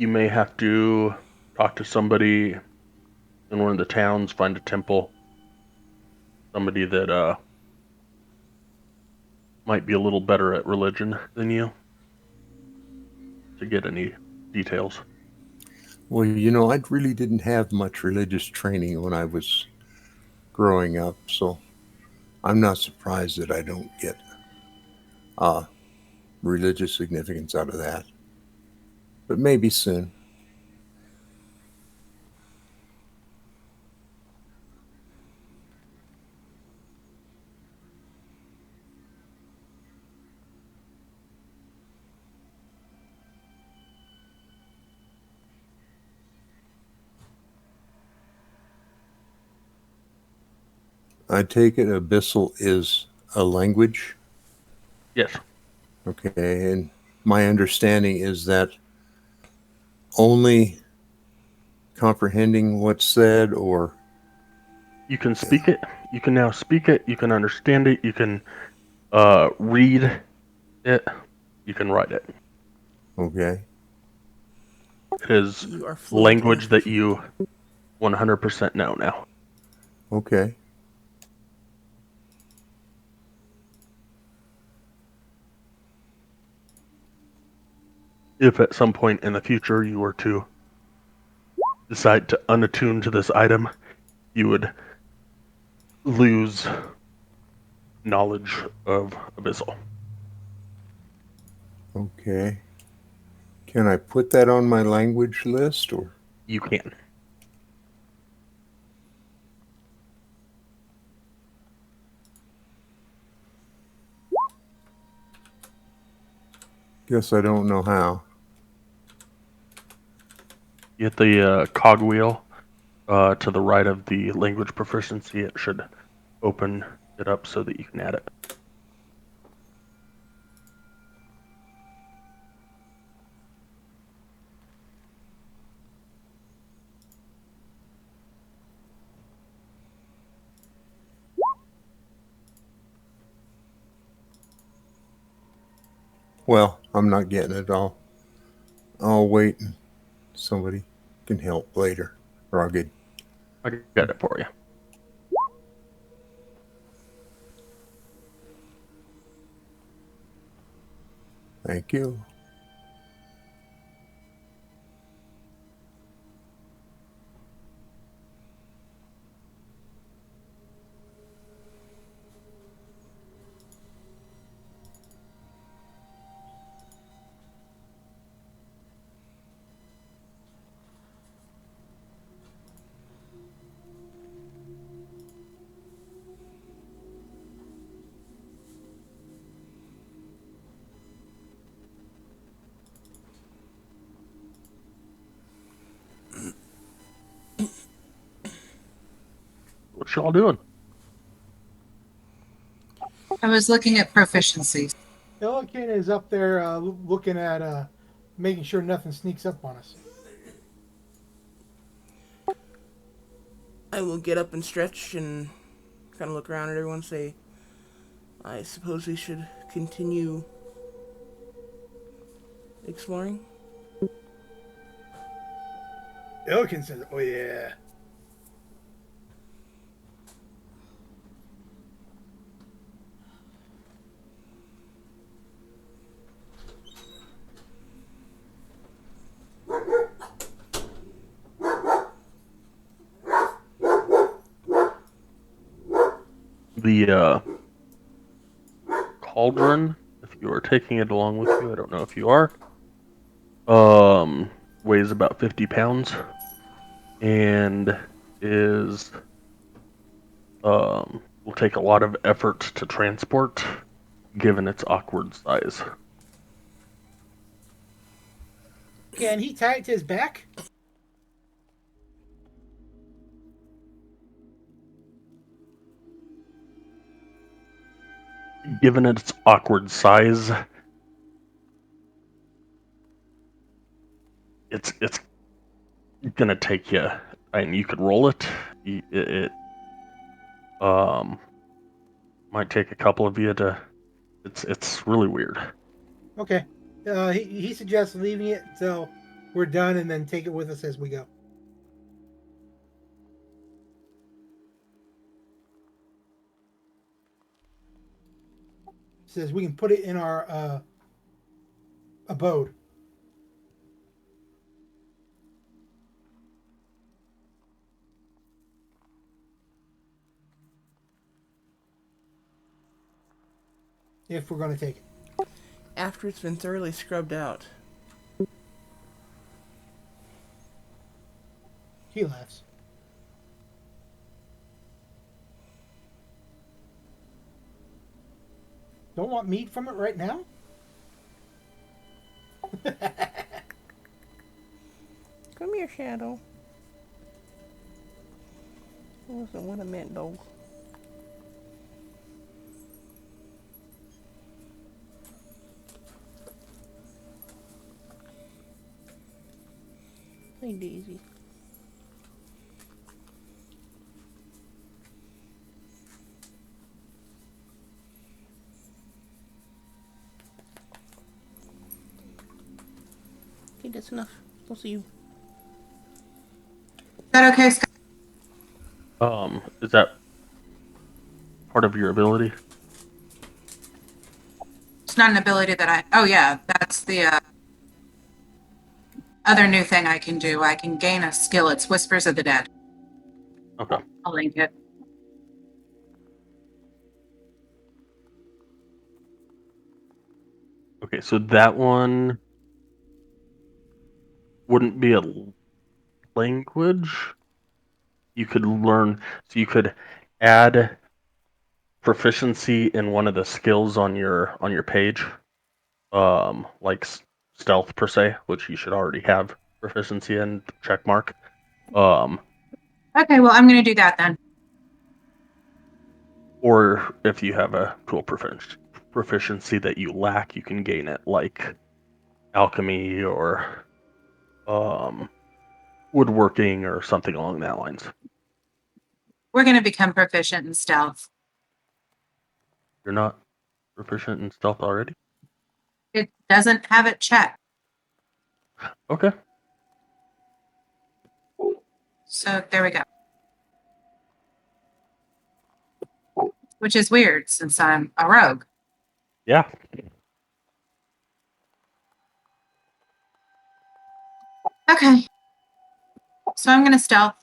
may have to talk to somebody in one of the towns, find a temple, somebody that might be a little better at religion than you to get any details. Well, you know, I really didn't have much religious training when I was growing up, so I'm not surprised that I don't get religious significance out of that. But maybe soon. I take it Abyssal is a language. Yes. Okay, and my understanding is that only comprehending what's said, or You can speak it. You can now speak it. You can understand it. You can read it. You can write it. okay, It is You are fluent in language that official- you 100% know now. okay. If at some point in the future you were to decide to unattune to this item, you would lose knowledge of Abyssal. Okay. Can I put that on my language list, or? You can. Guess I don't know how. You hit the cogwheel to the right of the language proficiency. It should open it up so that you can add it. Well, I'm not getting it all. I'll wait and somebody can help later, or I'll get. I got it for you. Thank you. What y'all doing? I was looking at proficiencies. Elikin is up there looking at making sure nothing sneaks up on us. I will get up and stretch and kind of look around at everyone and say, I suppose we should continue exploring. Elkin says, "Oh yeah." The cauldron, if you are taking it along with you, I don't know if you are, weighs about 50 pounds and is will take a lot of effort to transport given its awkward size. Can he tie it to his back? Given its awkward size, it's gonna take you. And you could roll it. It might take a couple of you to. It's really weird. Okay. He suggests leaving it until we're done and then take it with us as we go. Says we can put it in our abode. If we're going to take it. After it's been thoroughly scrubbed out. He laughs. Don't want meat from it right now? Come here, Shadow. That wasn't what I meant, though. Hey, Daisy. Okay, that's enough. We'll see you. Is that okay, Scott? Is that part of your ability? It's not an ability that I. Oh yeah, that's the other new thing I can do. I can gain a skill. It's Whispers of the Dead. Okay. I'll link it. Okay, so that one wouldn't be a language. You could learn, so you could add proficiency in one of the skills on your page, like stealth per se, which you should already have proficiency in, check mark. Okay, well I'm going to do that then. Or if you have a cool proficiency that you lack, you can gain it, like alchemy or woodworking or something along that lines. We're going to become proficient in stealth. You're not proficient in stealth already? It doesn't have it checked. Okay. So there we go. Which is weird since I'm a rogue. Yeah. Okay. So I'm going to stealth.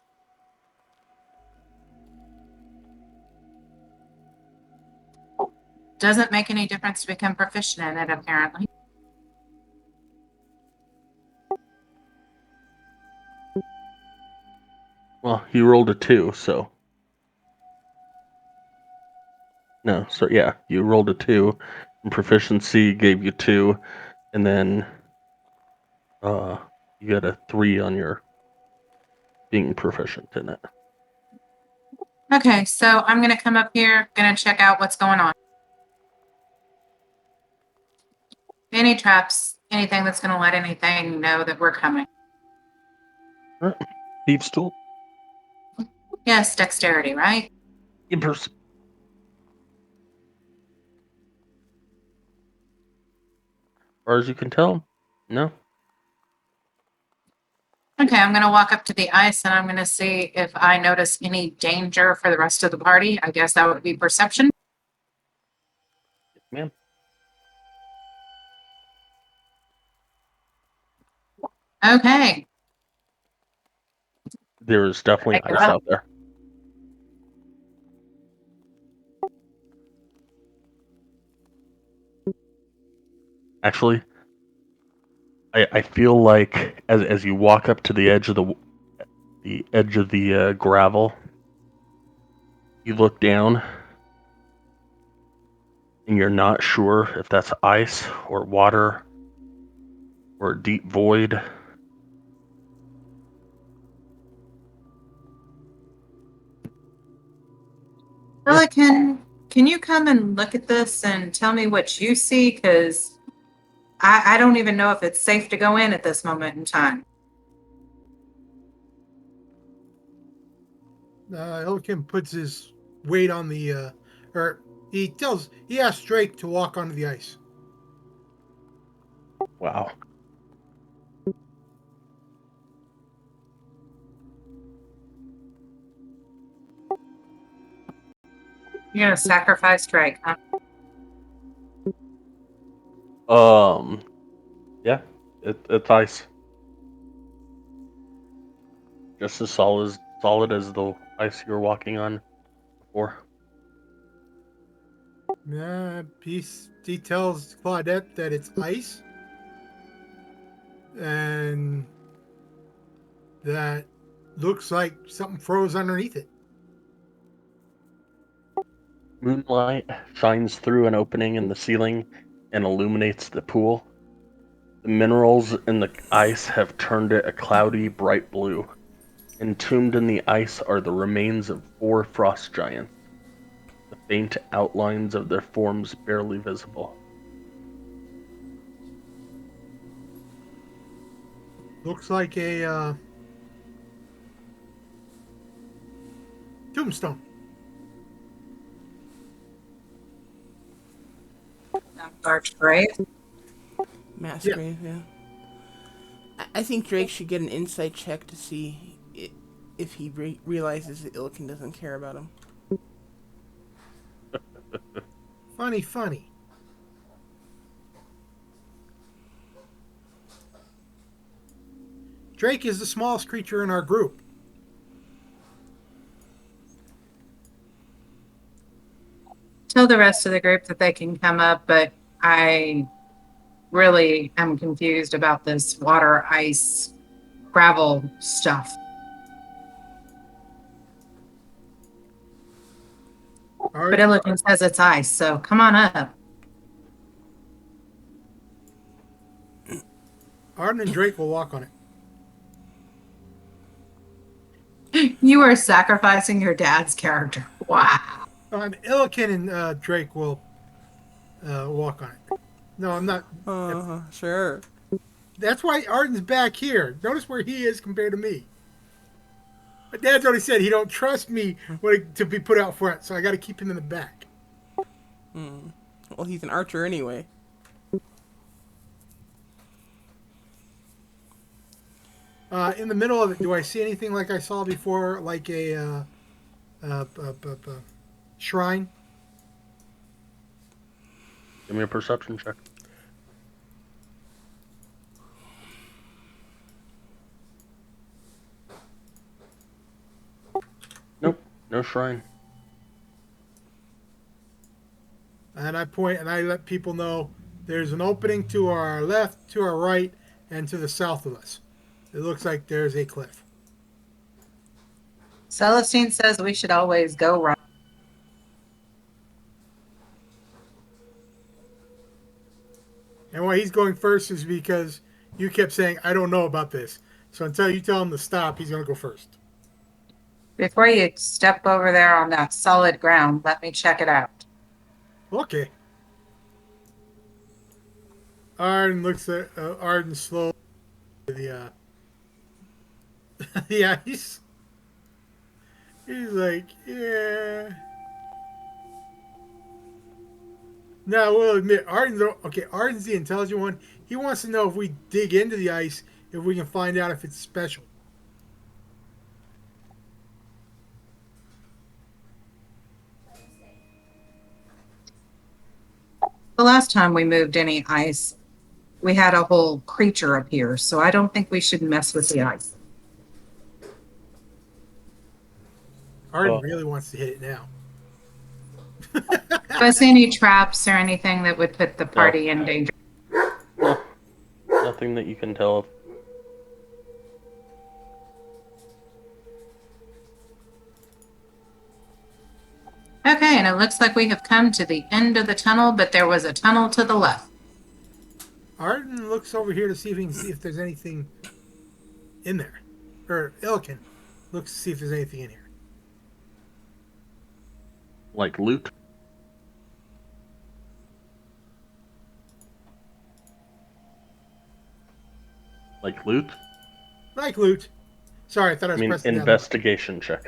Doesn't make any difference to become proficient in it, apparently. Well, you rolled a 2, so. No, so yeah, you rolled a 2, and proficiency gave you 2, and then you got a 3 on your being proficient in it. Okay, so I'm going to come up here, going to check out what's going on. Any traps, anything that's going to let anything know that we're coming. All right. Thieves' tool. Yes, dexterity, right? Impers. far as you can tell, no. Okay, I'm gonna walk up to the ice and I'm gonna see if I notice any danger for the rest of the party. I guess that would be perception. Yes, ma'am. Okay. There is definitely Check it ice out. out there. Actually, I feel like as you walk up to the edge of the gravel, you look down and you're not sure if that's ice or water or a deep void. Bella, can you come and look at this and tell me what you see? Because I don't even know if it's safe to go in at this moment in time. Elkin puts his weight on the, or he asks Drake to walk onto the ice. Wow. You're gonna sacrifice Drake, huh? Yeah, it's ice. Just as solid as the ice you were walking on before. He tells Claudette that it's ice, and that looks like something froze underneath it. Moonlight shines through an opening in the ceiling and illuminates the pool. The minerals in the ice have turned it a cloudy, bright blue. Entombed in the ice are the remains of 4 frost giants, the faint outlines of their forms barely visible. Looks like a tombstone. Dark grave. Mass Yeah. grave, yeah. I think Drake should get an insight check to see if he realizes that Illiken doesn't care about him. Funny. Drake is the smallest creature in our group. Tell the rest of the group that they can come up, but I really am confused about this water, ice, gravel stuff. But Illiken says it's ice, so come on up. Arden and Drake will walk on it. You are sacrificing your dad's character. Wow. Illiken and Drake will walk on it. No, I'm not. Sure. That's why Arden's back here. Notice where he is compared to me. My dad's already said he don't trust me to be put out front, so I got to keep him in the back. Well, he's an archer anyway. In the middle of it, do I see anything like I saw before, like a shrine? Give me a perception check. Nope, no shrine. And I point and I let people know there's an opening to our left, to our right, and to the south of us. It looks like there's a cliff. Celestine says we should always go right. And why he's going first is because you kept saying, I don't know about this. So until you tell him to stop, he's going to go first. Before you step over there on that solid ground, let me check it out. Okay. Arden looks at Arden slowly. The yeah, he's like, yeah. Now, we'll admit, Arden's the intelligent one. He wants to know if we dig into the ice, if we can find out if it's special. The last time we moved any ice, we had a whole creature appear, so I don't think we should mess with the ice. Arden really wants to hit it now. Do I see any traps or anything that would put the party in danger? No, nothing that you can tell of. Okay, and it looks like we have come to the end of the tunnel, but there was a tunnel to the left. Arden looks over here to see if he can see if there's anything in there. Or Ilkin looks to see if there's anything in here. Like loot? Like loot? Like loot. Sorry, I thought I I was mean, pressing down. investigation check.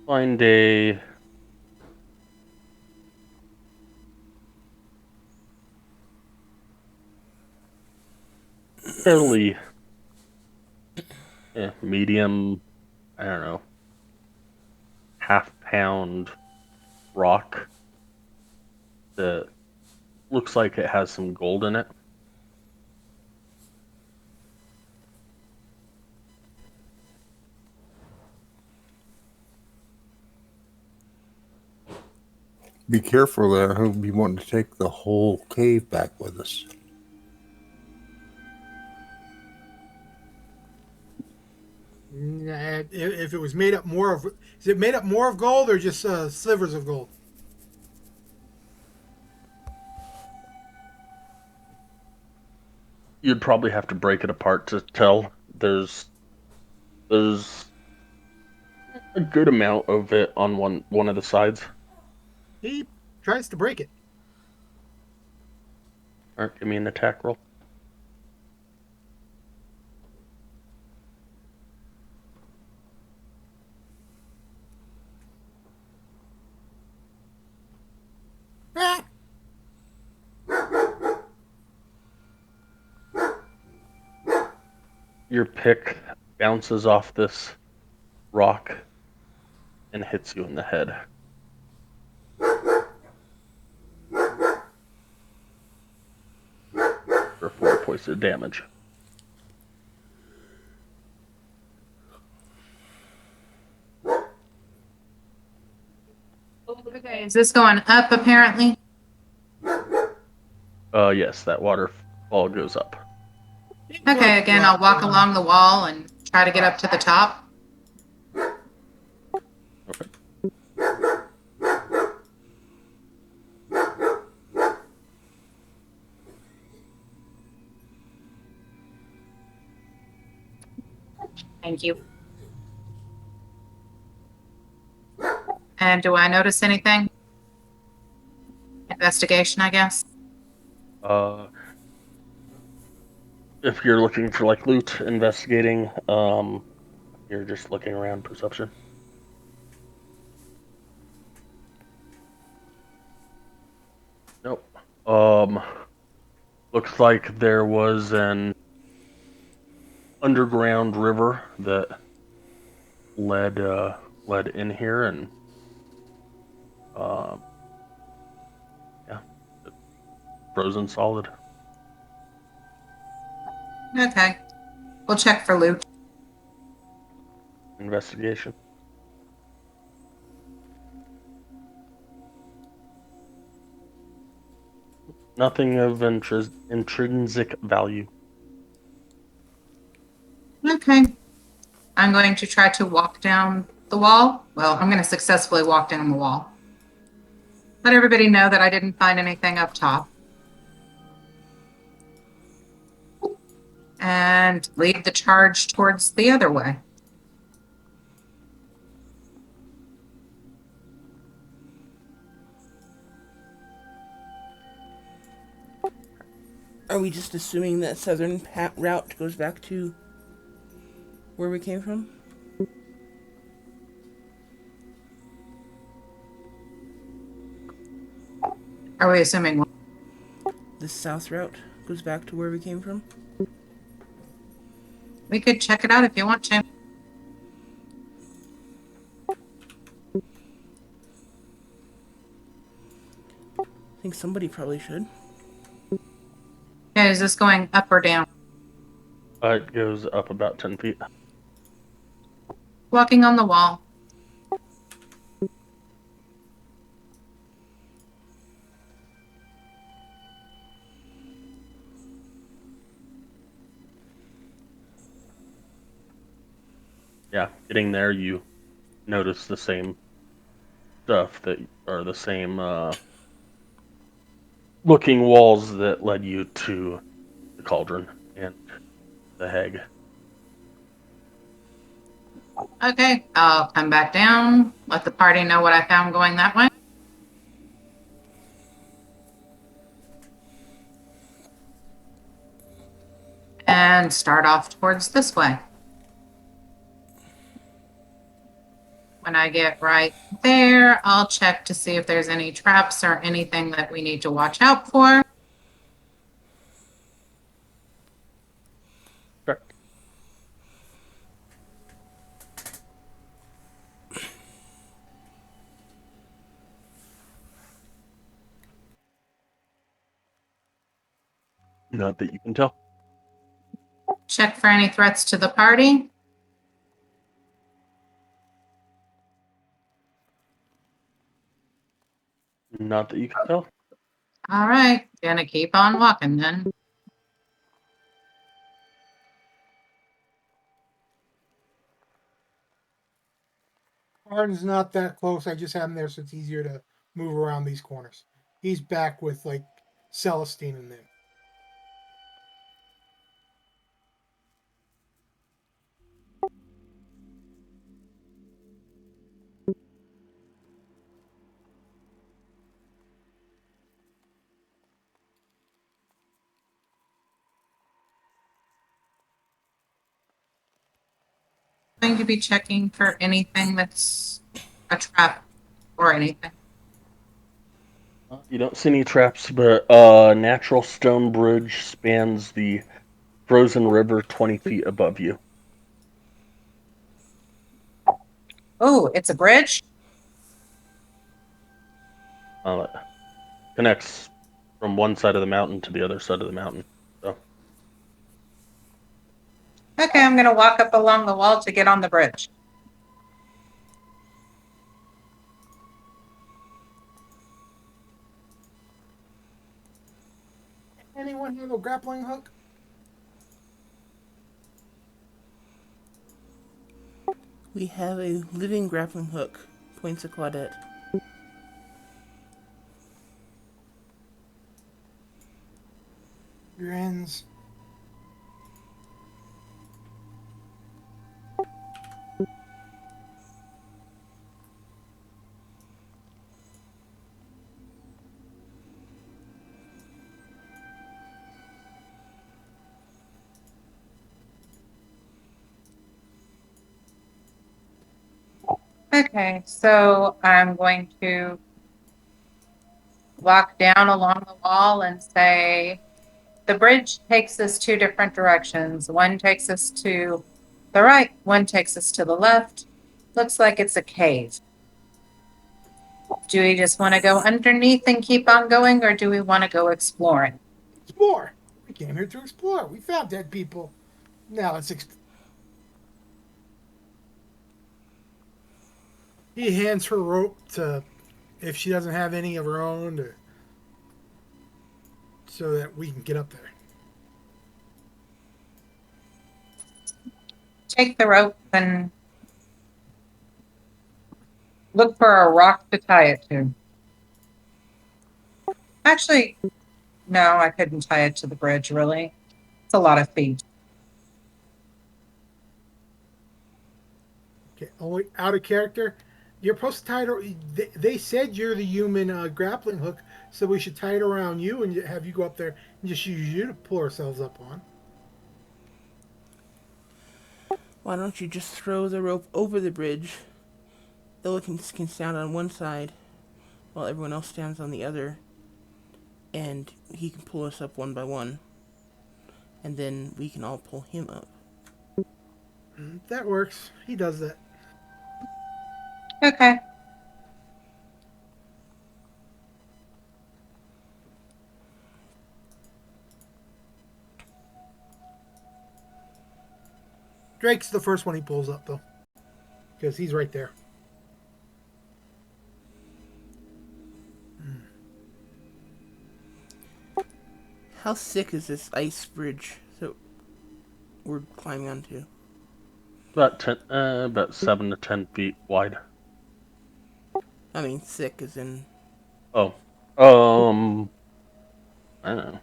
Find a fairly medium, I don't know, half-pound rock that looks like it has some gold in it. Be careful there. He'll be wanting to take the whole cave back with us. If it was made up more of, is it made up more of gold or just slivers of gold? You'd probably have to break it apart to tell. There's a good amount of it on one of the sides. He tries to break it. All right, give me an attack roll. Ah! Your pick bounces off this rock and hits you in the head. For 4 points of damage. Okay, is this going up apparently? Yes, that waterfall goes up. Okay, again, I'll walk along the wall and try to get up to the top. Okay. Thank you. And do I notice anything? Investigation, I guess. If you're looking for like loot, investigating, you're just looking around, perception. Nope. Looks like there was an underground river that led in here, and yeah, frozen solid. Okay. We'll check for loot. Investigation. Nothing of intrinsic value. Okay. I'm going to try to walk down the wall. Well, I'm going to successfully walk down the wall. Let everybody know that I didn't find anything up top. And lead the charge towards the other way. Are we just assuming that southern route goes back to where we came from? Are we assuming? The south route goes back to where we came from? We could check it out if you want to. I think somebody probably should. Okay, is this going up or down? It goes up about 10 feet. Walking on the wall. Yeah, getting there, you notice the same stuff that are the same looking walls that led you to the cauldron and the hag. Okay, I'll come back down, let the party know what I found going that way. And start off towards this way. When I get right there, I'll check to see if there's any traps or anything that we need to watch out for. Sure. Not that you can tell. Check for any threats to the party. Not that you can tell. All right, gonna keep on walking then. Arden's not that close. I just have him there so it's easier to move around these corners. He's back with like Celestine and them. Going to be checking for anything that's a trap or anything. You don't see any traps, but a natural stone bridge spans the frozen river 20 feet above you. Oh, it's a bridge? It connects from one side of the mountain to the other side of the mountain. So Okay, I'm gonna walk up along the wall to get on the bridge. Anyone have a grappling hook? We have a living grappling hook. Points a Claudette. Grins. Okay, so I'm going to walk down along the wall and say, the bridge takes us two different directions. One takes us to the right, one takes us to the left. Looks like it's a cave. Do we just want to go underneath and keep on going, or do we want to go exploring? Explore. We came here to explore. We found dead people. Now let's explore. He hands her rope to, if she doesn't have any of her own, so that we can get up there. Take the rope and look for a rock to tie it to. Actually, no, I couldn't tie it to the bridge, really. It's a lot of feet. Okay, only out of character. You're supposed to tie it. They said you're the human grappling hook, so we should tie it around you and have you go up there and just use you to pull ourselves up on. Why don't you just throw the rope over the bridge? Illiken can stand on one side, while everyone else stands on the other, and he can pull us up one by one, and then we can all pull him up. That works. He does that. Okay. Drake's the first one he pulls up, though, because he's right there. How thick is this ice bridge that we're climbing onto? About 7 to 10 feet wide. I mean, thick as in... Oh, I don't know.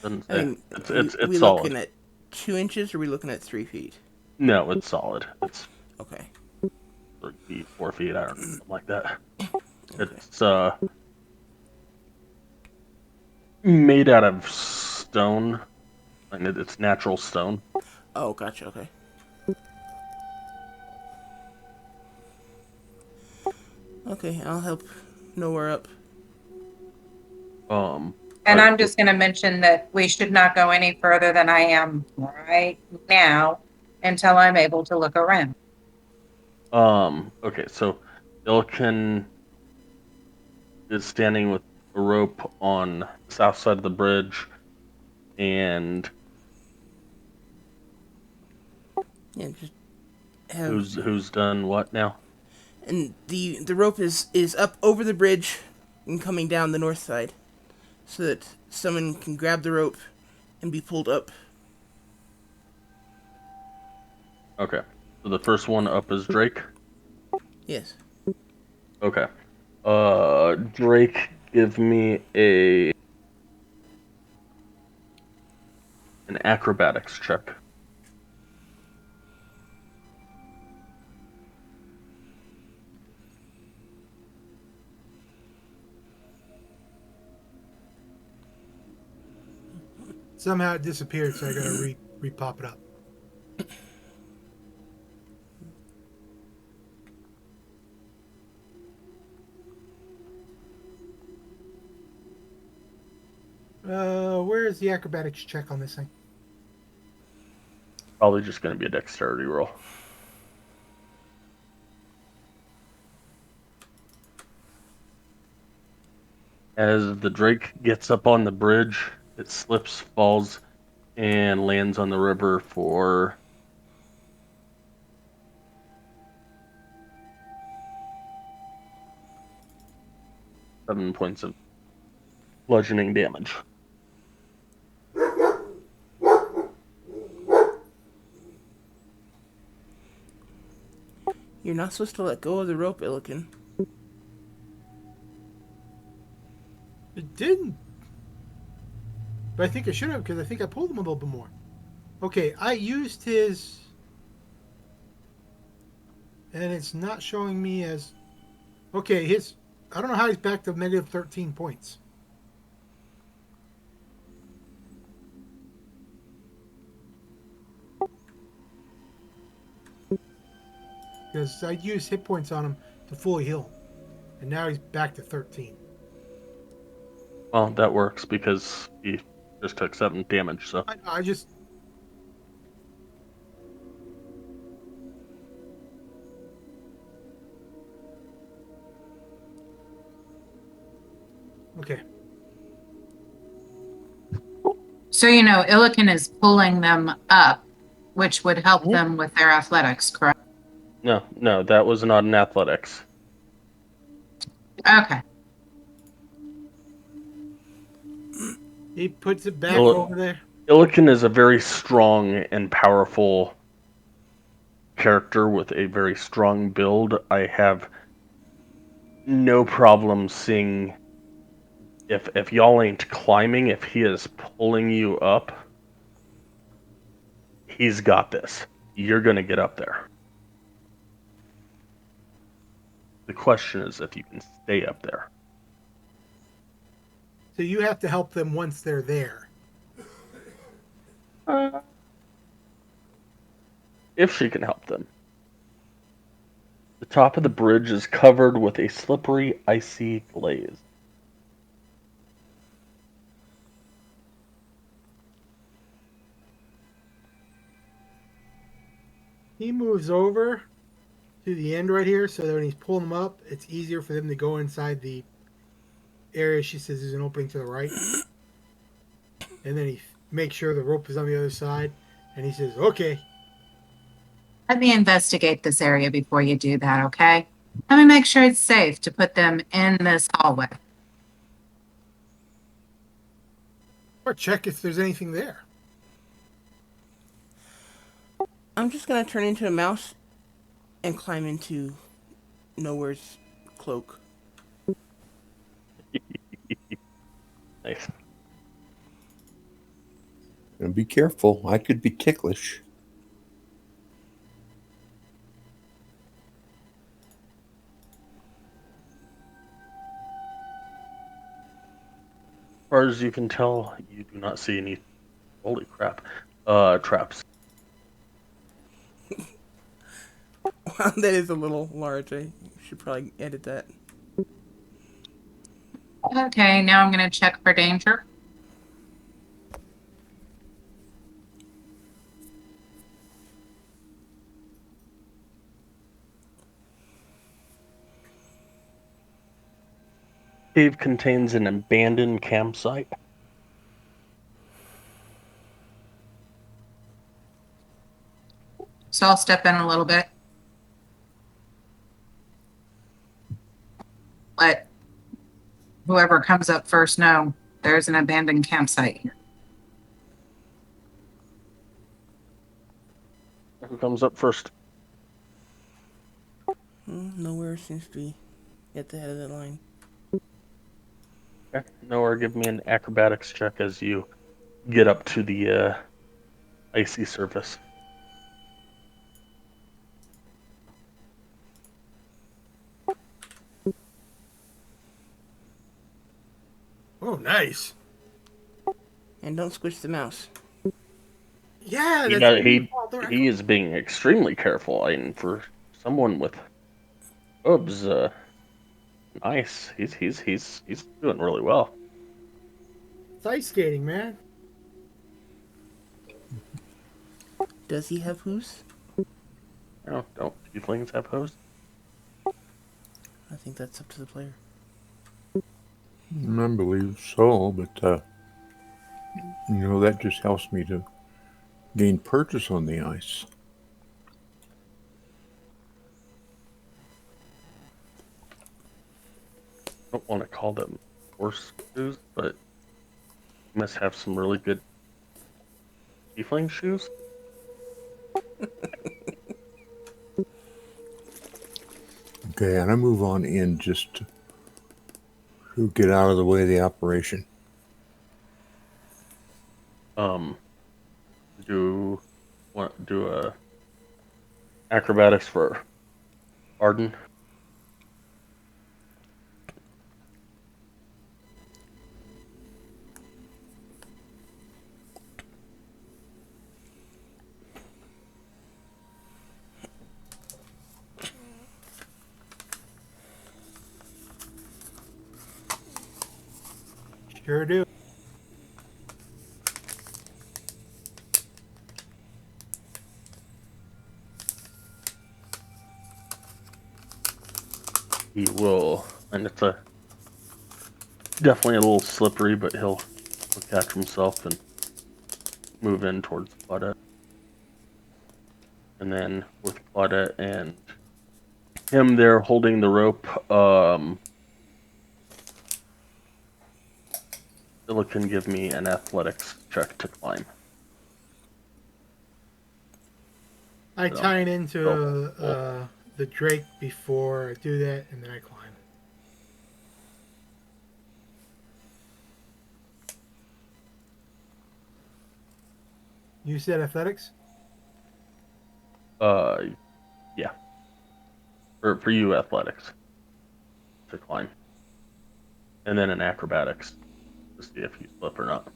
Doesn't I say. mean, It's we solid. looking at 2 inches, or are we looking at 3 feet? No, it's solid. It's Okay. 3 feet, 4 feet, I don't know, something like that. Okay. It's made out of stone, and it's natural stone. Oh, gotcha, okay. Okay, I'll help Nowhere up. And Alright, I'm just going to mention that we should not go any further than I am right now until I'm able to look around. Okay, so Ilkin is standing with a rope on the south side of the bridge, and Yeah, just have... who's done what now? And the rope is up over the bridge and coming down the north side, so that someone can grab the rope and be pulled up. Okay, so the first one up is Drake. Yes. Okay. Drake, give me an acrobatics check. Somehow it disappeared, so I gotta re-pop it up. Where is the acrobatics check on this thing? Probably just going to be a dexterity roll. As the Drake gets up on the bridge, it slips, falls, and lands on the river for 7 points of bludgeoning damage. You're not supposed to let go of the rope, Illiken. It didn't. But I think I should have, because I think I pulled him a little bit more. Okay, I used his... And it's not showing me as... Okay, his... I don't know how he's back to negative 13 points. Because I used hit points on him to fully heal him. And now he's back to 13. Well, that works because he just took 7 damage, so... I just... Okay. So, Illiken is pulling them up, which would help them with their athletics, correct? No, that was not an athletics. Okay. He puts it back over there. Illiken is a very strong and powerful character with a very strong build. I have no problem seeing if y'all ain't climbing, if he is pulling you up, he's got this. You're gonna get up there. The question is if you can stay up there. So you have to help them once they're there. If she can help them. The top of the bridge is covered with a slippery, icy glaze. He moves over to the end right here so that when he's pulling them up, it's easier for them to go inside the area she says is an opening to the right. And then he makes sure the rope is on the other side. And he says, okay. Let me investigate this area before you do that, okay? Let me make sure it's safe to put them in this hallway. Or check if there's anything there. I'm just gonna turn into a mouse and climb into Nowhere's cloak. Nice. And be careful. I could be ticklish. As far as you can tell, you do not see any. Holy crap! Traps. Wow, that is a little large. I should probably edit that. Okay, now I'm going to check for danger. Cave contains an abandoned campsite. So I'll step in a little bit. Let whoever comes up first know there's an abandoned campsite here. Who comes up first? Nowhere seems to be at the head of that line. Okay. Nowhere, give me an acrobatics check as you get up to the icy surface. Oh, nice. And don't squish the mouse. Yeah, He, that's he is being extremely careful, and for someone with hooves, nice. He's doing really well. It's ice skating, man. Does he have hooves? Don't tieflings have hooves? I think that's up to the player. I believe so, but that just helps me to gain purchase on the ice. I don't want to call them horse shoes, but you must have some really good tiefling shoes. Okay, and I move on in just to get out of the way of the operation. Do a acrobatics for Arden. Sure do. He will, and it's definitely a little slippery, but he'll catch himself and move in towards Claudette. And then with Claudette and him there holding the rope, Philip can give me an athletics check to climb. I tie it into the drake before I do that, and then I climb. You said athletics? Yeah. For you, athletics. to climb. And then an acrobatics to see if you slip or not.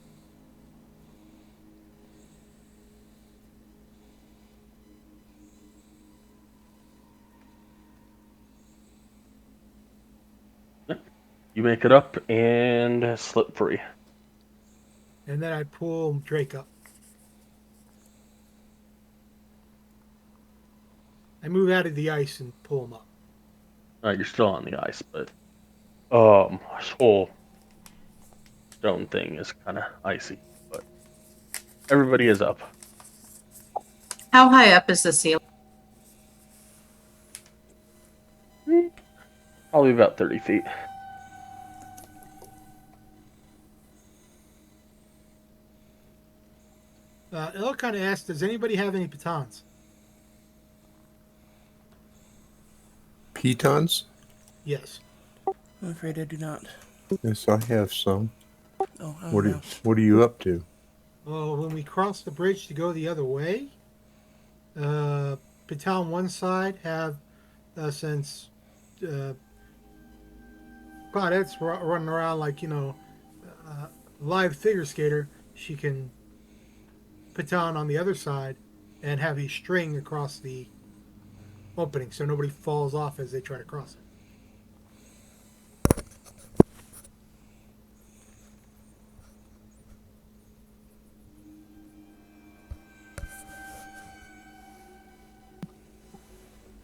You make it up and slip free. And then I pull Drake up. I move out of the ice and pull him up. You're still on the ice, but this whole stone thing is kind of icy. But everybody is up. How high up is the ceiling? Probably about 30 feet. Ella kind of asked, does anybody have any batons? Pitons? Yes. I'm afraid I do not. Yes, I have some. Oh, I What don't are, know. what are you up to? Well, when we cross the bridge to go the other way, baton one side have, since Claudette's running around like, live figure skater, she can baton on the other side and have a string across the opening so nobody falls off as they try to cross it.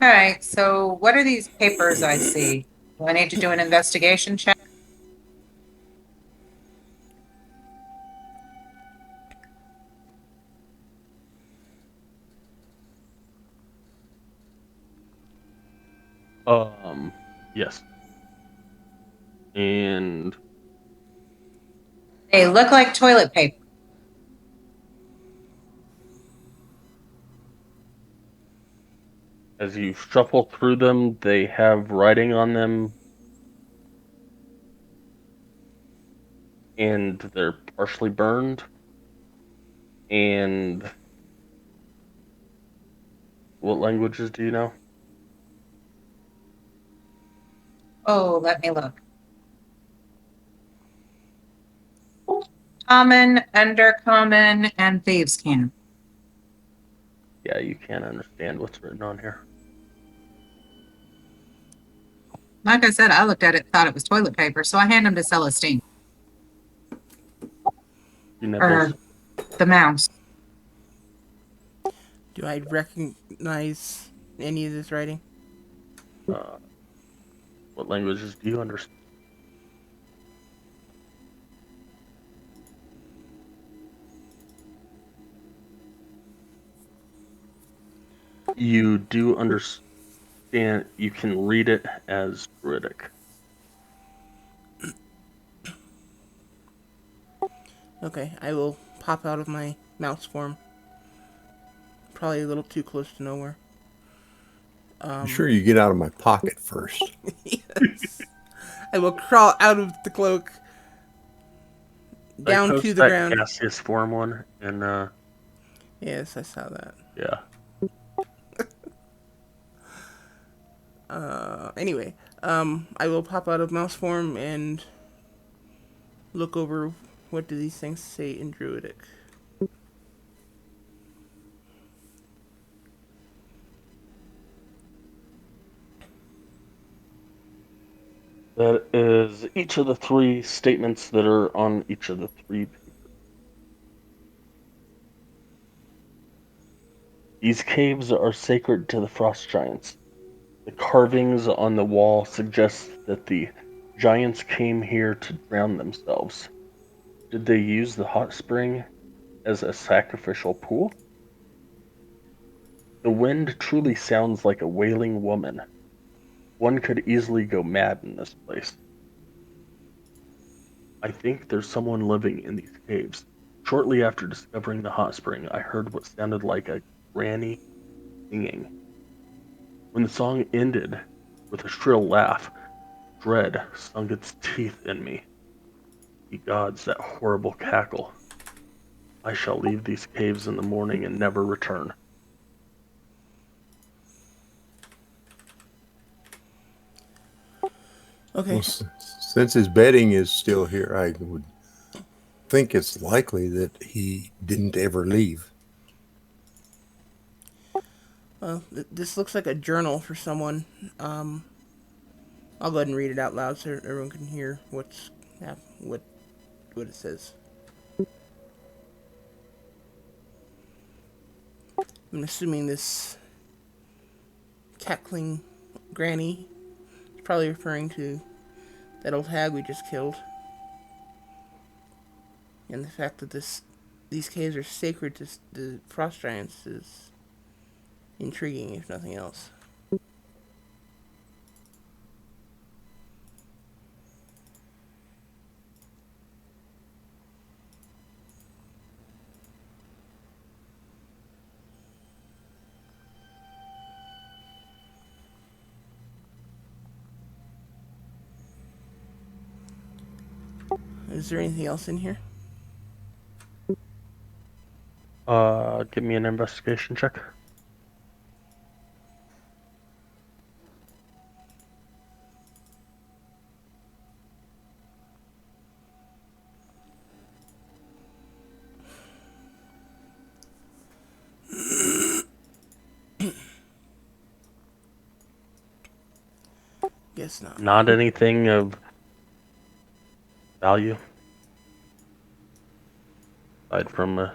All right, so what are these papers I see? Do I need to do an investigation check? Yes. And They look like toilet paper. as you shuffle through them, they have writing on them, and they're partially burned. And what languages do you know? Oh, let me look. Common, undercommon, and thieves' can. Yeah, you can't understand what's written on here. Like I said, I looked at it, thought it was toilet paper, so I hand them to Celestine. You nibbles. Or the mouse. Do I recognize any of this writing? What languages do you understand? You do understand. You can read it as Druidic. Okay, I will pop out of my mouse form. Probably a little too close to nowhere. I'm sure you get out of my pocket first. Yes. I will crawl out of the cloak down to the ground. Gaseous form one, and Yes, I saw that. yeah. Anyway, I will pop out of mouse form and look over what do these things say in Druidic. That is each of the three statements that are on each of the three papers. These caves are sacred to the frost giants. The carvings on the wall suggest that the giants came here to drown themselves. Did they use the hot spring as a sacrificial pool? The wind truly sounds like a wailing woman. One could easily go mad in this place. I think there's someone living in these caves. Shortly after discovering the hot spring, I heard what sounded like a granny singing. When the song ended with a shrill laugh, dread sunk its teeth in me. Ye gods, that horrible cackle. I shall leave these caves in the morning and never return. Okay. Well, since his bedding is still here, I would think it's likely that he didn't ever leave. Well, this looks like a journal for someone. I'll go ahead and read it out loud so everyone can hear what it says. I'm assuming this cackling granny is probably referring to that old hag we just killed, and the fact that these caves are sacred to the frost giants is intriguing, if nothing else. Is there anything else in here? Give me an investigation check. Guess not. Not anything of value. Aside from the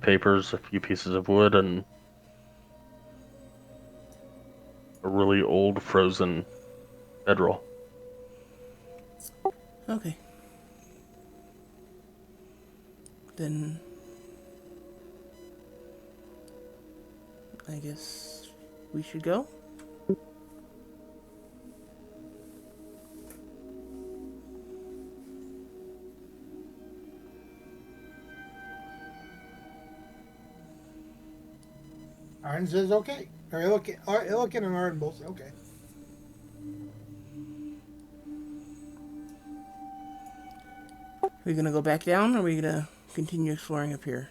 papers, a few pieces of wood, and a really old frozen bedroll. Okay. Then I guess we should go. Arn says okay. Or Illiken and Arn both say okay. Are we gonna go back down, or are we gonna continue exploring up here?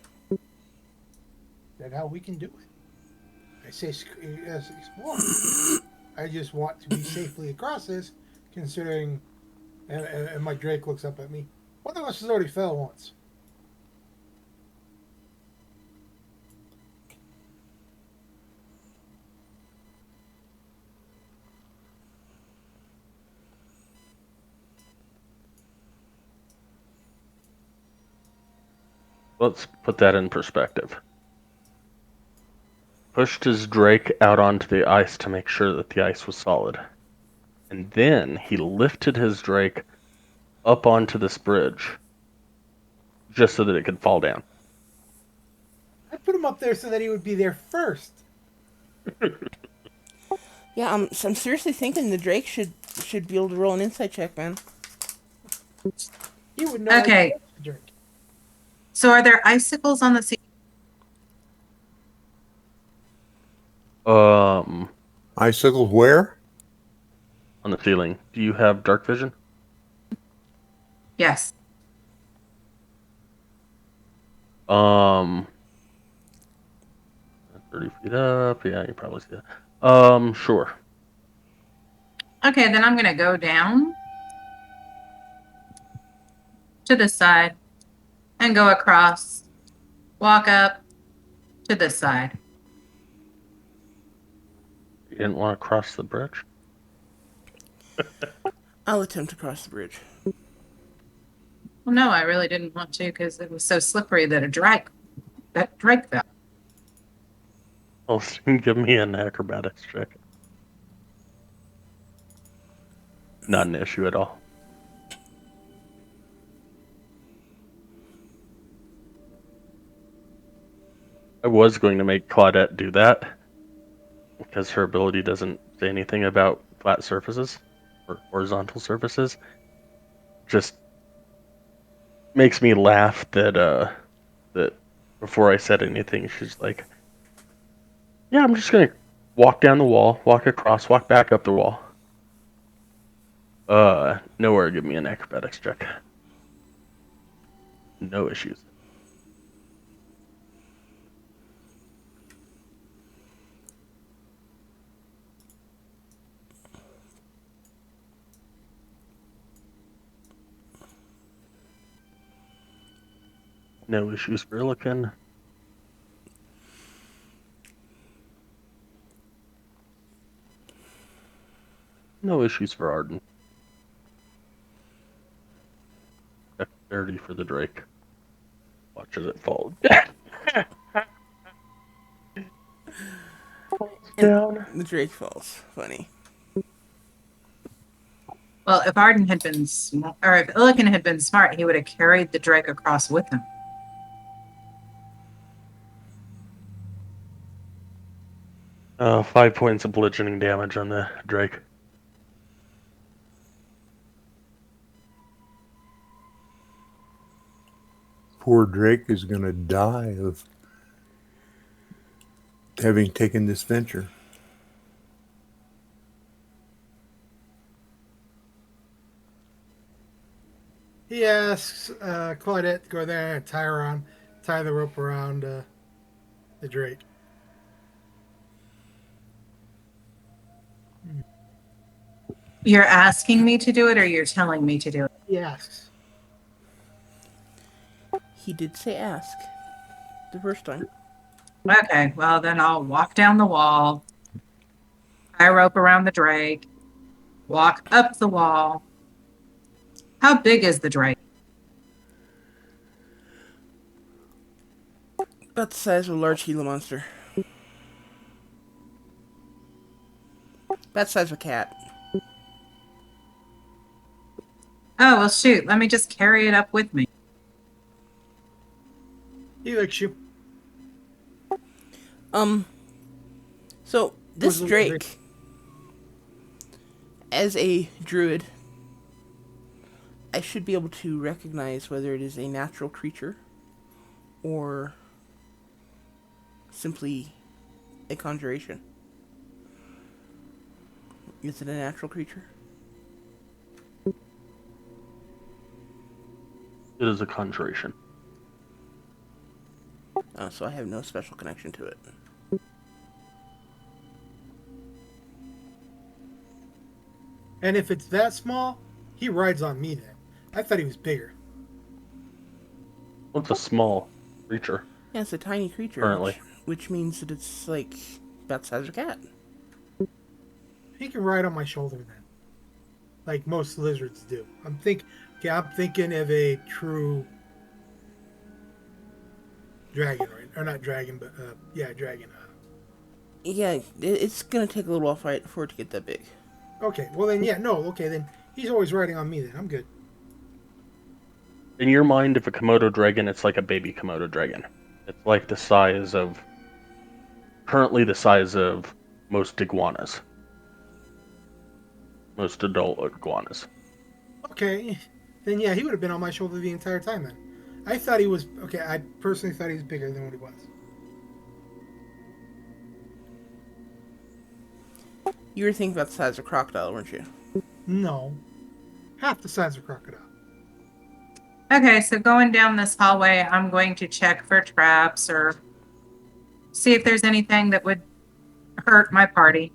That's how we can do it. I say explore. I just want to be safely across this, considering. And my Drake looks up at me. One of us has already fell once. Let's put that in perspective. Pushed his Drake out onto the ice to make sure that the ice was solid. And then he lifted his Drake up onto this bridge just so that it could fall down. I put him up there so that he would be there first. Yeah, I'm seriously thinking the Drake should be able to roll an insight check, man. He would know. Okay. Drake. So are there icicles on the sea? Icicles where? On the ceiling. Do you have dark vision? Yes. 30 feet up. Yeah, you probably see that. Sure. Okay, then I'm going to go down to this side and go across, walk up to this side. You didn't want to cross the bridge? I'll attempt to cross the bridge. Well, no, I really didn't want to because it was so slippery that Drake fell. Well, give me an acrobatics check. Not an issue at all. I was going to make Claudette do that because her ability doesn't say anything about flat surfaces or horizontal surfaces. Just makes me laugh that that before I said anything, she's like, "Yeah, I'm just gonna walk down the wall, walk across, walk back up the wall." Nowhere. Give me an acrobatics check. No issues. No issues for Illican. No issues for Arden. Dexterity for the Drake. Watch as it falls. Down. The Drake falls. Funny. Well, if Arden had been smart, or if Illican had been smart, he would have carried the Drake across with him. 5 points of bludgeoning damage on the Drake. Poor Drake is going to die of having taken this venture. He asks Claudette to go there and tie the rope around the Drake. You're asking me to do it, or you're telling me to do it? He asks. He did say ask. The first time. Okay, well, then I'll walk down the wall, tie a rope around the Drake, walk up the wall. How big is the Drake? About the size of a large Gila monster. About the size of a cat. Oh, well, shoot. Let me just carry it up with me. He licks you. So this Who's the Drake, Drake? as a druid, I should be able to recognize whether it is a natural creature or simply a conjuration. Is it a natural creature? It is a conjuration. Oh, so I have no special connection to it. And if it's that small, he rides on me then. I thought he was bigger. Well, it's a small creature. Yeah, it's a tiny creature. Currently. Which means that it's like about the size of a cat. He can ride on my shoulder then, like most lizards do. I'm thinking of a true dragon, right? Or not dragon, but dragon. Yeah, it's gonna take a little while for it to get that big. Okay, well then, then he's always riding on me then. I'm good. In your mind, if a Komodo dragon, it's like a baby Komodo dragon. It's like currently the size of most iguanas. Most adult iguanas. Okay, then yeah, he would have been on my shoulder the entire time then. I thought he was, I personally thought he was bigger than what he was. You were thinking about the size of a crocodile, weren't you? No, half the size of a crocodile. Okay, so going down this hallway, I'm going to check for traps or see if there's anything that would hurt my party.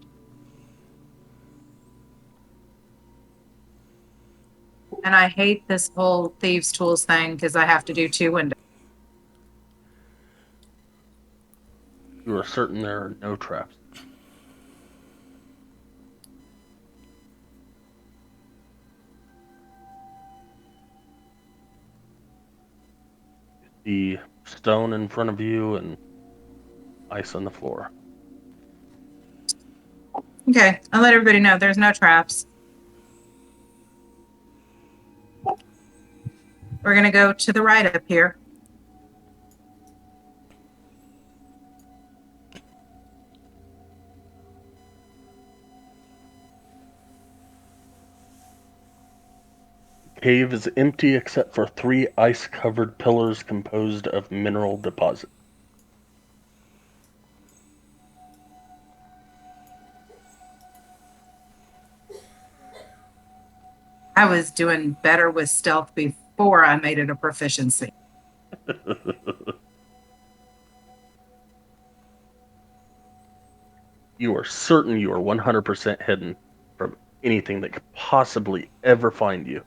And I hate this whole thieves' tools thing because I have to do 2 windows. You are certain there are no traps. The stone in front of you and ice on the floor. Okay, I'll let everybody know there's no traps. We're going to go to the right up here. Cave is empty except for 3 ice-covered pillars composed of mineral deposits. I was doing better with stealth before I made it a proficiency. You are certain you are 100% hidden from anything that could possibly ever find you.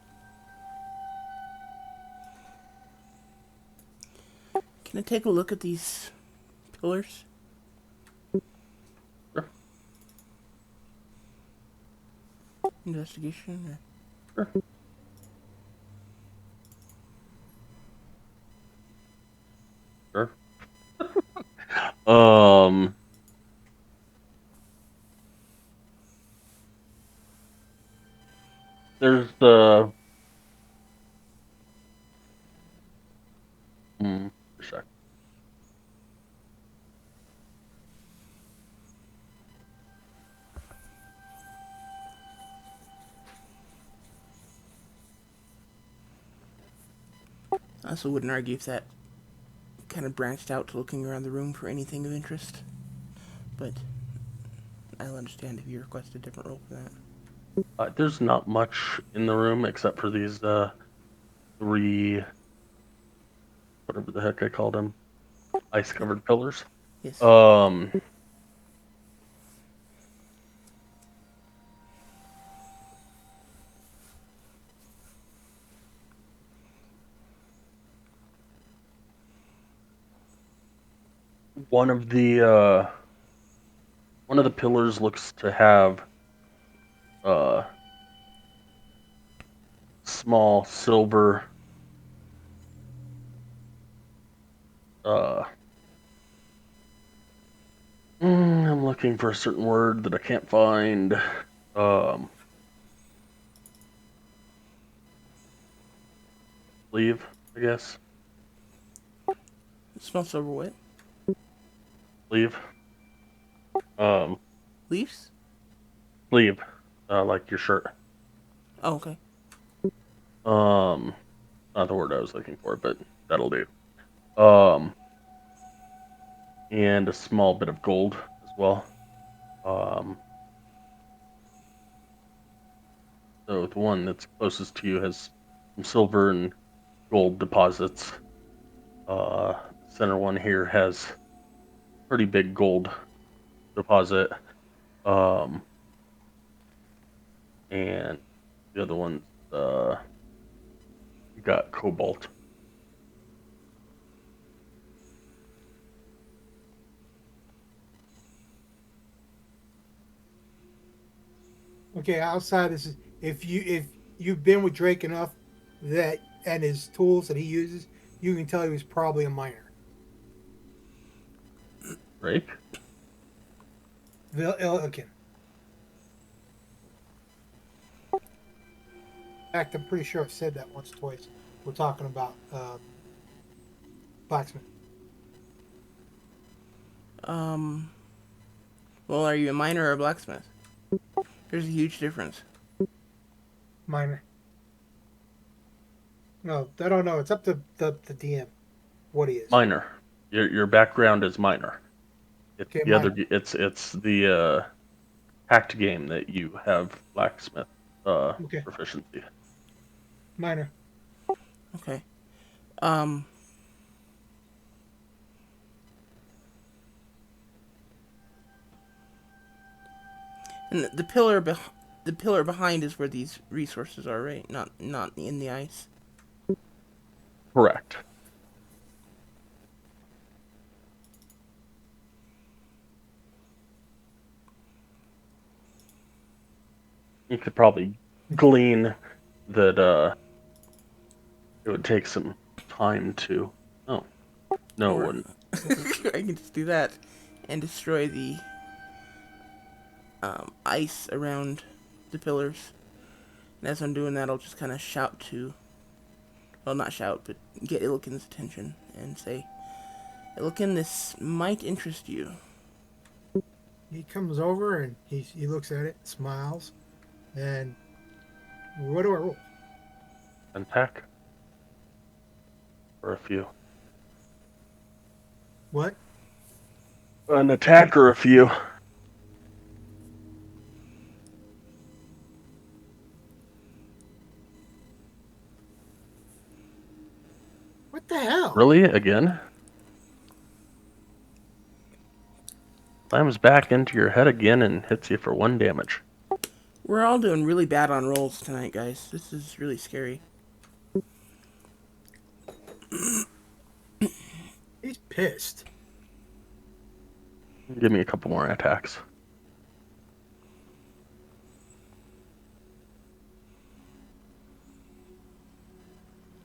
Can I take a look at these pillars? Sure. Investigation? Or... Sure. Sure. There's the. A sec. I also wouldn't argue if that kind of branched out to looking around the room for anything of interest. But I'll understand if you request a different role for that. There's not much in the room except for these 3, whatever the heck I called them, ice-covered pillars. Yes. One of the pillars looks to have small silver I'm looking for a certain word that I can't find. Sleeve, I guess. It smells silver what? Sleeve. Leaves? Sleeve, like your shirt. Oh, okay. Not the word I was looking for, but that'll do. And a small bit of gold as well. So the one that's closest to you has some silver and gold deposits. Center one here has pretty big gold deposit. And the other one, you got cobalt. Okay, outside this is if you've been with Drake enough that and his tools that he uses, you can tell he was probably a miner. Drake? Okay. In fact, I'm pretty sure I've said that once or twice. We're talking about blacksmith. Well, are you a miner or a blacksmith? There's a huge difference. Miner. No, I don't know. It's up to the DM what he is. Miner. Your background is miner. It's Okay, the miner. other. It's the hacked game that you have blacksmith Okay. proficiency. Miner. Okay. And the pillar behind is where these resources are, right? Not in the ice. Correct. You could probably glean that it would take some time to. Oh, no, it wouldn't. I can just do that and destroy the ice around the pillars. And as I'm doing that, I'll just kind of shout to, well, not shout, but get Illiken's attention and say, Illiken, this might interest you. He comes over and he looks at it, smiles, and what do I roll? Attack. Or a few. What? An attack or a few. What the hell? Really? Again? Slams back into your head again and hits you for 1 damage. We're all doing really bad on rolls tonight, guys. This is really scary. pissed. Give me a couple more attacks.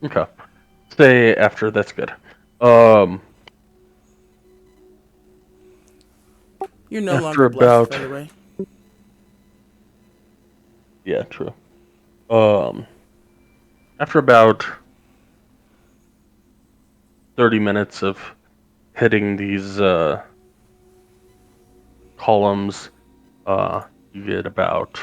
Okay. Stay after, that's good. You're no After longer blessed, about- by the way. Yeah, true. After about 30 minutes of hitting these columns, you get about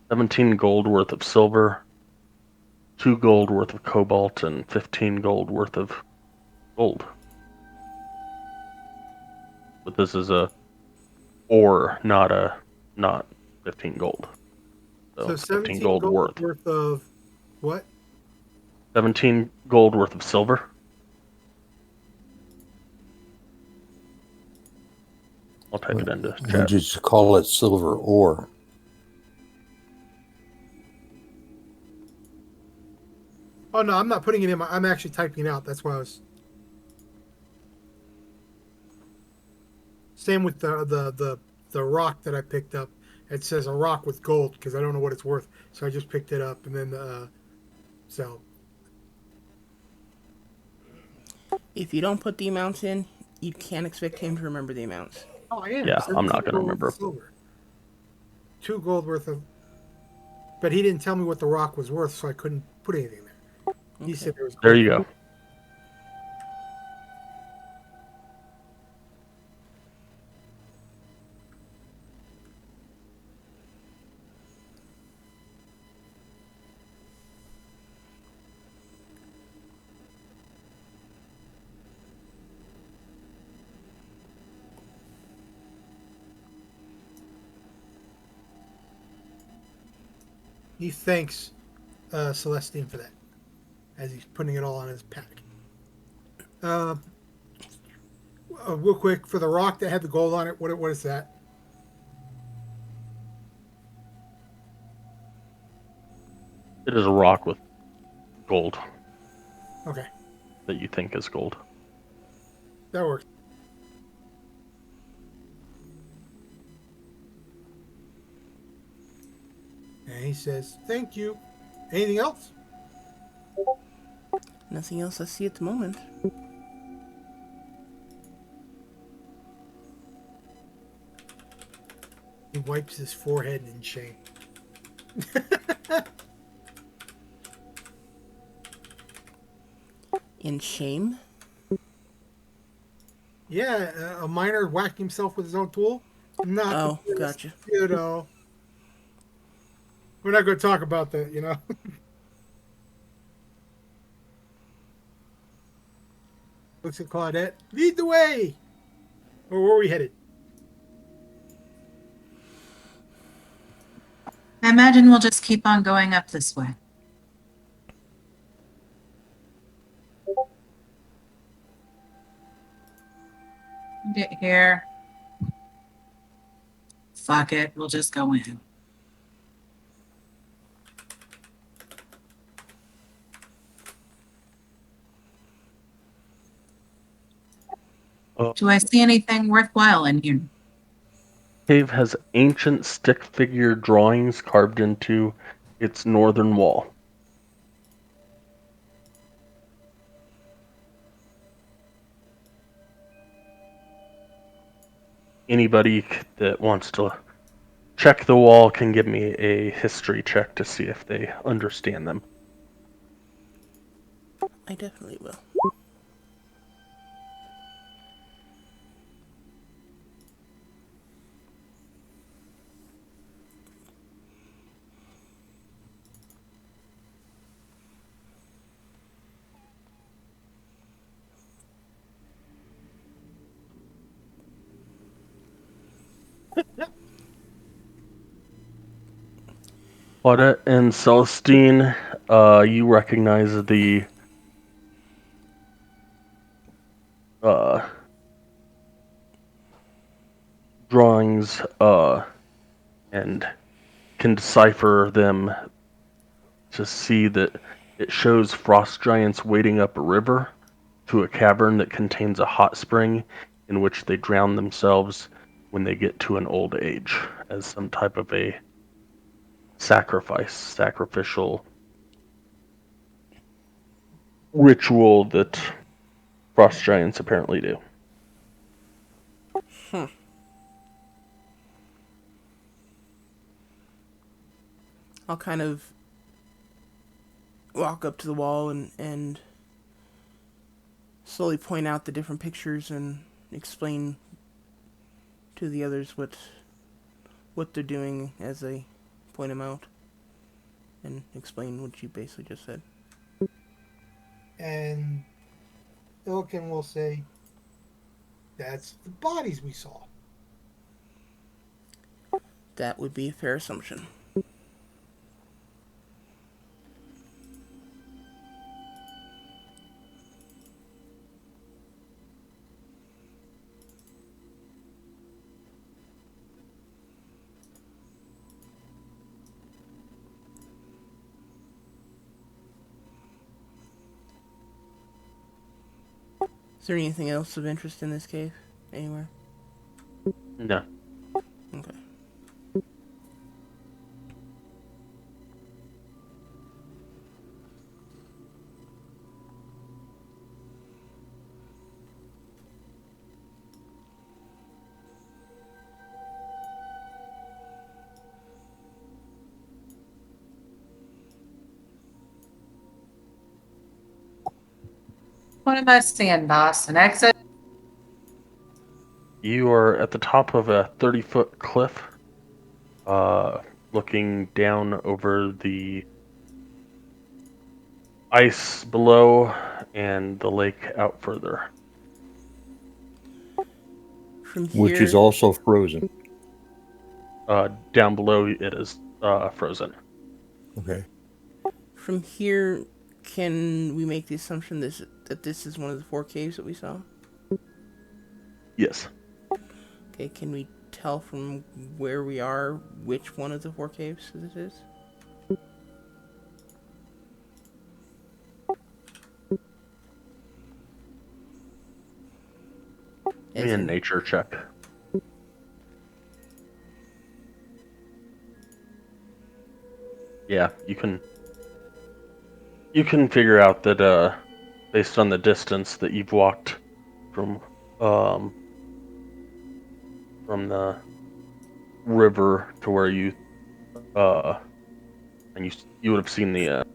17 gold worth of silver, 2 gold worth of cobalt, and 15 gold worth of gold. But this is a ore, not 15 gold. So, So 15 17 gold worth. of what? 17 gold worth of silver. I'll type it into You chat. just call it silver ore. Oh no, I'm not putting it in my. I'm actually typing it out. That's why I was. Same with the rock that I picked up. It says a rock with gold because I don't know what it's worth, so I just picked it up and then so. If you don't put the amounts in, you can't expect him to remember the amounts. Oh, I am. Yeah, I'm 17 not gonna gold remember. Silver. 2 gold worth of. But he didn't tell me what the rock was worth, so I couldn't put anything there. He said there was. There gold. you go. He thanks Celestine for that, as he's putting it all on his pack. Real quick, for the rock that had the gold on it, what is that? It is a rock with gold Okay, that you think is gold. that works. And he says, "Thank you." Anything else? Nothing else I see at the moment. He wipes his forehead in shame. In shame? Yeah, a miner whacked himself with his own tool. Not Oh, the best, gotcha. You know, we're not going to talk about that. You know. Looks at Claudette. Lead the way. Or where are we headed? I imagine we'll just keep on going up this way. Get here. Fuck it, we'll just go in. Do I see anything worthwhile in here? Cave has ancient stick figure drawings carved into its northern wall. Anybody that wants to check the wall can give me a history check to see if they understand them. I definitely will. Claudette and Celestine, you recognize the drawings and can decipher them to see that it shows frost giants wading up a river to a cavern that contains a hot spring in which they drown themselves when they get to an old age as some type of a sacrificial ritual that frost giants apparently do. I'll kind of walk up to the wall and slowly point out the different pictures and explain to the others what they're doing as I point them out and explain what you basically just said. And Ilkin will say, "That's the bodies we saw." That would be a fair assumption. Is there anything else of interest in this cave? Anywhere? No. Okay. What am I seeing, boss? An exit? You are at the top of a 30-foot cliff, looking down over the ice below and the lake out further. From here, Which is also frozen. Down below it is frozen. Okay. from here, can we make the assumption that this is one of the 4 caves that we saw? Yes. Okay, can we tell from where we are which one of the 4 caves this is? Give me a nature check. Yeah, you can figure out that based on the distance that you've walked from the river to where you and you would have seen the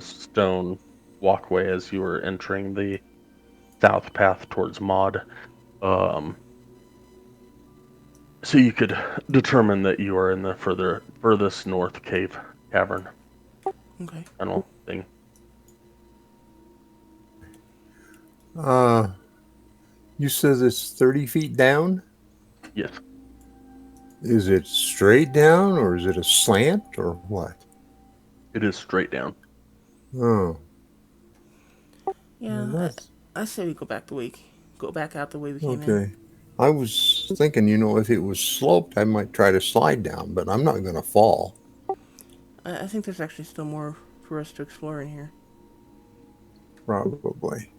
stone walkway as you were entering the south path towards Maud. So you could determine that you are in the furthest north cavern. Okay. General thing. You said it's 30 feet down? Yes. Is it straight down or is it a slant or what? It is straight down. Oh. Yeah, Well, I say we go back out the way we came in. okay. I was thinking, if it was sloped, I might try to slide down, but I'm not going to fall. I think there's actually still more for us to explore in here. Probably.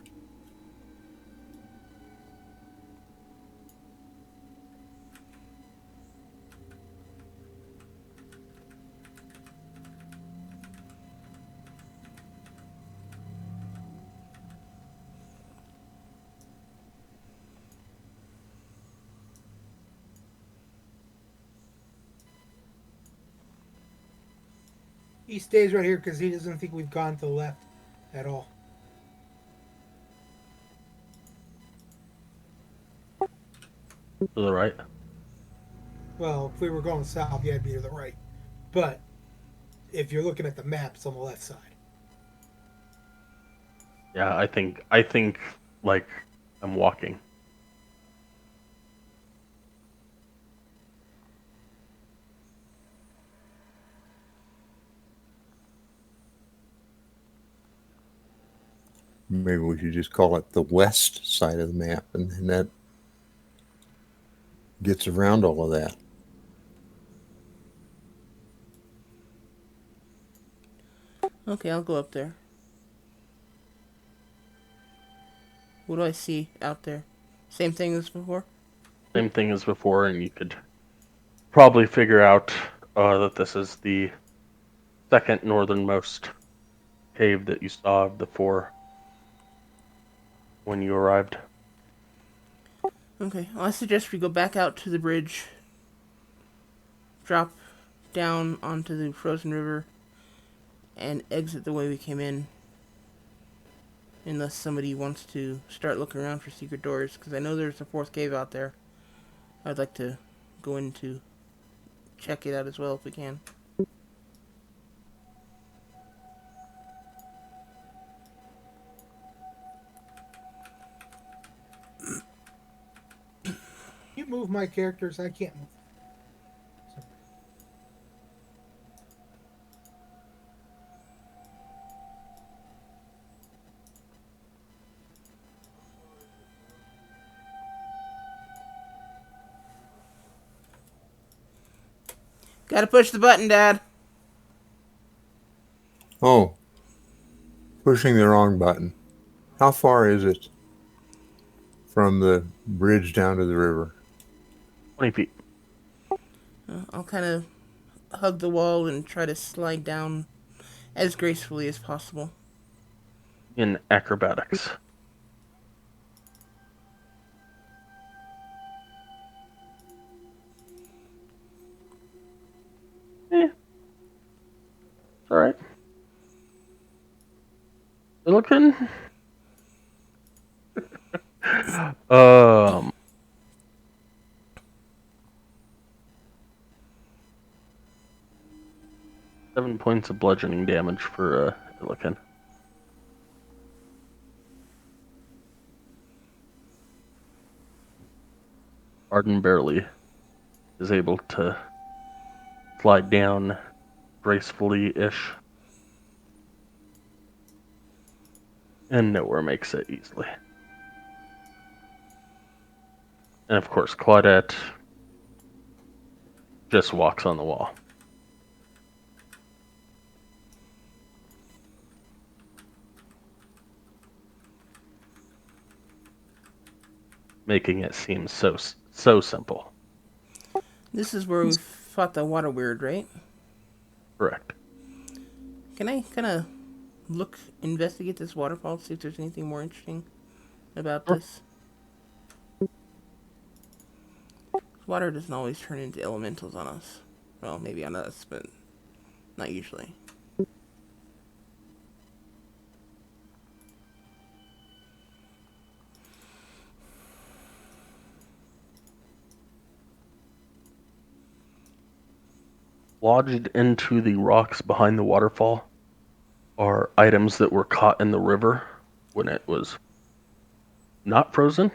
He stays right here because he doesn't think we've gone to the left at all. To the right. Well, if we were going south, yeah, it'd be to the right. But if you're looking at the map, it's on the left side. Yeah, I think like I'm walking. maybe we should just call it the west side of the map, and then that gets around all of that. Okay, I'll go up there. What do I see out there? Same thing as before? Same thing as before, and you could probably figure out that this is the second northernmost cave that you saw of the four when you arrived. Okay, well, I suggest we go back out to the bridge, drop down onto the frozen river, and exit the way we came in. Unless somebody wants to start looking around for secret doors, because I know there's a fourth cave out there. I'd like to go in to check it out as well if we can. You move my characters, I can't move. Gotta push the button, Dad. Oh, pushing the wrong button. How far is it from the bridge down to the river? 20 feet. I'll kind of hug the wall and try to slide down as gracefully as possible. In acrobatics. It's alright. You're looking. 7 points of bludgeoning damage for Illiken. Arden barely is able to slide down gracefully-ish. And nowhere makes it easily. And of course, Claudette just walks on the wall. Making it seem so simple. This is where we fought the water weird, right? Correct. Can I kind of investigate this waterfall, see if there's anything more interesting about this? Water doesn't always turn into elementals on us. Well, maybe on us, but not usually. Lodged into the rocks behind the waterfall are items that were caught in the river when it was not frozen,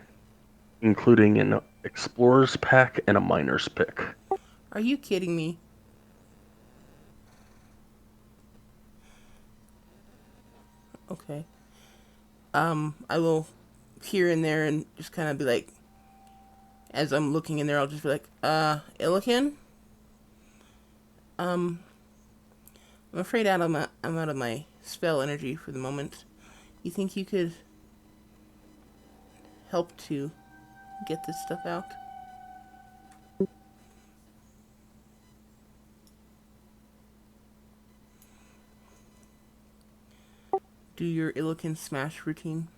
including an explorer's pack and a miner's pick. Are you kidding me? Okay. I will peer in there and just kind of be like, as I'm looking in there, I'll just be like, Illiken? I'm afraid I'm out of my spell energy for the moment. You think you could help to get this stuff out? Do your Illiken smash routine.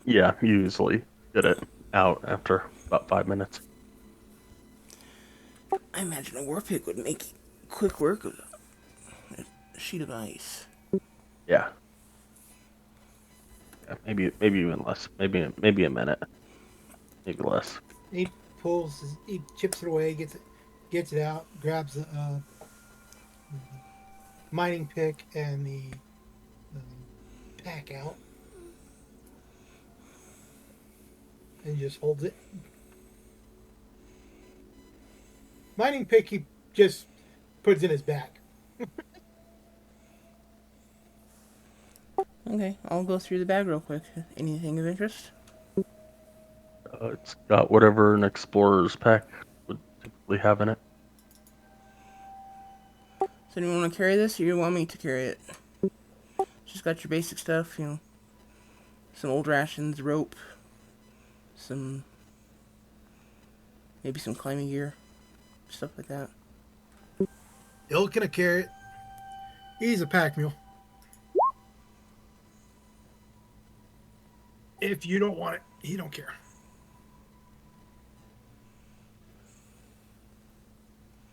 Yeah, you usually get it out after about 5 minutes. I imagine a war pick would make quick work of a sheet of ice. Yeah. Yeah, maybe even less. Maybe a minute. Maybe less. He chips it away, gets it out, grabs the mining pick and the pack out, and just holds it. Mining pick he just puts in his bag. Okay, I'll go through the bag real quick. Anything of interest? It's got whatever an explorer's pack would typically have in it. So do you want to carry this, or you want me to carry it? Just got your basic stuff, some old rations, rope, maybe some climbing gear, stuff like that. Ilk gonna carry it. He's a pack mule. If you don't want it, he don't care.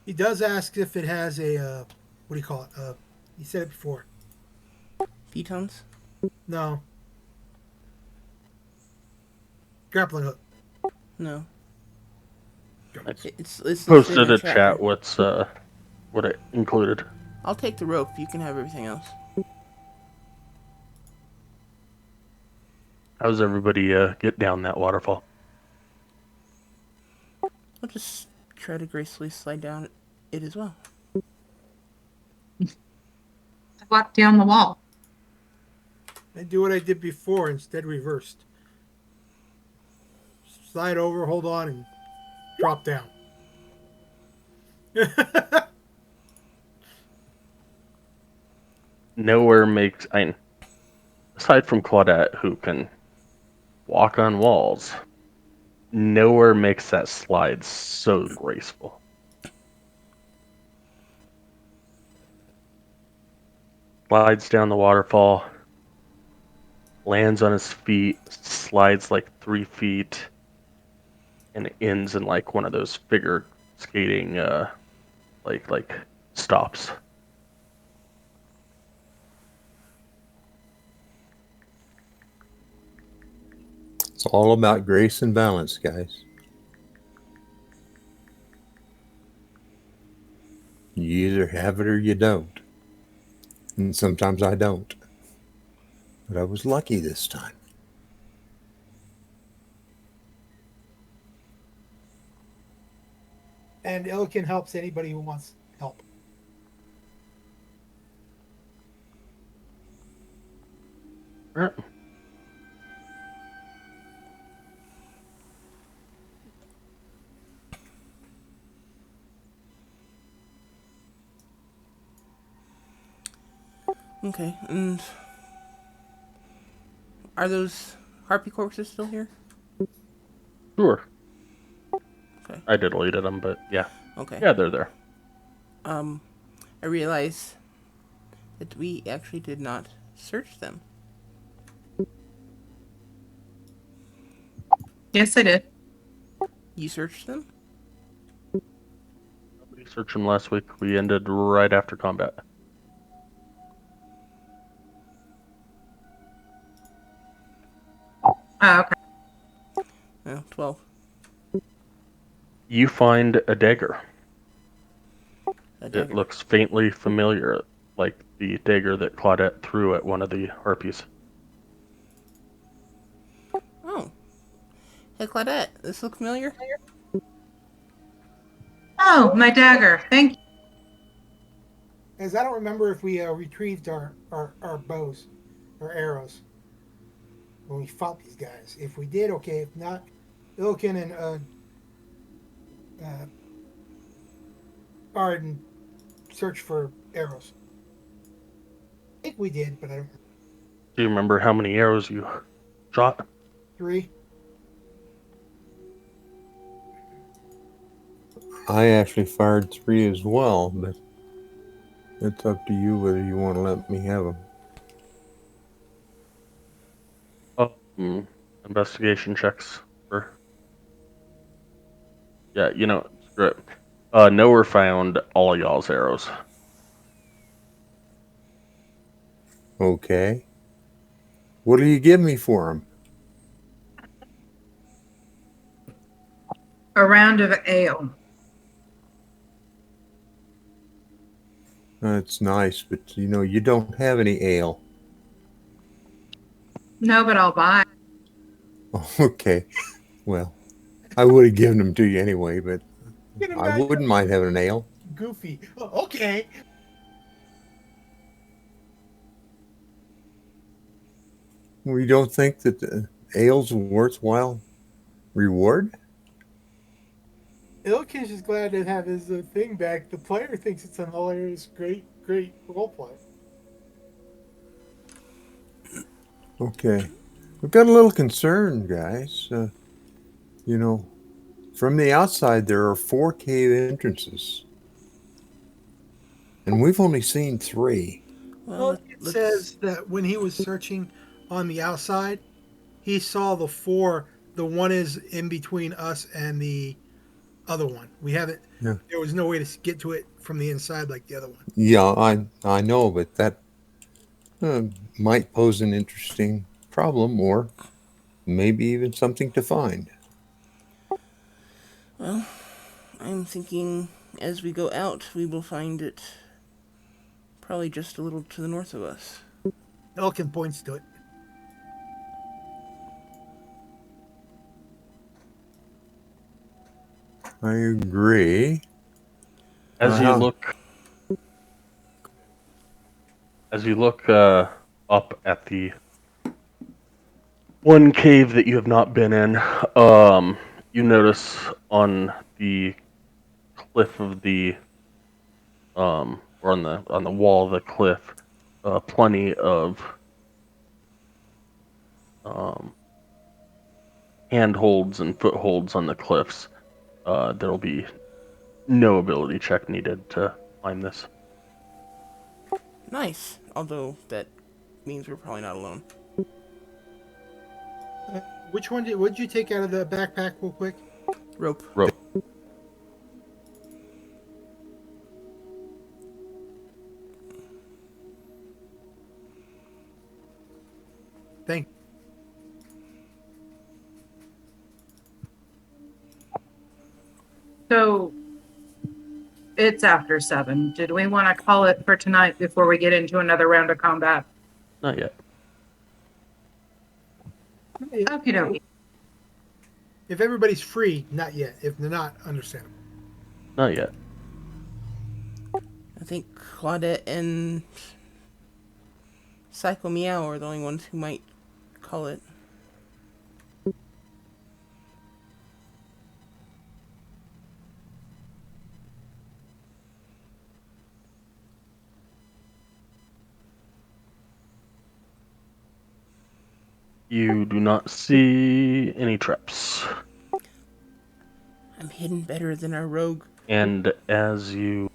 He does ask if it has a what do you call it? He said it before. Pitons? No. Grappling hook. No. It's listed Posted in a chat chat here. what's what it included. I'll take the rope. You can have everything else. How's everybody get down that waterfall? I'll just try to gracefully slide down it as well. I walked down the wall. I do what I did before, instead reversed. Slide over, hold on, and drop down. Nowhere makes aside from Claudette, who can walk on walls, nowhere makes that slide so graceful. Slides down the waterfall, lands on his feet, slides like 3 feet, and it ends in like one of those figure skating like stops. It's all about grace and balance, guys. You either have it or you don't. And sometimes I don't. But I was lucky this time. And Illiken helps anybody who wants help. Right. Okay, and are those harpy corpses still here? Sure. Okay. I deleted them, but yeah. Okay. Yeah, they're there. I realize that we actually did not search them. Yes, I did. You searched them? We searched them last week. We ended right after combat. Oh, okay. No, 12. You find a dagger. A dagger. It looks faintly familiar, like the dagger that Claudette threw at one of the harpies. Oh. Hey, Claudette, this look familiar? Oh, my dagger. Thank you. As I don't remember if we retrieved our bows or arrows when we fought these guys. If we did, okay. If not, Illiken and Arden search for arrows. I think we did, but I don't. Do you remember how many arrows you shot? 3. I actually fired 3 as well, but it's up to you whether you want to let me have them. Investigation checks. Yeah, screw it. Nowhere found all of y'all's arrows. Okay. What do you give me for them? A round of ale. That's nice, but you don't have any ale. No, but I'll buy. Okay. Well, I would have given them to you anyway, but Get him I back wouldn't mind having an ale. Goofy. Oh, okay. We don't think that ale's a worthwhile reward? Ilkish is glad to have his thing back. The player thinks it's a hilarious, great roleplay. Okay. We've got a little concern, guys. You know, from the outside, there are 4 cave entrances, and we've only seen 3. Well, It says that when he was searching on the outside, he saw the 4. The one is in between us and the other one. We haven't. Yeah. There was no way to get to it from the inside like the other one. Yeah, I know, but that might pose an interesting problem, or maybe even something to find. Well, I'm thinking as we go out, we will find it probably just a little to the north of us. Elkin points to it. I agree. As you look up at the one cave that you have not been in, you notice on the cliff of the or on the wall of the cliff, plenty of handholds and footholds on the cliffs. There'll be no ability check needed to climb this. Nice. Although that means we're probably not alone. Which one did you take out of the backpack real quick? Rope. Thank. So it's after 7. Did we want to call it for tonight before we get into another round of combat? Not yet. Okie dokie. If everybody's free, not yet. If they're not, understandable. Not yet. I think Claudette and Psycho Meow are the only ones who might call it. You do not see any traps. I'm hidden better than our rogue. And as you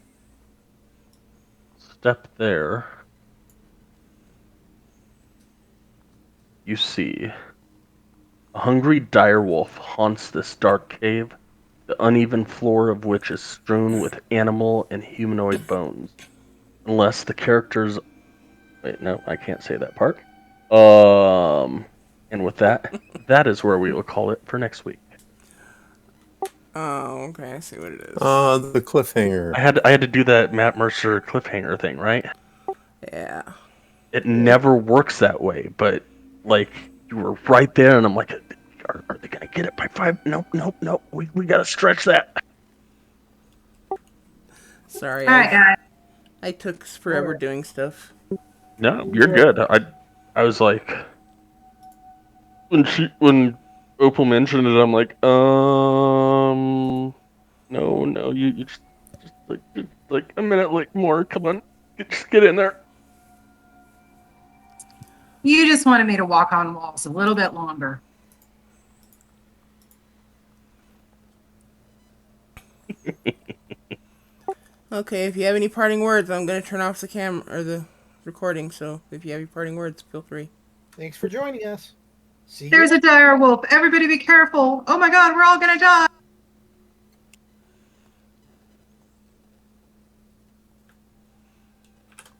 step there, you see a hungry direwolf haunts this dark cave, the uneven floor of which is strewn with animal and humanoid bones. Unless the characters... Wait, no, I can't say that part. And with that, that is where we will call it for next week. Oh, okay, I see what it is. The cliffhanger. I had to do that Matt Mercer cliffhanger thing, right? Yeah. It never works that way, but like you were right there, and I'm like, are they gonna get it by 5? Nope. We gotta stretch that. Sorry, All right, guys. I took forever doing stuff. No, you're good. I was like, when Opal mentioned it, I'm like, no, you just like a minute like more. Come on, just get in there. You just wanted me to walk on walls a little bit longer. Okay, if you have any parting words, I'm gonna turn off the the recording. So if you have any parting words, feel free. Thanks for joining us. See you. There's a dire wolf. Everybody be careful. Oh my God, we're all gonna die.